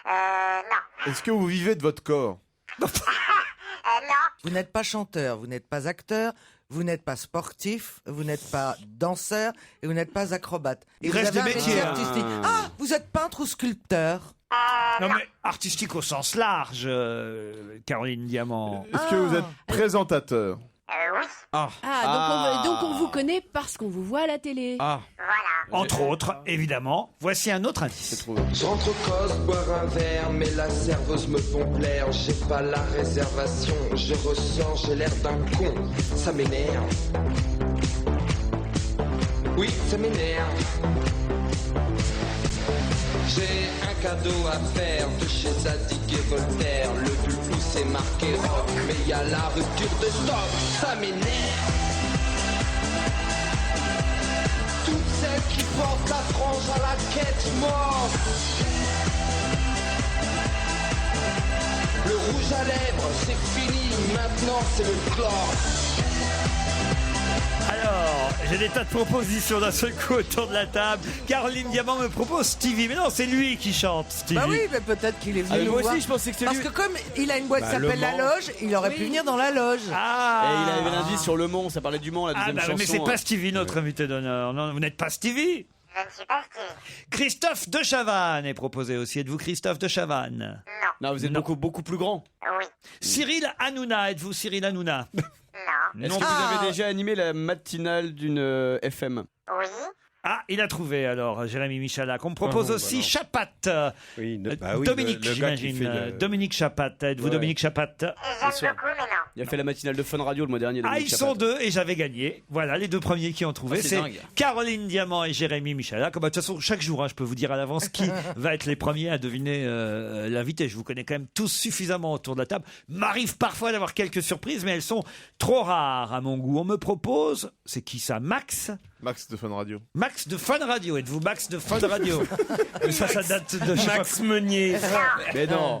Non. Est-ce que vous vivez de votre corps? Non. Vous n'êtes pas chanteur, vous n'êtes pas acteur, vous n'êtes pas sportif, vous n'êtes pas danseur et vous n'êtes pas acrobate. Et Il vous reste avez des un métier métiers, hein. artistique. Ah, vous êtes peintre ou sculpteur? Non, mais artistique au sens large, Caroline Diamant. Est-ce que vous êtes présentateur? Oui. Donc on vous connaît parce qu'on vous voit à la télé. Ah. Voilà. Entre autres, évidemment. Voici un autre indice. Je rentre au cos, boire un verre, mais la serveuse me pompe l'air. J'ai pas la réservation, je ressors, j'ai l'air d'un con. Ça m'énerve. Oui, ça m'énerve. J'ai un cadeau à faire de chez Zadig et Voltaire. Le bulbou c'est marqué rock, mais y a la rupture de stock. Ça m'énerve. Toutes celles qui portent la frange à la quête morte. Le rouge à lèvres, c'est fini, maintenant c'est le chlore. Alors, j'ai des tas de propositions d'un seul coup autour de la table. Caroline Diamant me propose Stevie. Mais non, c'est lui qui chante, Stevie. Bah oui, mais peut-être qu'il est venu Ah, nous moi voir. aussi, je pensais que c'était Parce lui. que comme il a une boîte Bah, qui s'appelle Le La Mans. Loge, il aurait pu venir dans La Loge. Ah, Et il avait l'indice sur Le Mans, ça parlait du Mans, la Ah, deuxième bah, chanson. mais c'est pas Stevie, notre invité d'honneur. Non, vous n'êtes pas Stevie. Je ne suis pas Stevie. Christophe de Chavannes est proposé aussi. Êtes-vous Christophe de Chavannes? Non, vous êtes beaucoup plus grand. Oui. Cyril Hanouna. Êtes-vous Cyril Hanouna? Non. Est-ce que vous avez déjà animé la matinale d'une FM? Oui. Ah, il a trouvé alors, Jérémy Michalak. On me propose aussi Chapat. Oui, Dominique, le gars qui j'imagine. fait le- Dominique Chapat. Êtes-vous Ouais. Dominique Chapat? J'aime beaucoup, mais non. Il a fait la matinale de Fun Radio le mois dernier. Ah, Dominique ils Chapat. sont deux et j'avais gagné. Voilà, les deux premiers qui ont trouvé. Ah, c'est c'est dingue. Caroline Diamant et Jérémy Michalak. Bah, de toute façon, chaque jour, hein, je peux vous dire à l'avance qui va être les premiers à deviner l'invité. Je vous connais quand même tous suffisamment autour de la table. M'arrive parfois d'avoir quelques surprises, mais elles sont trop rares à mon goût. On me propose, c'est qui ça? Max? Max de Fun Radio. Max de Fun Radio. Êtes-vous Max de Fun Radio? Mais ça date de Max Meunier. Mais non. Non,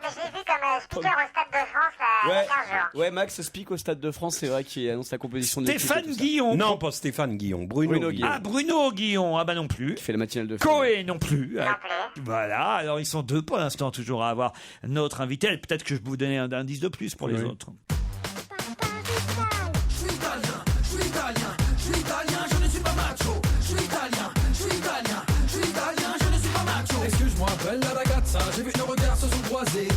mais je l'ai vu comme speaker au Stade de France il y a 15 jours. Ouais, Max speak au Stade de France, c'est vrai qu'il annonce la composition de l'équipe et Stéphane tout ça. Guillon. Non, pas Stéphane Guillon, Bruno Guillon. Ah, Bruno Guillon. Ah bah non plus. Qui fait la matinale de Fun. Coé non plus. Voilà, alors ils sont deux pour l'instant toujours à avoir notre invité. Peut-être que je peux vous donner un indice de plus pour les autres. Excuse-moi, bella ragazza, j'ai vu nos regards se sont croisés.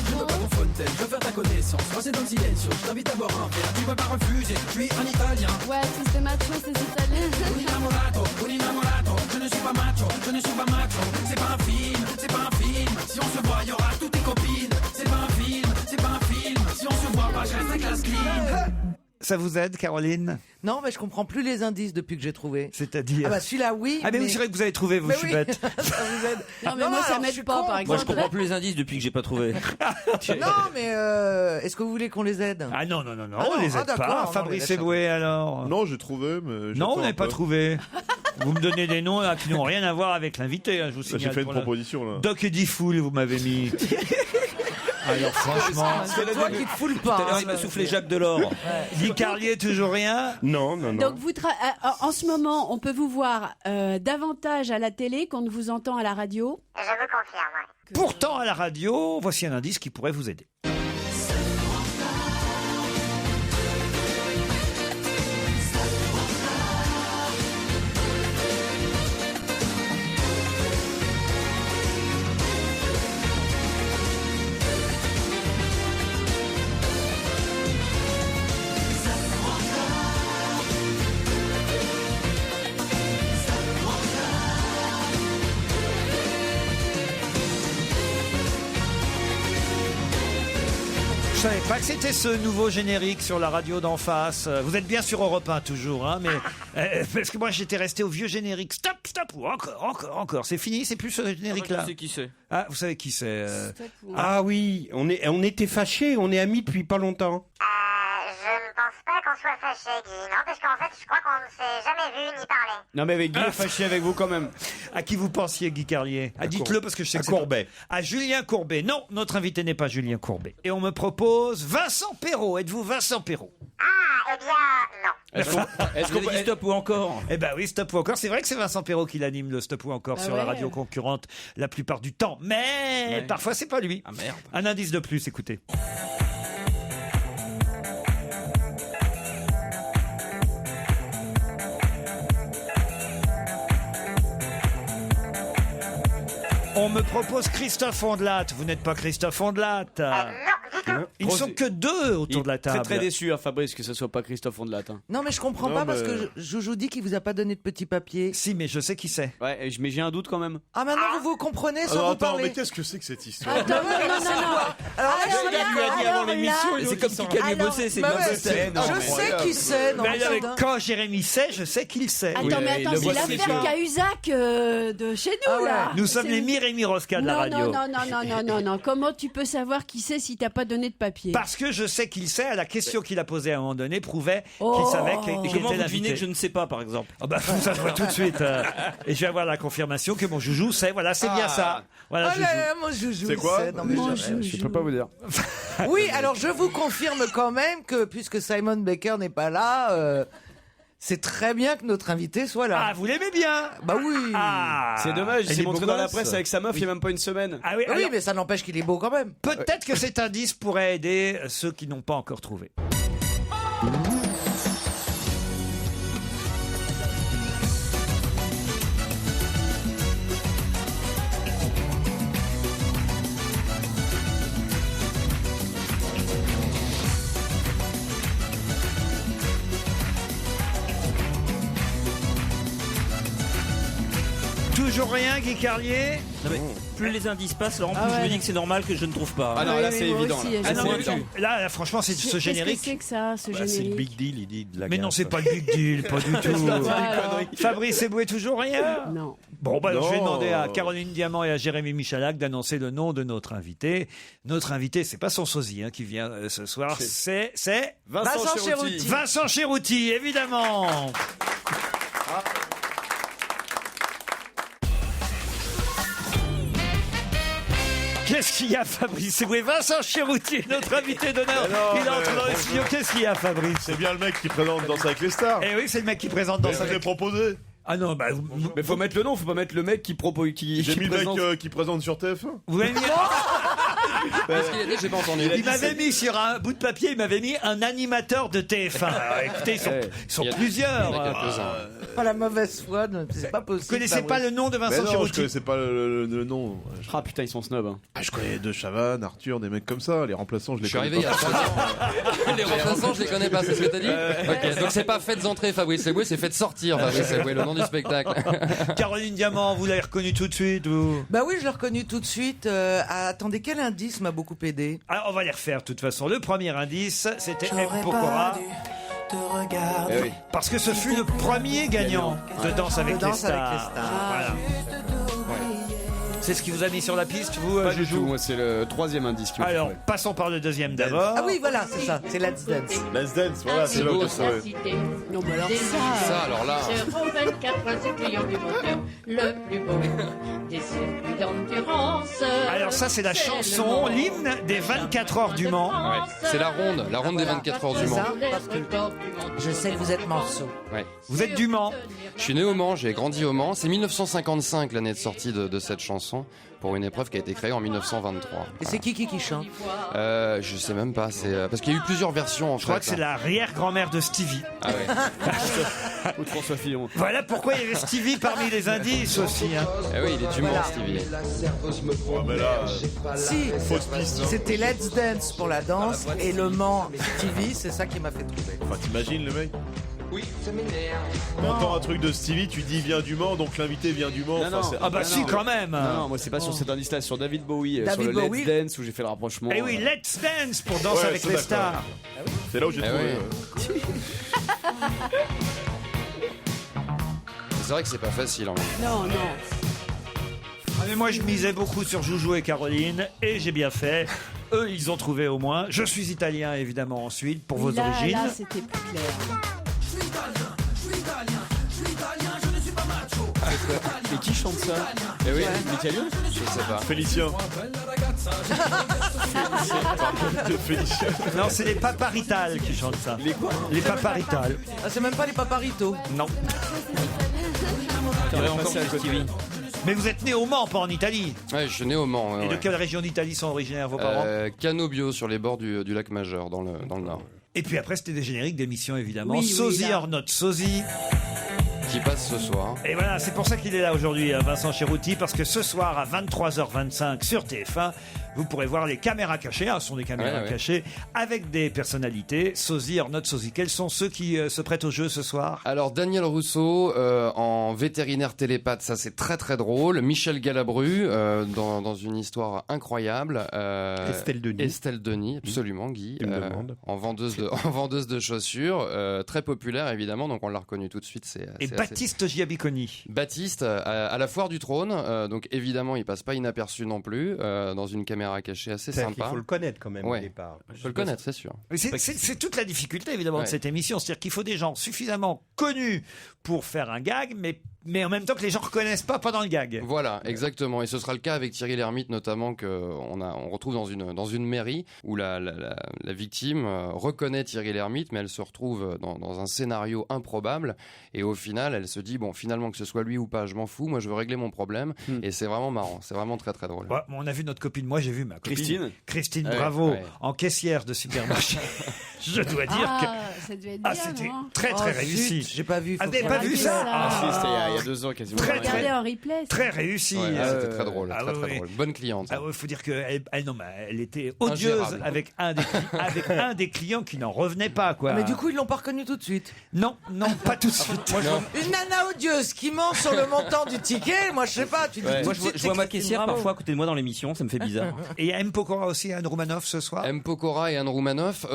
Je veux pas ton fontaine, je veux faire ta connaissance. Moi c'est dans le silencio, je t'invite à boire un verre. Tu peux pas refuser, je suis un italien. Ouais, si c'est macho, c'est italien. Un innamorato, je ne suis pas macho, je ne suis pas macho. C'est pas un film, c'est pas un film. Si on se voit, y aura toutes tes copines. C'est pas un film, c'est pas un film. Si on se voit pas, je reste la classe clean. Ça vous aide, Caroline? Non, mais je comprends plus les indices depuis que j'ai trouvé. C'est-à-dire? Ah bah celui-là, oui. Ah, mais oui, c'est vrai que vous avez trouvé, vous, Mais je suis oui. bête. Ça vous aide. Non, mais moi, ça alors, je suis m'aide pas, con. par exemple. Moi, je comprends plus les indices depuis que j'ai pas trouvé. Non, mais est-ce que vous voulez qu'on les aide? Ah non, non, non, non, Ah on non, les ah aide d'accord, pas. non, Fabrice mais Eboué, alors? Non, j'ai trouvé, mais. Non, vous n'avez pas trouvé. Vous me donnez des noms là, qui n'ont rien à voir avec l'invité, hein, je vous signale. J'ai fait une pour la- proposition là. Doc Eddie Fool, vous m'avez mis. Alors franchement, C'est toi qui te fous le Tout à pas. l'heure, il m'a soufflé Jacques Delors. Guy Carlier, toujours rien. Non, non, non. Donc en ce moment, on peut vous voir davantage à la télé qu'on ne vous entend à la radio. Je vous confirme, ouais. Pourtant, à la radio, voici un indice qui pourrait vous aider. Je savais pas que c'était ce nouveau générique sur la radio d'en face. Vous êtes bien sur Europe 1 toujours, hein, mais parce que moi j'étais resté au vieux générique. Stop, stop ou encore. C'est fini, c'est plus ce générique-là. Je sais qui c'est. Ah, vous savez qui c'est Ah oui, on était fâchés, on est amis depuis pas longtemps. Je ne pense pas qu'on soit fâchés, Guy. Non, parce qu'en fait, je crois qu'on ne s'est jamais vu ni parlé. Non, mais avec Guy, fâché avec vous quand même. À qui vous pensiez, Guy Carlier? Dites-le parce que je sais que c'est Courbet. À Julien Courbet. Non, notre invité n'est pas Julien Courbet. Et on me propose Vincent Perrault. Êtes-vous Vincent Perrault? Ah, eh bien, non. Est-ce qu'on dit stop ou encore? Eh ben oui, stop ou encore. C'est vrai que c'est Vincent Perrault qui l'anime, le stop ou encore, sur la radio concurrente la plupart du temps. Mais parfois, c'est pas lui. Ah merde. Un indice de plus, écoutez. On me propose Christophe Ondelat. Vous n'êtes pas Christophe Ondelat. Ils ne sont que deux autour de la table. Très déçu, Fabrice, que ce soit pas Christophe Ondelat. Non, mais je comprends pas parce que Joujou dit qu'il vous a pas donné de petit papier. Si, mais je sais qui c'est. Ouais, mais j'ai un doute quand même. Ah, maintenant vous comprenez sans vous parler. Mais qu'est-ce que c'est que cette histoire? Non. Alors, Il lui a dit avant l'émission. C'est comme si Camille bossait, c'est bien bossé. Je sais qui c'est. Quand Jérémy sait, je sais qu'il sait. Attends, c'est l'affaire Cahuzac de chez nous, là. Nous sommes les Mireille Rosca de la radio. Non. Comment tu peux savoir qui c'est si t'as pas donné de papier? Parce que je sais qu'il sait. La question qu'il a posée à un moment donné prouvait qu'il savait qui Et était comment vous l'invité. devinez que je ne sais pas, par exemple? Ça se voit tout de suite. Et je vais avoir la confirmation que mon Joujou sait. Voilà, c'est bien ça. Voilà, Oh là là, mon Joujou. C'est quoi? Je peux pas vous dire. Oui, alors je vous confirme quand même que puisque Simon Baker n'est pas là, c'est très bien que notre invité soit là. Ah, vous l'aimez bien? Bah oui. C'est dommage, il s'est montré dans la gosse. presse avec sa meuf il y a même pas une semaine. Ah oui, Oui, alors, mais ça n'empêche qu'il est beau quand même. peut-être que cet indice pourrait aider ceux qui n'ont pas encore trouvé. Toujours rien, Guy Carlier? Non, mais plus les indices passent, Laurent, Ah plus je ouais. me dis que c'est normal que je ne trouve pas. Ah non, là c'est moi évident. aussi, là. j'ai Ah non, pas mais vu. là, franchement, c'est ce générique. Qu'est-ce que c'est que ça, ce C'est le générique? big deal, il dit de la Mais non, gaffe. c'est pas le big deal, pas du tout. Fabrice Eboué, toujours rien? Non. Bon, bah, je vais Non. demander à Caroline Diamant et à Jérémy Michalak d'annoncer le nom de notre invité. Notre invité, c'est pas son sosie qui vient ce soir, c'est Vincent Chérouti. Chérouti. Vincent Chérouti, évidemment. Qu'est-ce qu'il y a, Fabrice Eboué? Vincent Chérouti, notre invité d'honneur. non, Il entre mais- dans le studio. Qu'est-ce qu'il y a, Fabrice? C'est bien le mec qui présente Danse avec les stars. Eh oui, c'est le mec qui présente dans Mais sa je l'ai proposé. Ah non, bah, Mais faut mettre le nom, faut pas mettre le mec qui propose, J'ai mis le mec qui présente sur TF1. vous m'avez mis... Parce qu'il a dit, j'ai pas entendu. Il m'avait mis sur un bout de papier, il m'avait mis un animateur de TF1. Alors, écoutez, ils sont plusieurs. Pas la mauvaise foi, c'est pas possible. Vous connaissez pas Fabrice. le nom de Mais Vincent non, je Chérouti? connaissais pas le nom. Ah putain, ils sont snobs. Hein. Je connais De Chavannes, Arthur, des mecs comme ça. Les remplaçants, je les Je suis connais arrivé il y a pas. 3 ans. Les remplaçants, je les connais pas, c'est ce que t'as dit? Ok, donc c'est pas faites entrer Fabrice Eboué, c'est faites sortir Fabrice Eboué, le nom du spectacle. Caroline Diamant, vous l'avez reconnu tout de suite, vous? Bah oui, je l'ai reconnu tout de suite. Attendez, quel indice m'a beaucoup aidé? Alors, on va les refaire de toute façon. Le premier indice, c'était M. J'aurais Pokora. pas dû te regarder. Eh oui. Parce que ce fut le premier gagnant de Danse avec les Danse avec stars. les stars. Voilà. C'est ce qui vous a mis sur la piste, vous, Pas du Joujou? tout, moi c'est le troisième indice qui m'a fait Alors, trouver. passons par le deuxième d'abord. Ah oui, voilà, c'est ça, c'est Let's Dance. Let's Dance, voilà, c'est là que je savais. Non, mais alors Ça, alors là. Sur 24 clients du moteur, le plus beau des circuits d'endurance. Alors ça, c'est la chanson, l'hymne des 24 heures du Mans. Ouais. C'est la ronde des 24 heures du C'est Mans. ça, parce que je sais que vous êtes morceau. Ouais. Vous êtes du Mans? Je suis né au Mans, j'ai grandi au Mans. C'est 1955 l'année de sortie de cette chanson pour une épreuve qui a été créée en 1923. Et c'est qui chante? Je sais même pas, c'est parce qu'il y a eu plusieurs versions en Je crois fait. que c'est l'arrière-grand-mère de Stevie. Ah ouais. Ou de François Fillon. Voilà pourquoi il y avait Stevie parmi les indices aussi. Hein. Eh oui, il est du Mans, Stevie. Ouais, mais là, Si, fausse piste. Hein. c'était Let's Dance pour la danse et Le Mans TV, c'est ça qui m'a fait trouver. Enfin, t'imagines le mec? Oui, ça m'énerve. T'entends un truc de Stevie, tu dis vient du Mans, donc l'invité vient du Mans. Non, non. c'est- Ah bah Non, si, non. quand même. Non, moi c'est pas sur cet indice-là, sur David Bowie, David sur le Bowie. Let's Dance où j'ai fait le rapprochement. Eh oui, Let's Dance pour Danse Ouais, avec c'est les d'accord. stars. C'est là où j'ai Eh trouvé. oui. C'est vrai que c'est pas facile. Hein. Non. Mais moi, je misais beaucoup sur Joujou et Caroline, et j'ai bien fait. Eux, ils ont trouvé au moins. Je suis italien, évidemment, ensuite, pour vos origines. Là, c'était plus clair. Et qui chante ça? Eh oui, l'italien? Je sais pas. Félicien. Félicien. Non, c'est les Paparitales qui chantent ça. Les quoi? Les Paparitales. Ah, c'est même pas les Paparitos. Non. Mais vous êtes né au Mans, pas en Italie. Ouais, je suis né au Mans. Et de quelle région d'Italie sont originaires vos parents? Cannobio, sur les bords du lac Majeur, dans le nord. Et puis après, c'était des génériques d'émissions, évidemment. Oui, Sosie là. or not Sosie. Qui passe ce soir. Et voilà, c'est pour ça qu'il est là aujourd'hui, Vincent Cherouti, parce que ce soir à 23h25 sur TF1, vous pourrez voir les caméras cachées, ce sont des caméras cachées, avec des personnalités, sosie or not sosie. Quels sont ceux qui se prêtent au jeu ce soir? Alors Daniel Rousseau en vétérinaire télépathe, ça c'est très très drôle. Michel Galabru dans une histoire incroyable. Estelle Denis, absolument Guy. En vendeuse de chaussures, très populaire évidemment, donc on l'a reconnu tout de suite. Et Baptiste Giabiconi. Baptiste à la Foire du Trône, donc évidemment il passe pas inaperçu non plus, dans une caméra cachée assez sympa. Il faut le connaître quand même au départ. Il faut le connaître, c'est sûr. C'est toute la difficulté évidemment de cette émission, c'est-à-dire qu'il faut des gens suffisamment connus pour faire un gag, mais en même temps que les gens ne reconnaissent pas pendant le gag. Voilà, exactement. Et ce sera le cas avec Thierry Lhermitte notamment, qu'on retrouve dans une mairie où la victime reconnaît Thierry Lhermitte, mais elle se retrouve dans un scénario improbable. Et au final, elle se dit, bon, finalement, que ce soit lui ou pas, je m'en fous. Moi, je veux régler mon problème. Et c'est vraiment marrant. C'est vraiment très, très drôle. Ouais, on a vu notre copine. Moi, j'ai vu ma copine. Christine, Ouais, bravo. ouais. En caissière de supermarché. Je dois dire que... ça devait être bien, c'était non? très, très réussi. J'ai pas vu. Vous n'avez pas vu ça? C'était il y a 2 ans quasiment. Regardez en replay. Très réussi. Ouais, c'était très drôle. Très drôle. Bonne cliente. Il faut dire qu'elle elle était odieuse avec un des clients qui n'en revenait pas. Quoi. Mais du coup, ils l'ont pas reconnu tout de suite. Non, pas tout de suite. Une nana odieuse qui ment sur le montant du ticket, moi je sais pas. Tu dis tout Moi, de je suite, vois ma Christine caissière Bravo. parfois à côté de moi dans l'émission, ça me fait bizarre. Et il y a M. Pokora aussi, Anne Roumanoff ce soir. M. Pokora et Anne Roumanoff,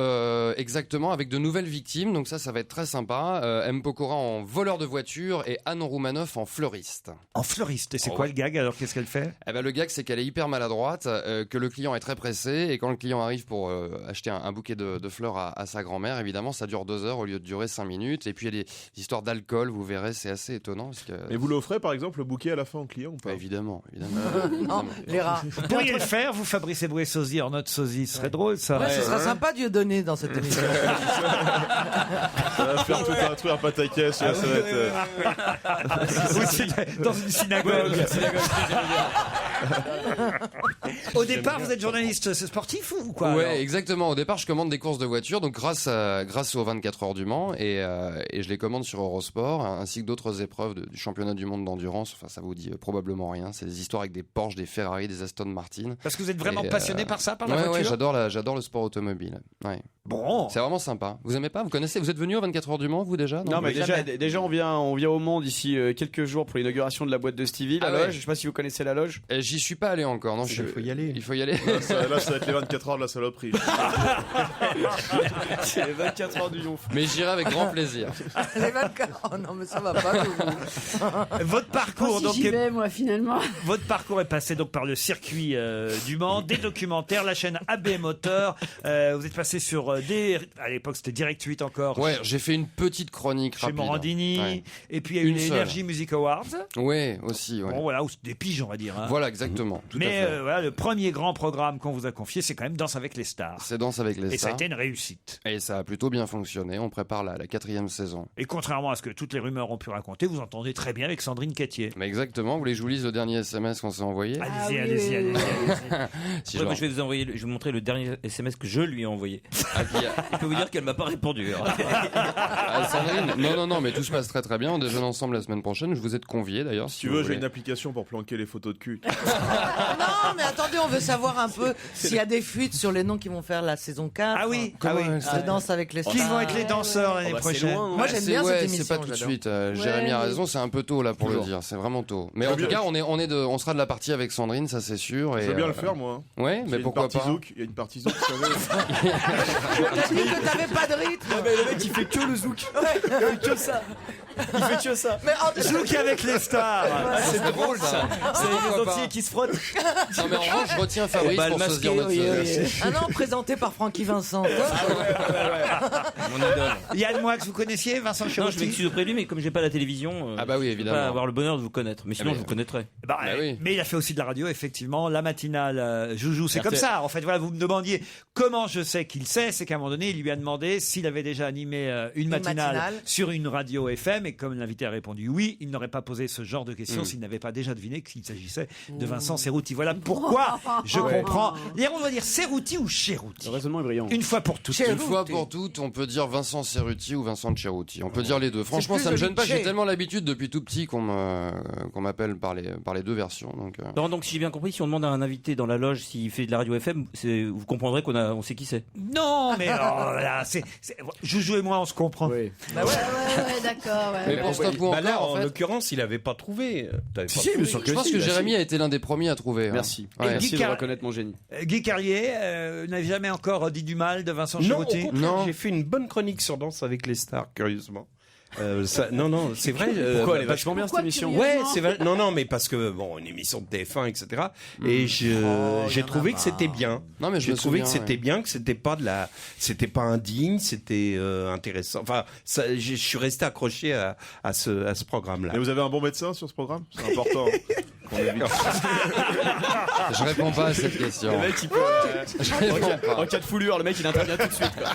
exactement, avec de nouvelles victimes, donc ça va être très sympa. M. Pokora en voleur de voiture et Anne Roumanoff en fleuriste. En fleuriste, et c'est quoi le gag alors? Qu'est-ce qu'elle fait? Le gag, c'est qu'elle est hyper maladroite, que le client est très pressé, et quand le client arrive pour acheter un bouquet de fleurs à sa grand-mère, évidemment, ça dure 2 heures au lieu de durer 5 minutes. Et puis il y a des histoires d'alcool, vous verrez, c'est assez étonnant. Parce que... Mais vous l'offrez par exemple le bouquet à la fin au client ou pas? Évidemment. Non, les rats. Vous pourriez le faire, vous, Fabrice Eboué, sosie or not sosie, ce serait drôle ça. Ouais, ce sera sympa Dieudonné dans cette émission. Ça va faire tout un truc à pataquès, ça va être... Dans une synagogue. Au départ, vous êtes journaliste sportif ou quoi? Ouais, alors exactement. Au départ, je commande des courses de voiture, donc grâce aux 24 heures du Mans, et je les commande sur Eurosport, ainsi que d'autres épreuves du championnat du monde d'endurance. Enfin, ça vous dit probablement rien. C'est des histoires avec des Porsche, des Ferrari, des Aston Martin. Parce que vous êtes vraiment passionné par ça, par la voiture? Ouais, j'adore le sport automobile. Ouais. Bon. C'est vraiment sympa. Vous aimez pas? Vous connaissez? Vous êtes venu aux 24 heures du Mans, vous déjà? Non, mais déjà on vient au Mans d'ici quelques jours pour l'inauguration de la boîte de Stevie, la loge. Je sais pas si vous connaissez la loge. J'y suis pas allé encore. Non, Il faut y aller. Il faut y aller. Là, ça va être les 24 heures de la saloperie. C'est les 24 heures du Yonf. Mais j'irai avec grand plaisir. Les 24. Oh non, mais ça va pas. Votre parcours, donc. J'y vais, moi, finalement. Votre parcours est passé donc par le circuit du Mans, des documentaires, la chaîne AB Moteur. Vous êtes passé sur à l'époque c'était Direct 8 encore. Ouais, j'ai fait une petite chronique chez rapide. Morandini. Ouais. Et puis il y a eu Une les seule. Energy Music Awards. Ouais, aussi. Ouais. Bon voilà, ou des piges on va dire. Hein. Voilà, exactement. Tout Mais à fait. voilà, le premier grand programme qu'on vous a confié, c'est quand même Danse avec les stars. C'est Danse avec les Et ça stars. a été une réussite. Et ça a plutôt bien fonctionné. On prépare la 4e saison. Et contrairement à ce que toutes les rumeurs ont pu raconter, vous entendez très bien avec Sandrine Quétier. Mais exactement. Vous voulez que je vous lise le dernier SMS qu'on s'est envoyé? Allez-y, allez-y. Si Ouais, je moi, je vais vous montrer le dernier SMS que je lui ai envoyé. Je peux vous dire qu'elle m'a pas répondu. Sandrine, non, mais tout se passe très très bien. On déjeune ensemble la semaine prochaine. Je vous ai convié d'ailleurs. Si tu veux, j'ai une application pour planquer les photos de cul. Non, mais attendez, on veut savoir un peu s'il y a des fuites sur les noms qui vont faire la saison 4. Ah oui, Ça danse avec les stars. Qui vont être les danseurs l'année prochaine? Moi, j'aime bien cette émission. C'est pas tout de j'adore. suite. Jérémy a raison, c'est un peu tôt là pour Toujours. le dire. C'est vraiment tôt. Mais en tout cas, on sera de la partie avec Sandrine, ça c'est sûr. Je veux bien le faire, moi. Ouais, mais pourquoi pas? Il y a une partie zouk, vous savez. T'as dit que t'avais pas de rythme. Le mec il fait que le zouk. Ouais. Que ça. Il fait que ça. Zouk avec les stars. C'est drôle ça. C'est les entiers qui se frottent. Non mais en revanche, je retiens Fabrice pour se dire notre Ah non, présenté par Francky Vincent. Mon idole. Yann Moix, vous connaissiez Vincent Non, je Cherouti? m'excuse auprès de lui, mais comme j'ai pas la télévision, Ah bah oui, je peux évidemment. pas avoir le bonheur de vous connaître. Mais sinon, mais- je vous connaîtrais. oui. Mais il a fait aussi de la radio, effectivement, la matinale Joujou. C'est RTL. comme ça. En fait, voilà, vous me demandiez comment je sais qu'il sait. C'est qu'à un moment donné, il lui a demandé s'il avait déjà animé une matinale sur une radio FM. Et comme l'invité a répondu oui, il n'aurait pas posé ce genre de questions s'il n'avait pas déjà deviné qu'il s'agissait de Vincent Cerruti. Voilà pourquoi je comprends. D'ailleurs, on va dire Cerruti ou Cherouti. Le raisonnement est brillant. Une fois pour toutes. Une fois pour toutes, on peut dire Vincent Cerruti ou Vincent Cerruti. On peut dire les deux. Franchement, plus ça me joli gêne pas. que J'ai Che. tellement l'habitude depuis tout petit qu'on m'appelle par les deux versions. Donc, Non, donc si j'ai bien compris, si on demande à un invité dans la loge s'il fait de la radio FM, vous comprendrez on sait qui c'est. Non, mais là, Joujou et moi, on se comprend. Oui. Ouais, d'accord. Mais pour Stop ou Bah là, Encore, en en fait, l'occurrence, il avait pas trouvé. T'avais pas Si, bien sûr je pense que Jérémy a été l'un des premiers à trouver. hein. Merci. Ouais. Merci de Guy reconnaître mon génie. Guy Carlier n'avait jamais encore dit du mal de Vincent Non, au Cherouti. contraire, j'ai fait une bonne chronique sur Danse avec les stars, curieusement. Non, c'est vrai. Pourquoi elle est parce vachement bien cette émission. Ouais, c'est vrai. Non, mais parce que bon, une émission de TF1, etc. Et j'ai trouvé que c'était bien. Non, mais j'ai trouvé que c'était bien, que c'était pas indigne, c'était intéressant. Enfin, je suis resté accroché à ce programme-là. Et vous avez un bon médecin sur ce programme? C'est important. qu'on évite. Je réponds pas à cette question. Le mec, il peut. En cas de foulure, le mec, il intervient tout de suite. Quoi.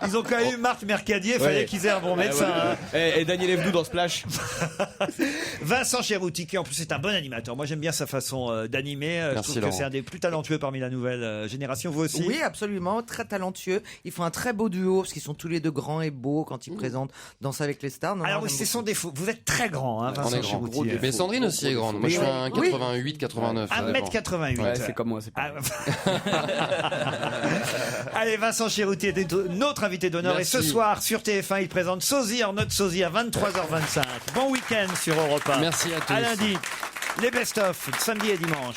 Ils ont quand même eu Marc Mercadier, fallait qu'ils aient un bon médecin. Et Daniel Evedou dans Splash. Vincent Cherouti, qui en plus est un bon animateur. Moi, j'aime bien sa façon d'animer. Je Merci, trouve que Laurent. c'est un des plus talentueux parmi la nouvelle génération. Vous aussi? Oui, absolument, très talentueux. Ils font un très beau duo parce qu'ils sont tous les deux grands et beaux quand ils présentent Danse avec les stars. Alors oui, c'est son défaut. Vous êtes très grand, hein, On Vincent est grand. Cherouti. Mais Sandrine aussi est grande. Moi, je fais un 88, 89. 1m88. Ouais, c'est comme moi, c'est pas. Allez, Vincent Cherouti était notre invité d'honneur. Et ce Merci. soir, sur TF1, il présente Sosie en note Sosie à 23h25. Bon week-end sur Europe 1. Merci à tous. À lundi, les best-of, samedi et dimanche.